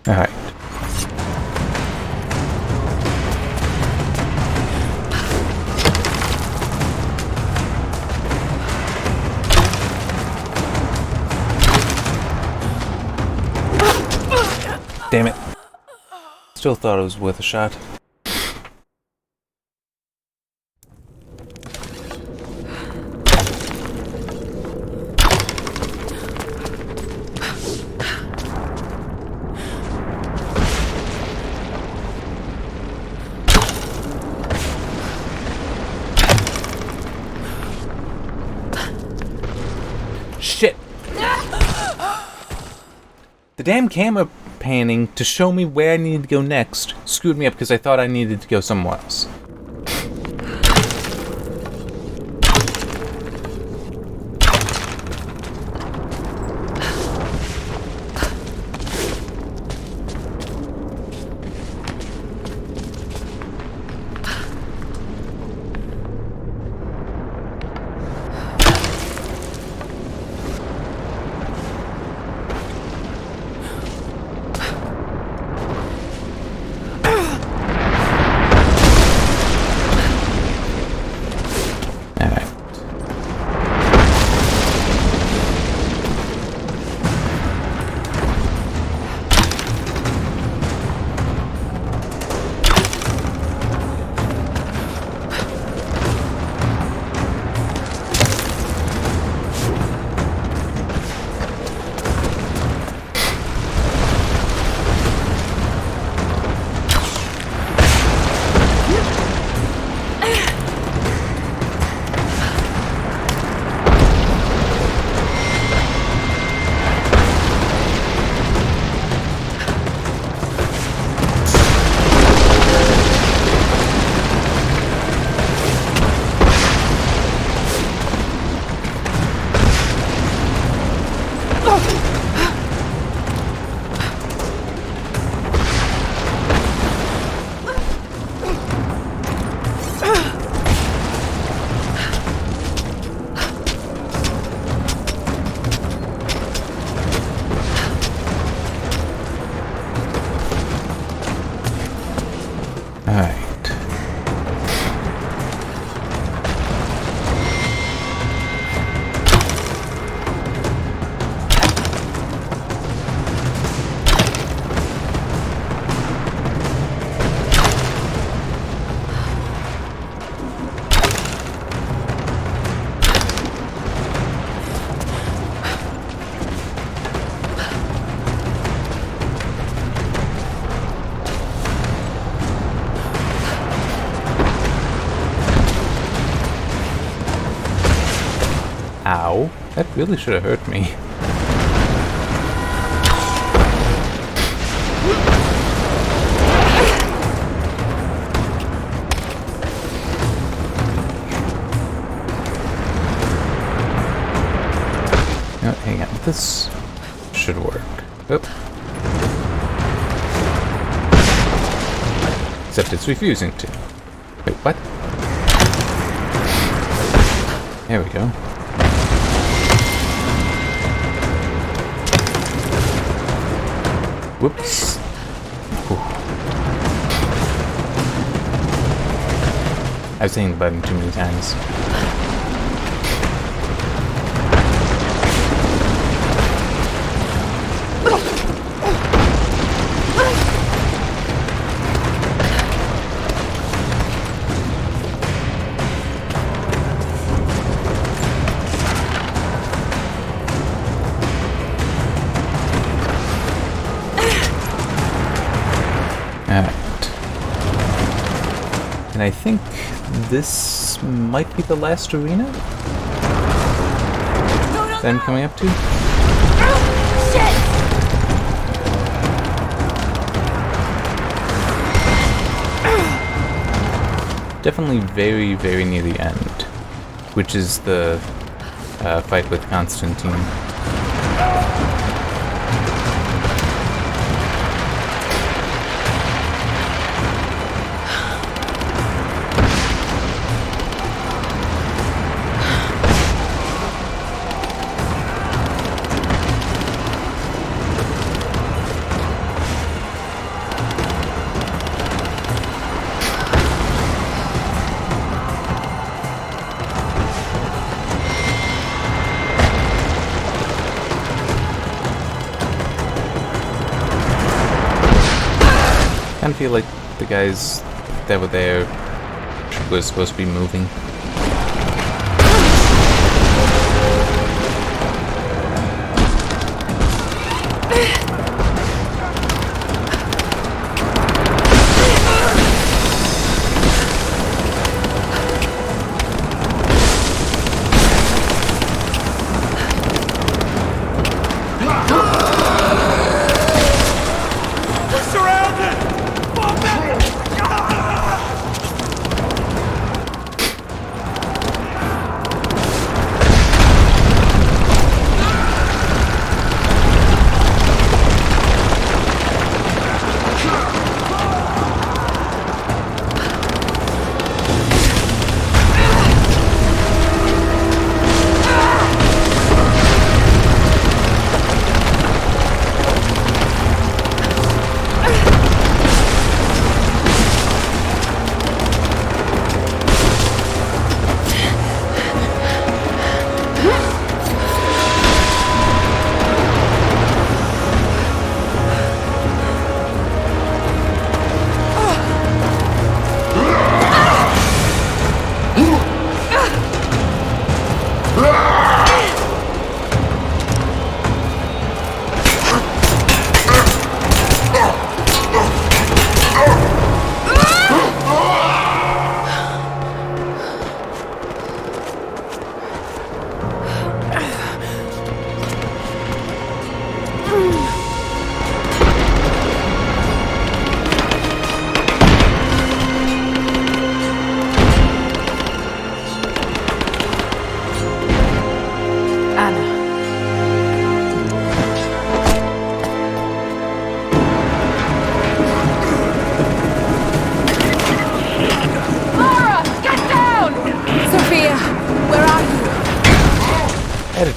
Alright. Damn it. Still thought it was worth a shot. Shit! The damn camera panning to show me where I needed to go next screwed me up because I thought I needed to go somewhere else. Ow. That really should have hurt me. No, hang on. This should work. Oop. Except it's refusing to. Wait, what? There we go. Whoops. Whew. I've seen the button too many times. And I think this might be the last arena that I'm coming up to. Definitely very, very near the end, which is the fight with Constantine. kind of feel like the guys that were there were supposed to be moving.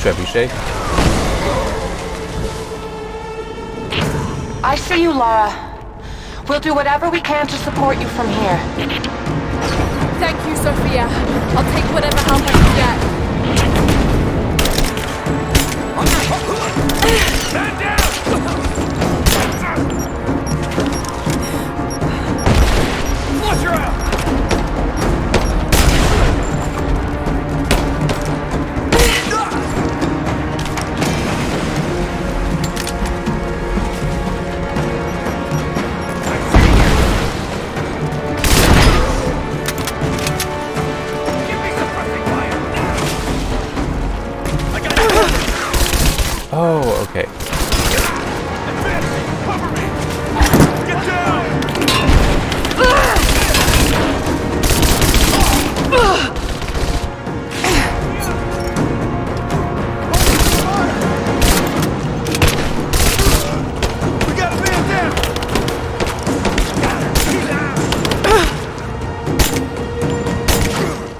Trebuchet. I see you, Lara. We'll do whatever we can to support you from here. Thank you, Sophia. I'll take whatever help I can get. Stand down! Flush her out! Oh, okay.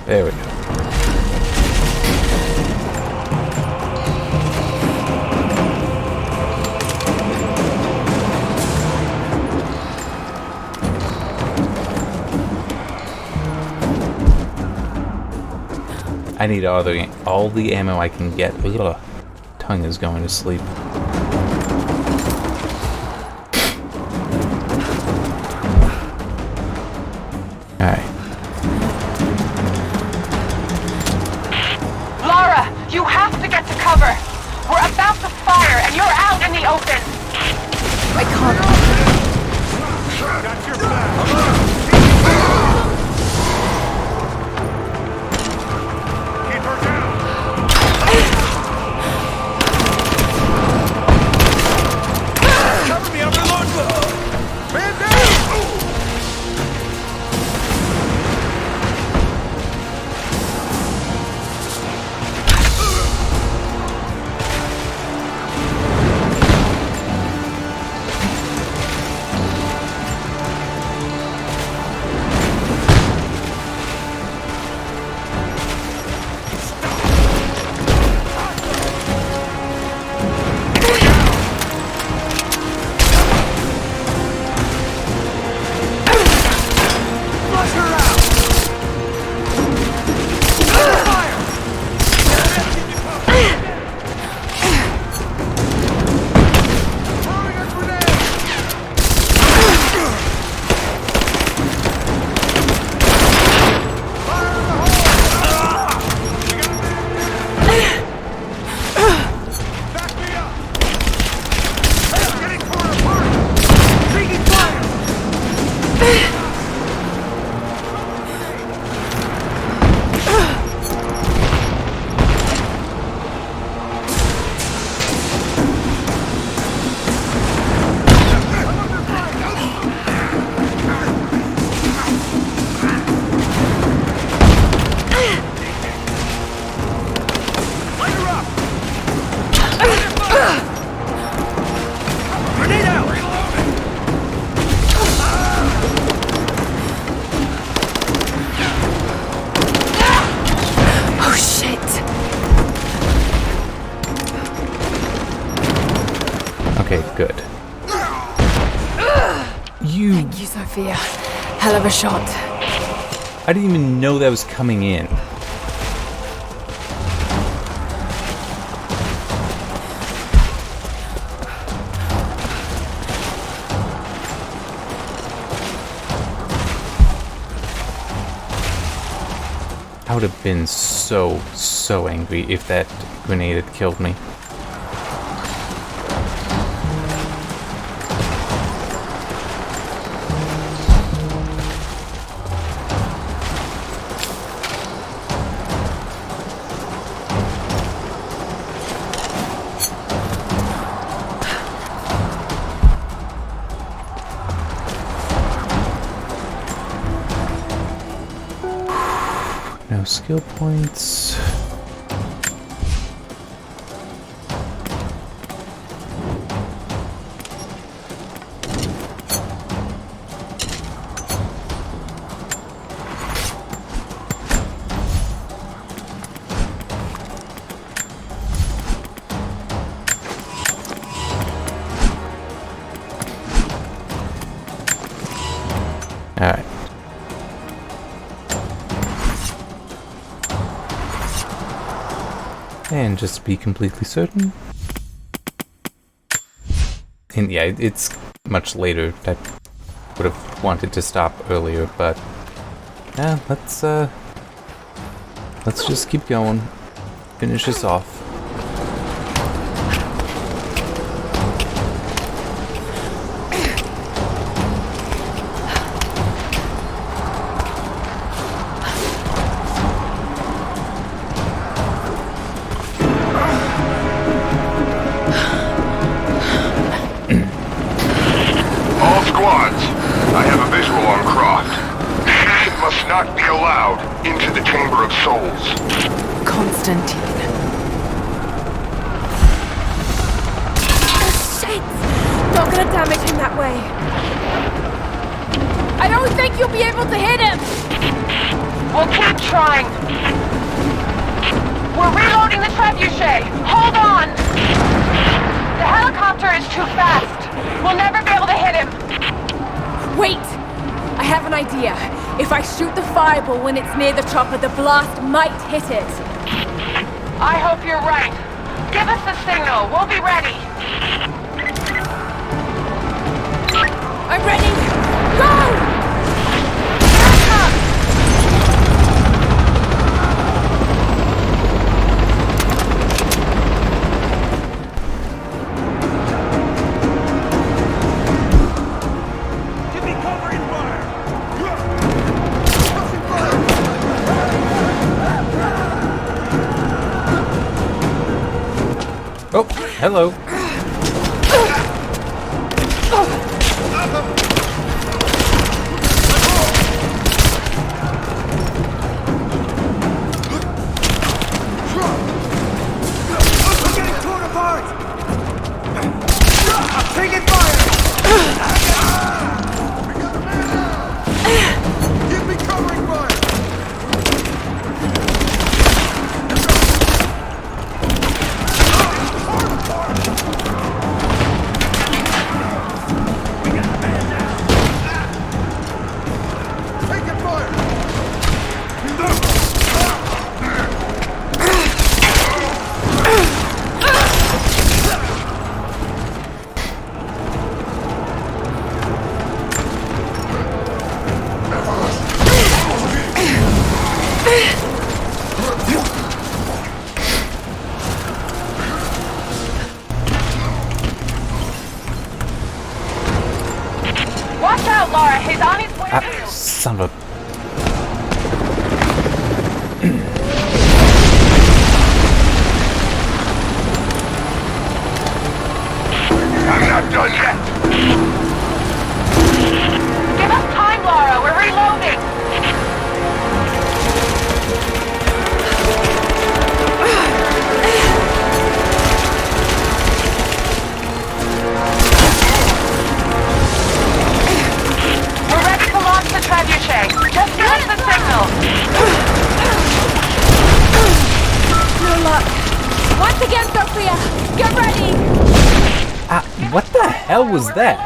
There we go. I need all the ammo I can get. Ugh. Tongue is going to sleep. Alright. Lara, you have to get to cover. We're about to fire and you're out in the open. I can't. Got your back. Okay, good. Thank you, Sophia. Hell of a shot. I didn't even know that was coming in. I would have been so angry if that grenade had killed me. No skill points. All right. And just to be completely certain. And yeah, it's much later. I would have wanted to stop earlier, but yeah, let's just keep going. Finish this off. When it's near the chopper, the blast might hit it. I hope you're right. Give us the signal. We'll be ready. I'm ready. Go! Here it comes! Give me covering fire! Oh, hello. I'm getting torn apart! I'm taking fire! Give me covering fire! Watch out, Laura. He's on his way to you. Son of a... I'm not done yet. Give us time, Laura. We're reloading. We're ready to launch the trebuchet. Just give us the signal. Your luck. Once again, Sophia, get ready. What the hell was that?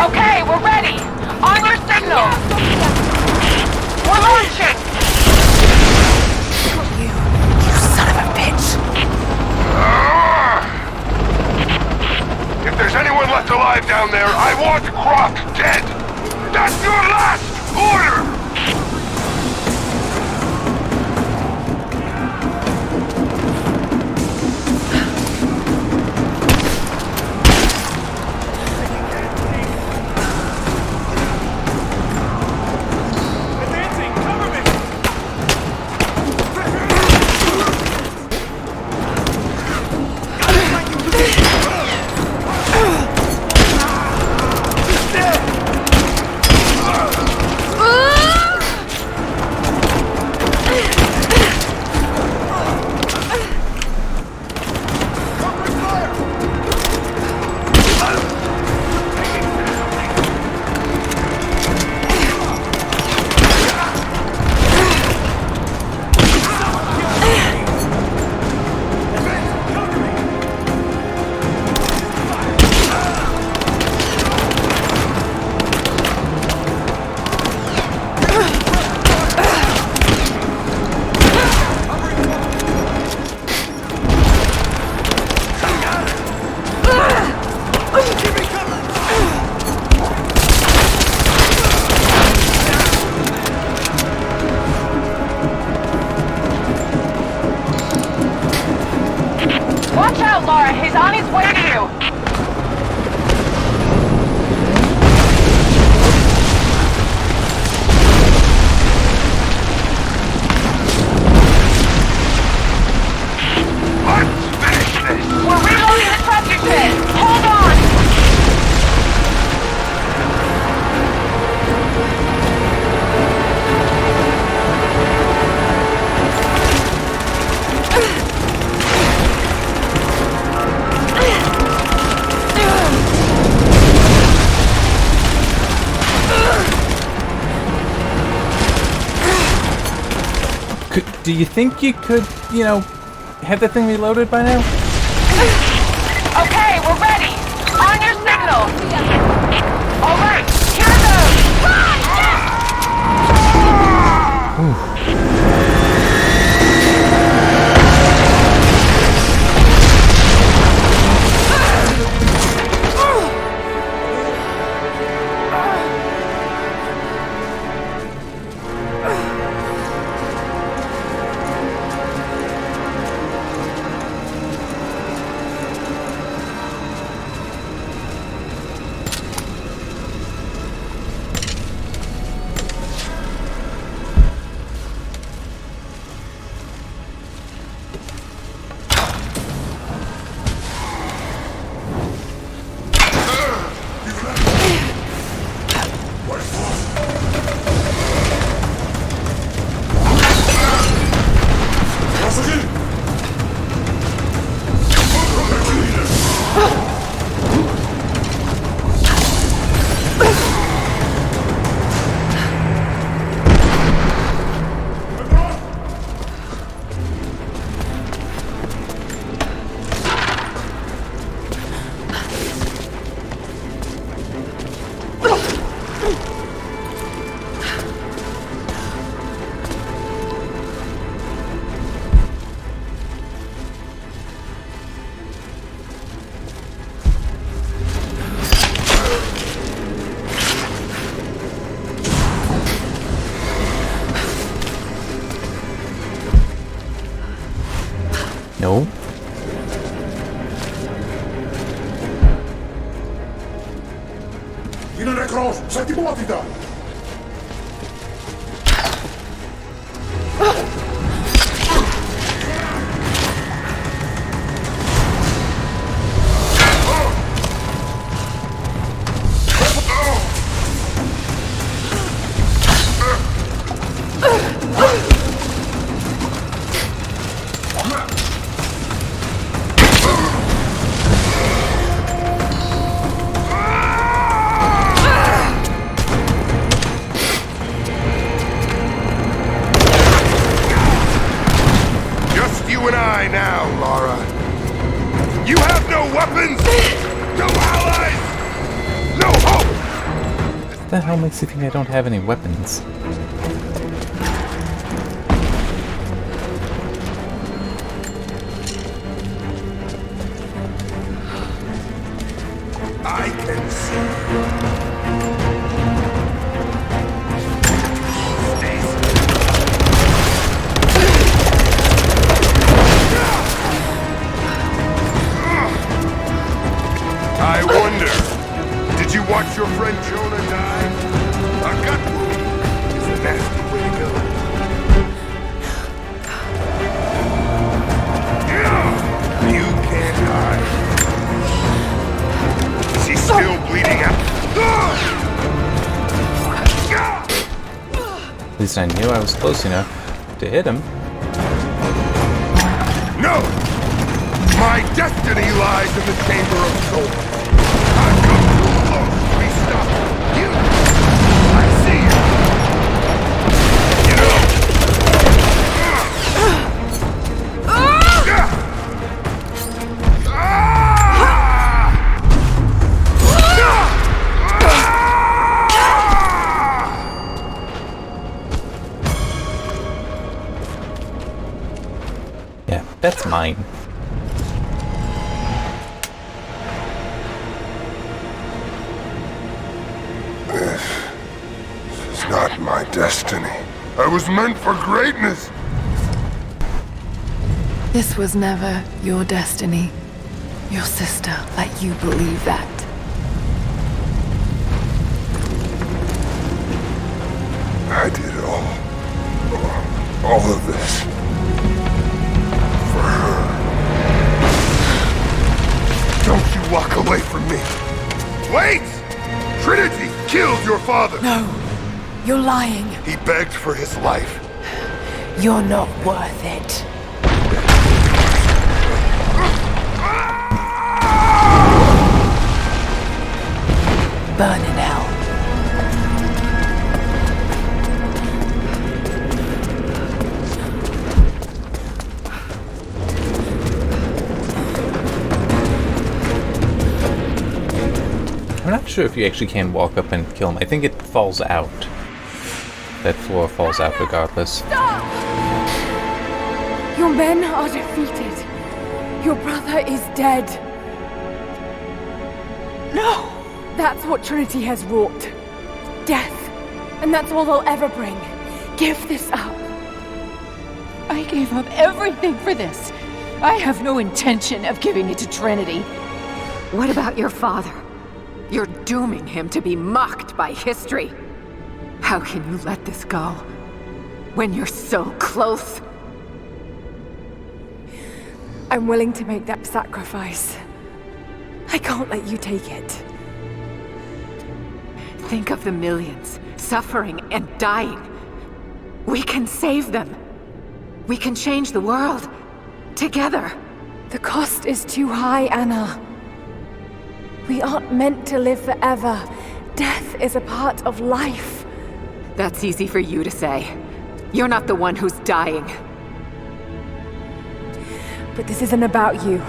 Okay, we're ready. On your signal. We're launching. You son of a bitch. If there's anyone left alive down there, I want Croc dead! That's your last order! Watch out, Laura. He's on his way to you. We're reloading the tractor pit. Hold on. Do you think you could, you know, have the thing reloaded by now? Okay, we're ready. On your signal. All right, here goes. No. Siinä Necros, senti muotita! Just you and I now, Lara. You have no weapons! No allies! No hope! What the hell makes you think I don't have any weapons? I can see. I wonder, did you watch your friend Jonah die? A gut wound is a nasty way to go. You can't hide. She's still bleeding out. At least I knew I was close enough to hit him. No! My destiny lies in the Chamber of Souls. I've come too close to be stopped. You! I see you! Yeah, that's mine. This is not my destiny. I was meant for greatness. This was never your destiny. Your sister let you believe that. I did it all of this for her. Don't you walk away from me. Wait! Trinity killed your father. No, you're lying. He begged for his life. You're not worth it. Burn in hell. I'm not sure if you actually can walk up and kill him. I think it falls out. That floor falls out regardless. Your men are defeated. Your brother is dead. No! That's what Trinity has wrought. Death. And that's all they'll ever bring. Give this up. I gave up everything for this. I have no intention of giving it to Trinity. What about your father? You're dooming him to be mocked by history. How can you let this go? When you're so close? I'm willing to make that sacrifice. I can't let you take it. Think of the millions suffering and dying. We can save them. We can change the world. Together. The cost is too high, Anna. We aren't meant to live forever. Death is a part of life. That's easy for you to say. You're not the one who's dying. But this isn't about you.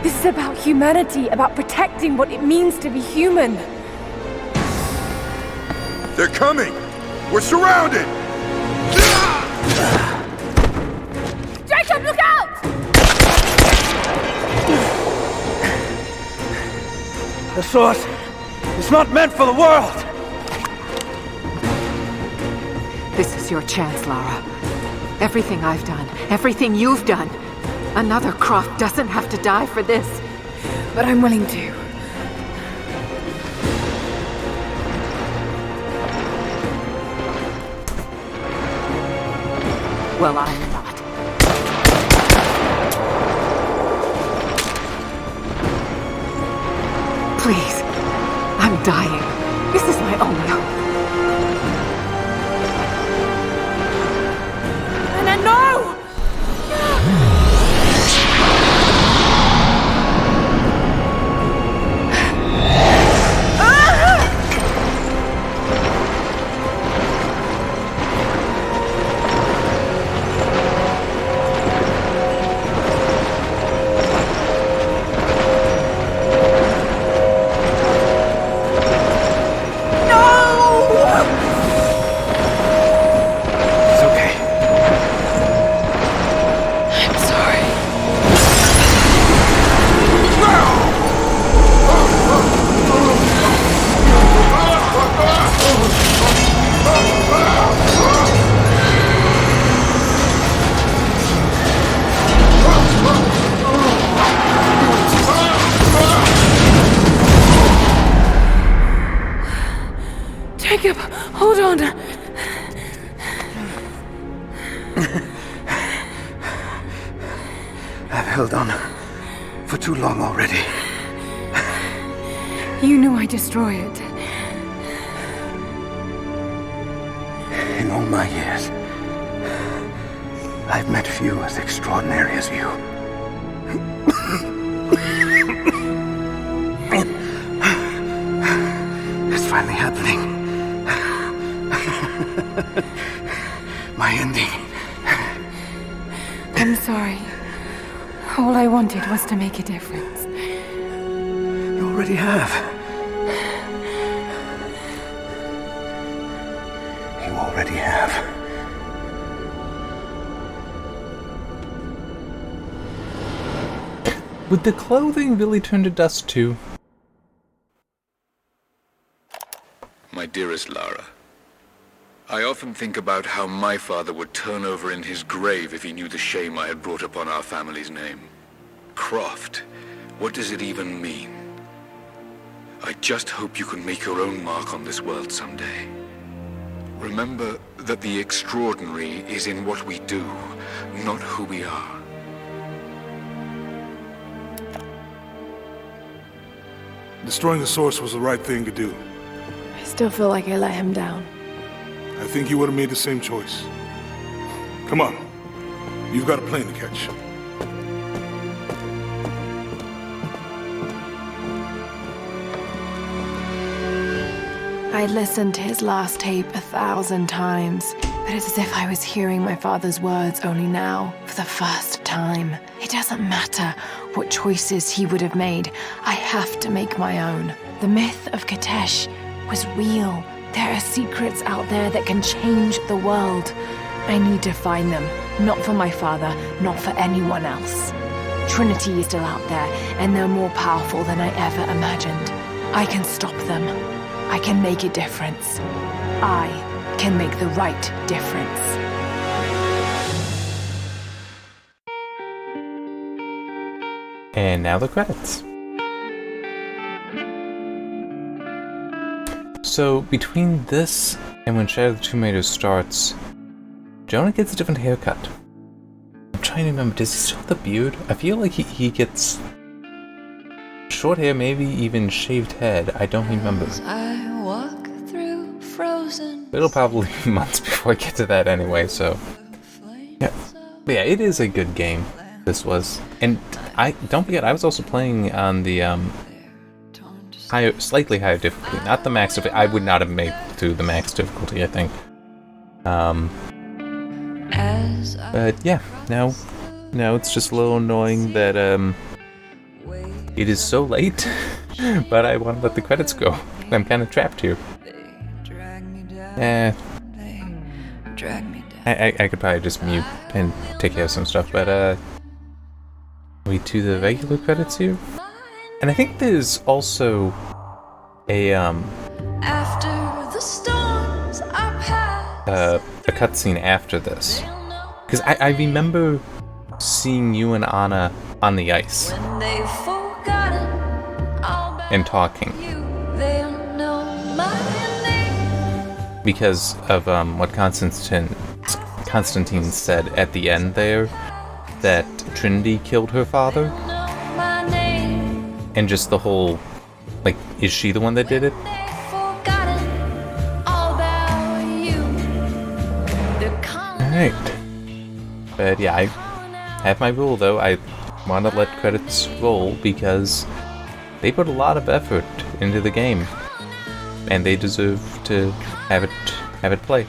This is about humanity, about protecting what it means to be human. They're coming! We're surrounded! Jacob, look out! The source is not meant for the world! This is your chance, Lara. Everything I've done, everything you've done. Another Croft doesn't have to die for this. But I'm willing to. Well, I'm not. Please. I'm dying. This is my only hope. Anna, no! held on for too long already. You knew I'd destroy it. In all my years, I've met few as extraordinary as you. It's finally happening. My ending. I'm sorry. All I wanted was to make a difference. You already have. You already have. Would the clothing really turn to dust too? My dearest Lara, I often think about how my father would turn over in his grave if he knew the shame I had brought upon our family's name. Croft, what does it even mean? I just hope you can make your own mark on this world someday. Remember that the extraordinary is in what we do, not who we are. Destroying the source was the right thing to do. I still feel like I let him down. I think you would have made the same choice. Come on. You've got a plane to catch. I listened to his last tape 1,000 times, but it's as if I was hearing my father's words only now, for the first time. It doesn't matter what choices he would have made. I have to make my own. The myth of Katesh was real. There are secrets out there that can change the world. I need to find them, not for my father, not for anyone else. Trinity is still out there, and they're more powerful than I ever imagined. I can stop them. I can make a difference. I can make the right difference. And now the credits. So, between this and when Shadow of the Tomb Raider starts, Jonah gets a different haircut. I'm trying to remember, does he still have the beard? I feel like he gets short hair, maybe even shaved head. I don't remember. I walk through frozen. It'll probably be months before I get to that anyway, so... Yeah. But yeah, it is a good game, this was. And I don't forget, I was also playing on the slightly higher difficulty, not the max difficulty. I would not have made through the max difficulty, I think. But yeah, now it's just a little annoying that it is so late, but I want to let the credits go. I'm kind of trapped here. I could probably just mute and take care of some stuff, but are we to the regular credits here? And I think there's also a cutscene after this, because I remember seeing you and Anna on the ice and talking because of what Constantine said at the end there, that Trinity killed her father. And just the whole, like, is she the one that did it? Alright. But yeah, I have my rule though. I want to let credits roll because they put a lot of effort into the game. And they deserve to have it play.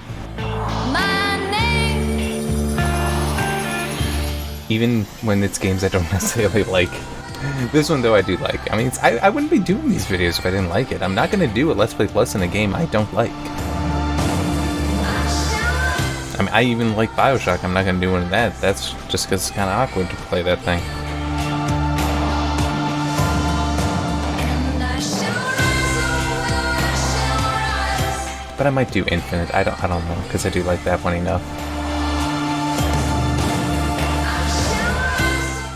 Even when it's games I don't necessarily like. This one, though, I do like. I mean, I wouldn't be doing these videos if I didn't like it. I'm not going to do a Let's Play Plus in a game I don't like. I mean, I even like Bioshock. I'm not going to do one of that. That's just because it's kind of awkward to play that thing. But I might do Infinite. I don't know, because I do like that one enough.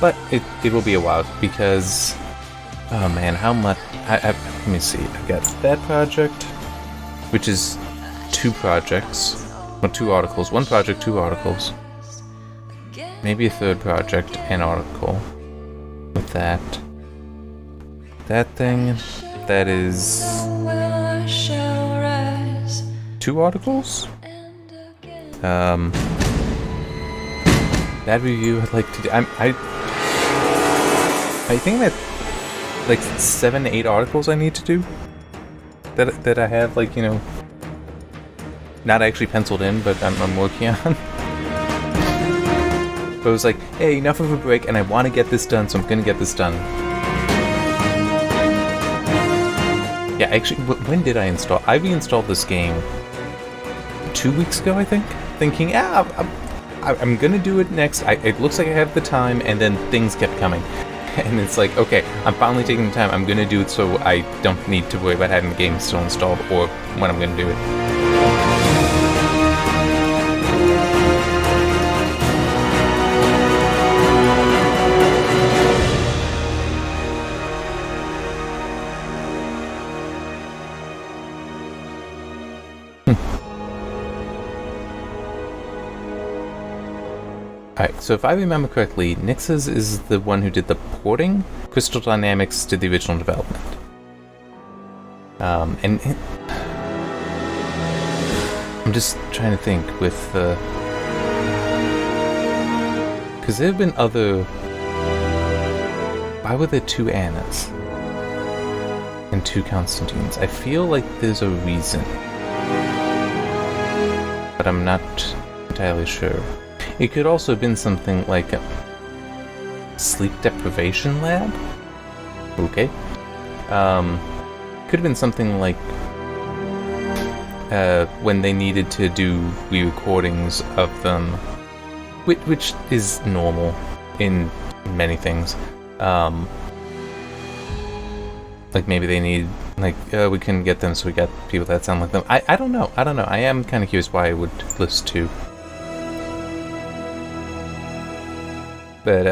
But it will be a while, because... Oh man, how much... let me see. I've got that project, which is 2 projects. Well, 2 articles. 1 project, 2 articles. Maybe a 3rd project and article. that. That thing, that is 2 articles? That review I'd like to do. I think that like 7, 8 articles I need to do. That I have, like, you know, not actually penciled in, but I'm working on. But it was like, hey, enough of a break, and I want to get this done, so I'm gonna get this done. Yeah, actually, when did I install? I reinstalled this game 2 weeks ago, I think, thinking, I'm gonna do it next. It looks like I have the time, and then things kept coming. And it's like, okay, I'm finally taking the time. I'm gonna do it so I don't need to worry about having the game still installed or when I'm gonna do it. Alright, so if I remember correctly, Nix's is the one who did the porting. Crystal Dynamics did the original development. I'm just trying to think with because there have been other. Why were there 2 Annas and 2 Constantines? I feel like there's a reason, but I'm not entirely sure. It could also have been something like a sleep deprivation lab. Okay. Could have been something like when they needed to do re-recordings of them, which is normal in many things. Like maybe they need, like, we couldn't get them, so we got people that sound like them. I don't know. I am kind of curious why I would list 2. But,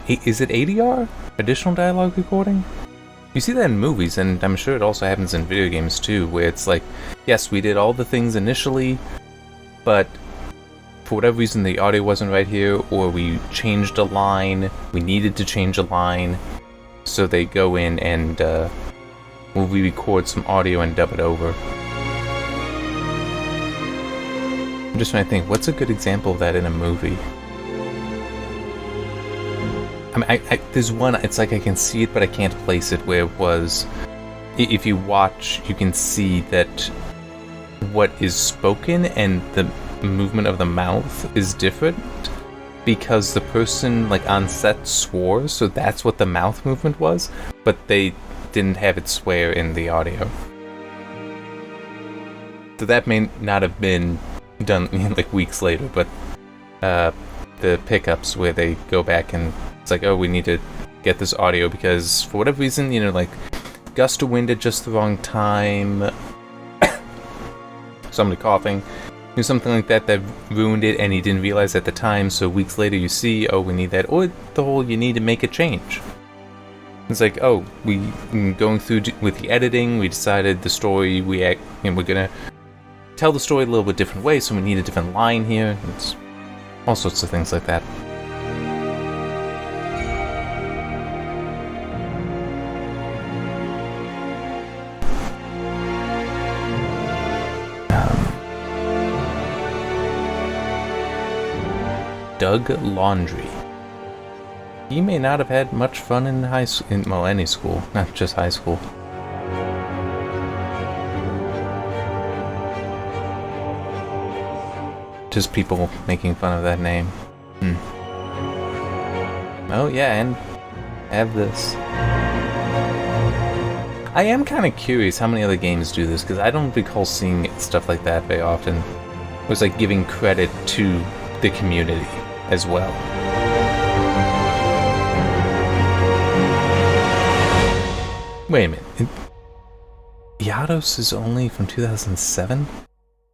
is it ADR? Additional dialogue recording? You see that in movies, and I'm sure it also happens in video games too, where it's like, yes, we did all the things initially, but for whatever reason the audio wasn't right here, or we changed a line, we needed to change a line, so they go in and we'll re-record some audio and dub it over. I'm just trying to think, what's a good example of that in a movie? I mean, there's one, it's like I can see it, but I can't place it, where it was, if you watch, you can see that what is spoken and the movement of the mouth is different, because the person, like, on set swore, so that's what the mouth movement was, but they didn't have it swear in the audio. So that may not have been done like weeks later, but the pickups where they go back and it's like, oh, we need to get this audio because for whatever reason, you know, like gust of wind at just the wrong time, somebody coughing, you know, something like that ruined it and he didn't realize at the time, so weeks later you see, oh, we need that, or the whole you need to make a change. It's like, oh, going through with the editing, we decided the story, we're gonna tell the story a little bit different way, so we need a different line here. It's all sorts of things like that. Doug Laundrie. He may not have had much fun in any school, not just high school. Just people making fun of that name. Oh yeah, and have this. I am kind of curious how many other games do this, because I don't recall seeing stuff like that very often. It was like giving credit to the community as well. Wait a minute. Yados is only from 2007?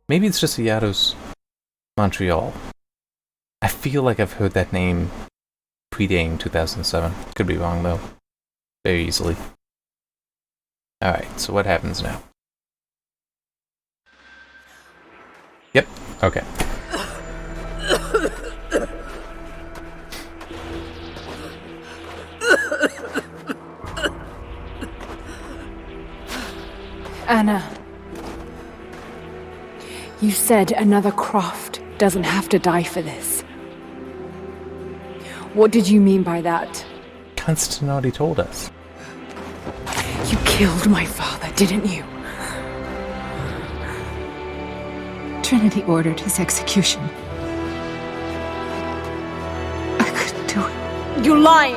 Maybe it's just a Yados Montreal. I feel like I've heard that name predating 2007. Could be wrong though. Very easily. Alright, so what happens now? Yep, okay. Anna. You said another Croft doesn't have to die for this. What did you mean by that? Constantine already told us. You killed my father, didn't you? Trinity ordered his execution. I couldn't do it. You're lying!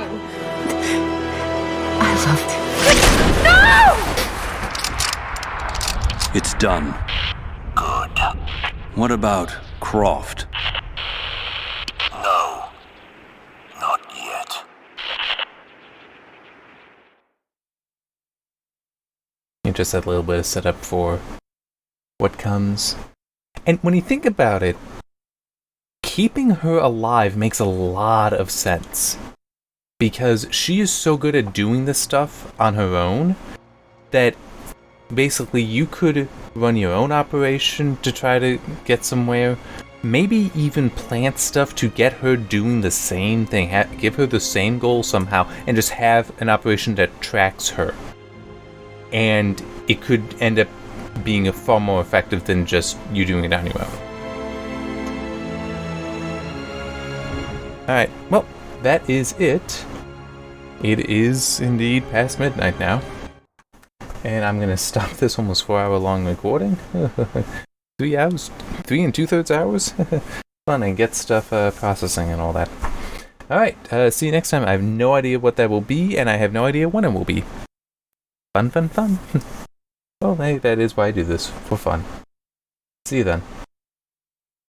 I loved him. No! It's done. Good. What about Croft? No. Not yet. You just had a little bit of setup for what comes. And when you think about it, keeping her alive makes a lot of sense. Because she is so good at doing this stuff on her own that basically you could run your own operation to try to get somewhere. Maybe even plant stuff to get her doing the same thing. Give her the same goal somehow and just have an operation that tracks her. And it could end up being far more effective than just you doing it on your own. Alright, well, that is it. It is indeed past midnight now. And I'm gonna stop this almost 4-hour long recording. 3 hours? 3 2/3 hours? Fun, and get stuff processing and all that. Alright, see you next time. I have no idea what that will be, and I have no idea when it will be. Fun, fun, fun. Well, hey, that is why I do this, for fun. See you then.